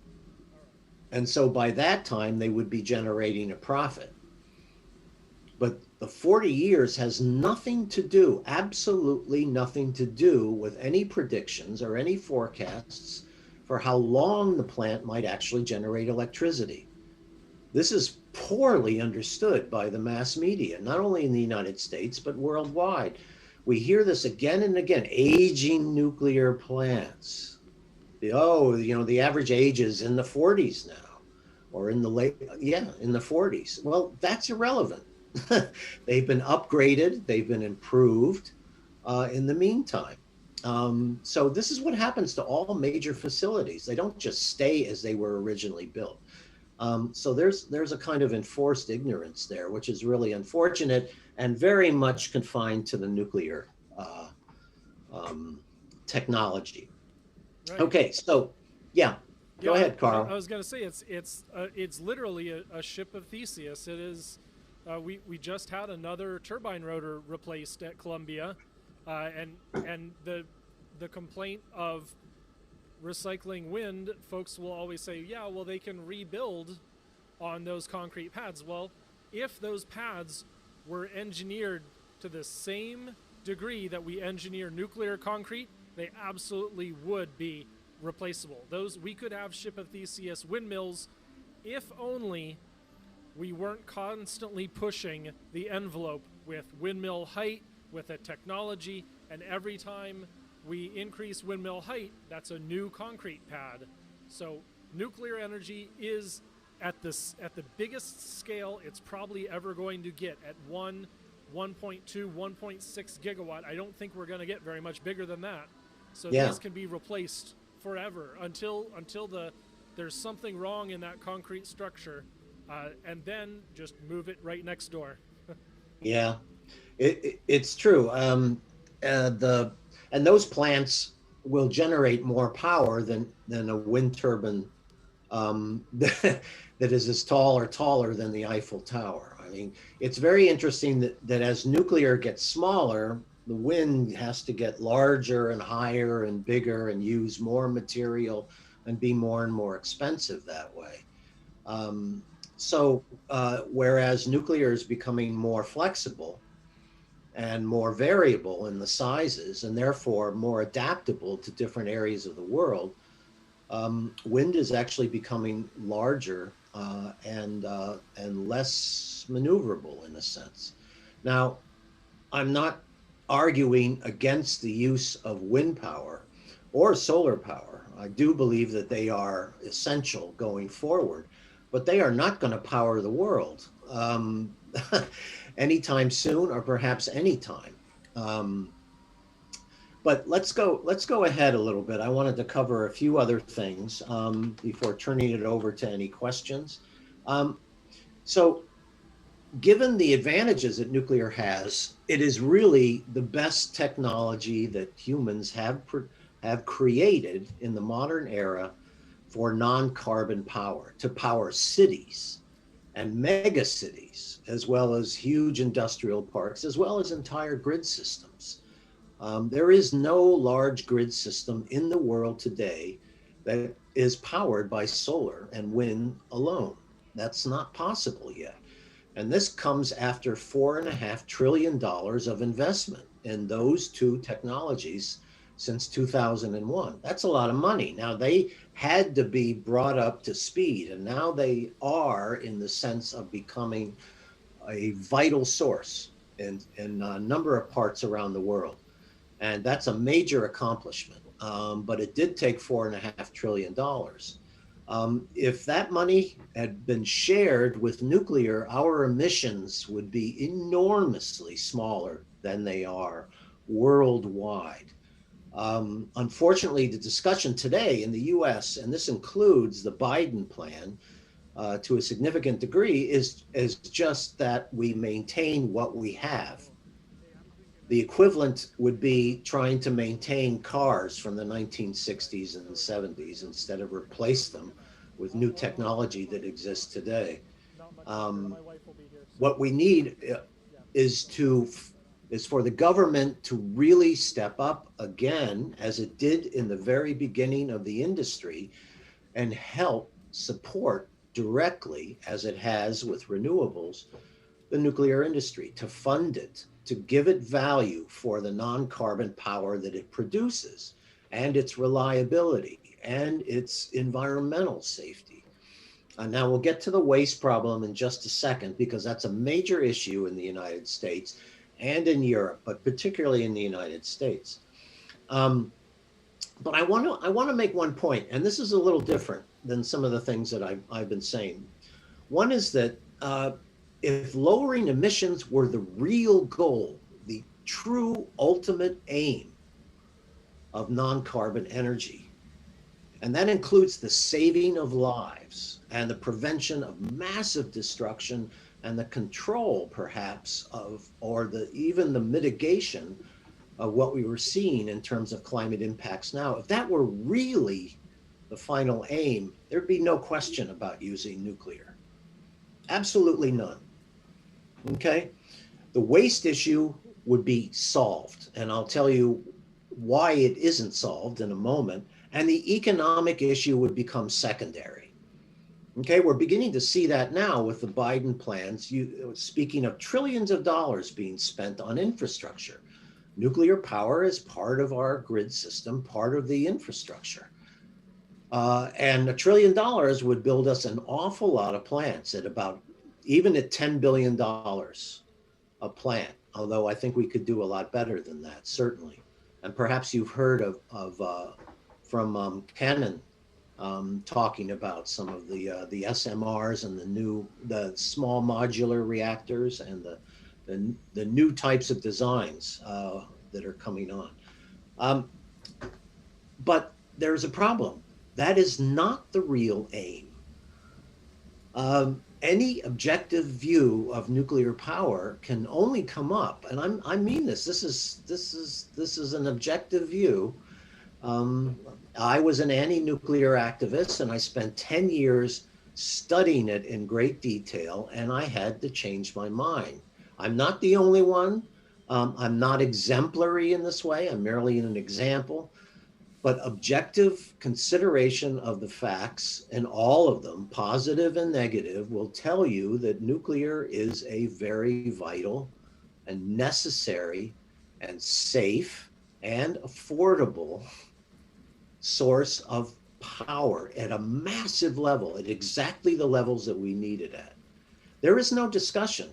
And so by that time they would be generating a profit. But the 40 years has nothing to do, absolutely nothing to do with any predictions or any forecasts for how long the plant might actually generate electricity. This is poorly understood by the mass media, not only in the United States, but worldwide. We hear this again and again, aging nuclear plants. The average age is in the 40s now, or in the in the 40s. Well, that's irrelevant. They've been upgraded, they've been improved in the meantime. So this is what happens to all major facilities. They don't just stay as they were originally built. So there's a kind of enforced ignorance there, which is really unfortunate and very much confined to the nuclear technology. Right. Okay, so go ahead, Carl. I was going to say it's literally a ship of Theseus. It is. We just had another turbine rotor replaced at Columbia, and the complaint of recycling wind, folks will always say, yeah, well, they can rebuild on those concrete pads. Well, if those pads were engineered to the same degree that we engineer nuclear concrete, they absolutely would be replaceable. We could have ship of Theseus windmills if only we weren't constantly pushing the envelope with windmill height, with a technology, and every time we increase windmill height, that's a new concrete pad. So nuclear energy is at the biggest scale it's probably ever going to get at 1.2, 1.6 gigawatt. I don't think we're going to get very much bigger than that. So these can be replaced forever until there's something wrong in that concrete structure. And then just move it right next door. Yeah, it's true. And those plants will generate more power than a wind turbine that is as tall or taller than the Eiffel Tower. I mean, it's very interesting that as nuclear gets smaller, the wind has to get larger and higher and bigger and use more material and be more and more expensive that way. Whereas nuclear is becoming more flexible and more variable in the sizes and therefore more adaptable to different areas of the world, wind is actually becoming larger and less maneuverable in a sense. Now, I'm not arguing against the use of wind power or solar power. I do believe that they are essential going forward, but they are not going to power the world anytime soon, or perhaps anytime. But let's go ahead a little bit. I wanted to cover a few other things before turning it over to any questions. So given the advantages that nuclear has, it is really the best technology that humans have created in the modern era for non-carbon power, to power cities and mega cities, as well as huge industrial parks, as well as entire grid systems. There is no large grid system in the world today that is powered by solar and wind alone. That's not possible yet. And this comes after $4.5 trillion of investment in those two technologies since 2001. That's a lot of money. Now, they had to be brought up to speed, and now they are in the sense of becoming a vital source in a number of parts around the world. And that's a major accomplishment. But it did take $4.5 trillion. If that money had been shared with nuclear, our emissions would be enormously smaller than they are worldwide. Unfortunately, the discussion today in the US, and this includes the Biden plan to a significant degree, is just that we maintain what we have. The equivalent would be trying to maintain cars from the 1960s and 70s instead of replace them with new technology that exists today. What we need is for the government to really step up again, as it did in the very beginning of the industry, and help support directly, as it has with renewables, the nuclear industry, to fund it, to give it value for the non-carbon power that it produces, and its reliability, and its environmental safety. Now we'll get to the waste problem in just a second, because that's a major issue in the United States and in Europe, but particularly in the United States. But I want to make one point, and this is a little different than some of the things that I've been saying. One is that if lowering emissions were the real goal, the true ultimate aim of non-carbon energy, and that includes the saving of lives and the prevention of massive destruction and the control, perhaps, of, or even the mitigation of what we were seeing in terms of climate impacts now, if that were really the final aim, there'd be no question about using nuclear. Absolutely none. Okay? The waste issue would be solved, and I'll tell you why it isn't solved in a moment, and the economic issue would become secondary. Okay, we're beginning to see that now with the Biden plans. Speaking of trillions of dollars being spent on infrastructure, nuclear power is part of our grid system, part of the infrastructure. And $1 trillion would build us an awful lot of plants at about, even at $10 billion a plant, although I think we could do a lot better than that, certainly. And perhaps you've heard from Canon talking about some of the SMRs and the small modular reactors and the new types of designs that are coming on. But there's a problem. That is not the real aim. Any objective view of nuclear power can only come up, and I mean this. This is an objective view. I was an anti-nuclear activist, and I spent 10 years studying it in great detail, and I had to change my mind. I'm not the only one. I'm not exemplary in this way. I'm merely an example. But objective consideration of the facts, and all of them, positive and negative, will tell you that nuclear is a very vital and necessary and safe and affordable source of power at a massive level, at exactly the levels that we need it at. There is no discussion,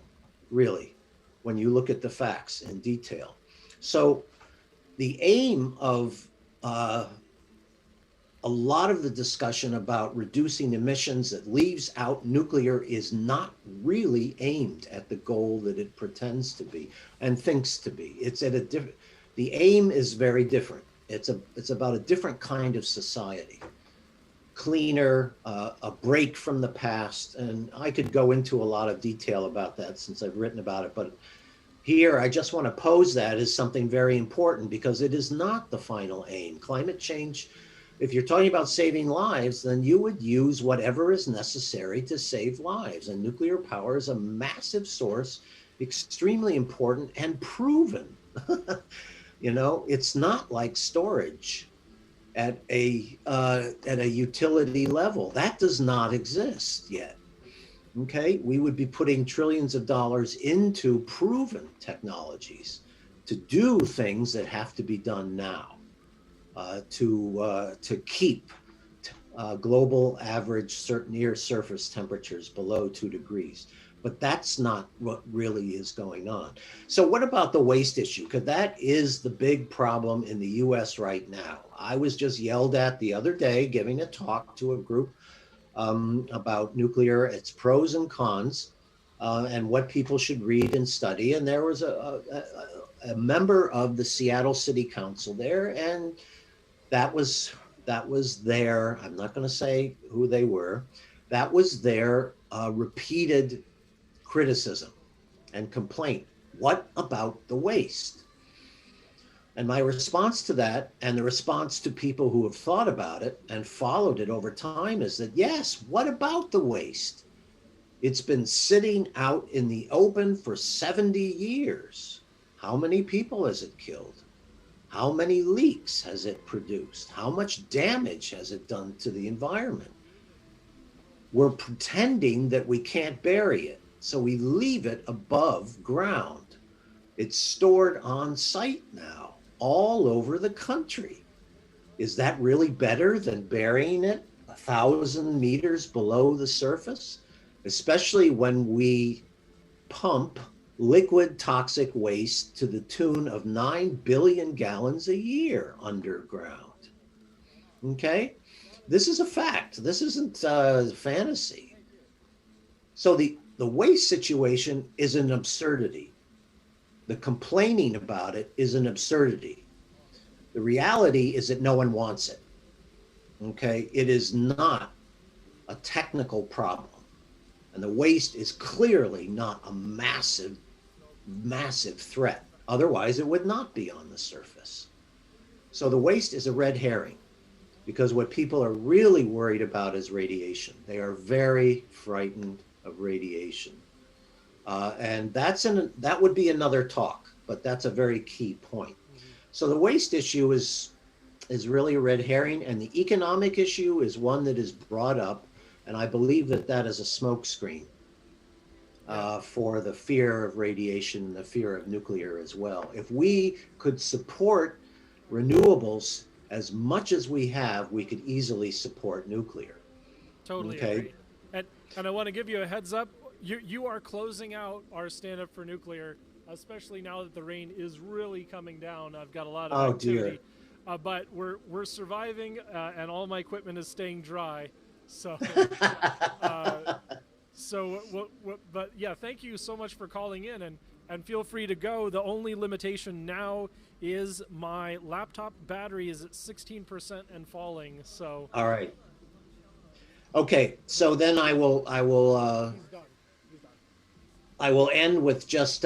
really, when you look at the facts in detail. So the aim of a lot of the discussion about reducing emissions that leaves out nuclear is not really aimed at the goal that it pretends to be and thinks to be. It's at a different, the aim is very different. It's about a different kind of society, cleaner, a break from the past. And I could go into a lot of detail about that since I've written about it, but here, I just want to pose that as something very important because it is not the final aim. Climate change, if you're talking about saving lives, then you would use whatever is necessary to save lives. And nuclear power is a massive source, extremely important and proven. You know, it's not like storage at a utility level. That does not exist yet. Okay, we would be putting trillions of dollars into proven technologies to do things that have to be done now to keep global average near surface temperatures below 2 degrees. But that's not what really is going on. So what about the waste issue? Because that is the big problem in the US right now. I was just yelled at the other day giving a talk to a group about nuclear, its pros and cons, and what people should read and study. And there was a member of the Seattle City Council there, and that was their, I'm not going to say who they were, that was their repeated criticism and complaint. What about the waste? And my response to that, and the response to people who have thought about it and followed it over time, is that yes, what about the waste? It's been sitting out in the open for 70 years. How many people has it killed? How many leaks has it produced? How much damage has it done to the environment? We're pretending that we can't bury it, so we leave it above ground. It's stored on site now, all over the country. Is that really better than burying it 1,000 meters below the surface? Especially when we pump liquid toxic waste to the tune of 9 billion gallons a year underground. Okay? This is a fact. This isn't fantasy. So the waste situation is an absurdity. The complaining about it is an absurdity. The reality is that no one wants it. Okay? It is not a technical problem. And the waste is clearly not a massive, massive threat. Otherwise, it would not be on the surface. So the waste is a red herring, because what people are really worried about is radiation. They are very frightened of radiation. And that would be another talk, but that's a very key point. So the waste issue is really a red herring, and the economic issue is one that is brought up, and I believe that is a smokescreen for the fear of radiation and the fear of nuclear as well. If we could support renewables as much as we have, we could easily support nuclear. Totally agree. And I want to give you a heads up. You are closing out our Stand Up for Nuclear, especially now that the rain is really coming down. I've got a lot of activity. But we're surviving, and all my equipment is staying dry. So, but yeah, thank you so much for calling in, and feel free to go. The only limitation now is my laptop battery is at 16% and falling. So. All right. Okay, so then I will end with just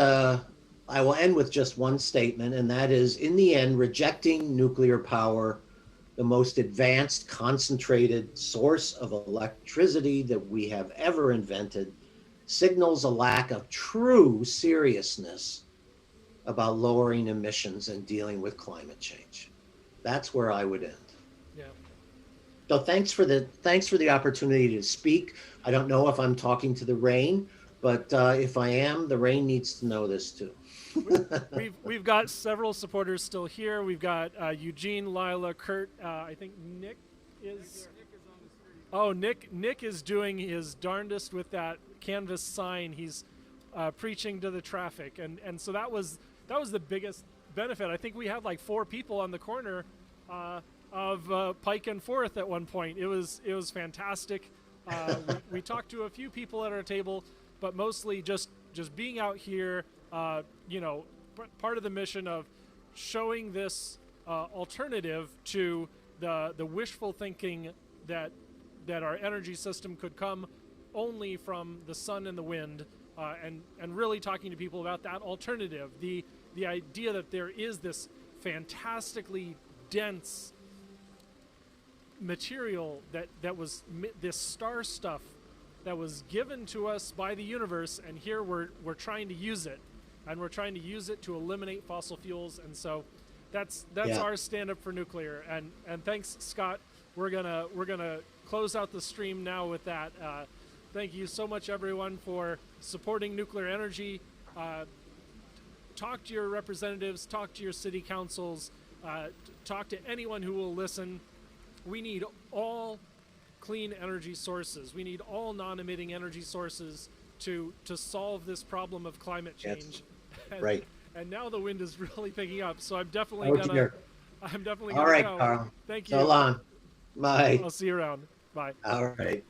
one statement, and that is, in the end, rejecting nuclear power the most advanced concentrated source of electricity that we have ever invented, signals a lack of true seriousness about lowering emissions and dealing with climate change. That's where I would end. Yeah. So thanks for the opportunity to speak. I don't know if I'm talking to the rain, but if I am, the rain needs to know this too. We've got several supporters still here. We've got Eugene, Lila, Kurt. I think Nick is. Oh, Nick is doing his darndest with that canvas sign. He's preaching to the traffic, and so that was the biggest benefit. I think we had like 4 people on the corner of Pike and Fourth at one point. It was fantastic. We talked to a few people at our table, but mostly just being out here. Part of the mission of showing this alternative to the wishful thinking that our energy system could come only from the sun and the wind, and really talking to people about that alternative, the idea that there is this fantastically dense material that was this star stuff that was given to us by the universe, and here we're trying to use it, and we're trying to use it to eliminate fossil fuels. And so that's our stand up for nuclear. And thanks, Scott. We're gonna close out the stream now with that. Thank you so much, everyone, for supporting nuclear energy. Talk to your representatives, talk to your city councils, talk to anyone who will listen. We need all clean energy sources. We need all non-emitting energy sources to solve this problem of climate change. Yes. Right. And now the wind is really picking up, so I'm definitely All gonna right, go. Carl. Thank you. So long. Bye. I'll see you around. Bye. All right.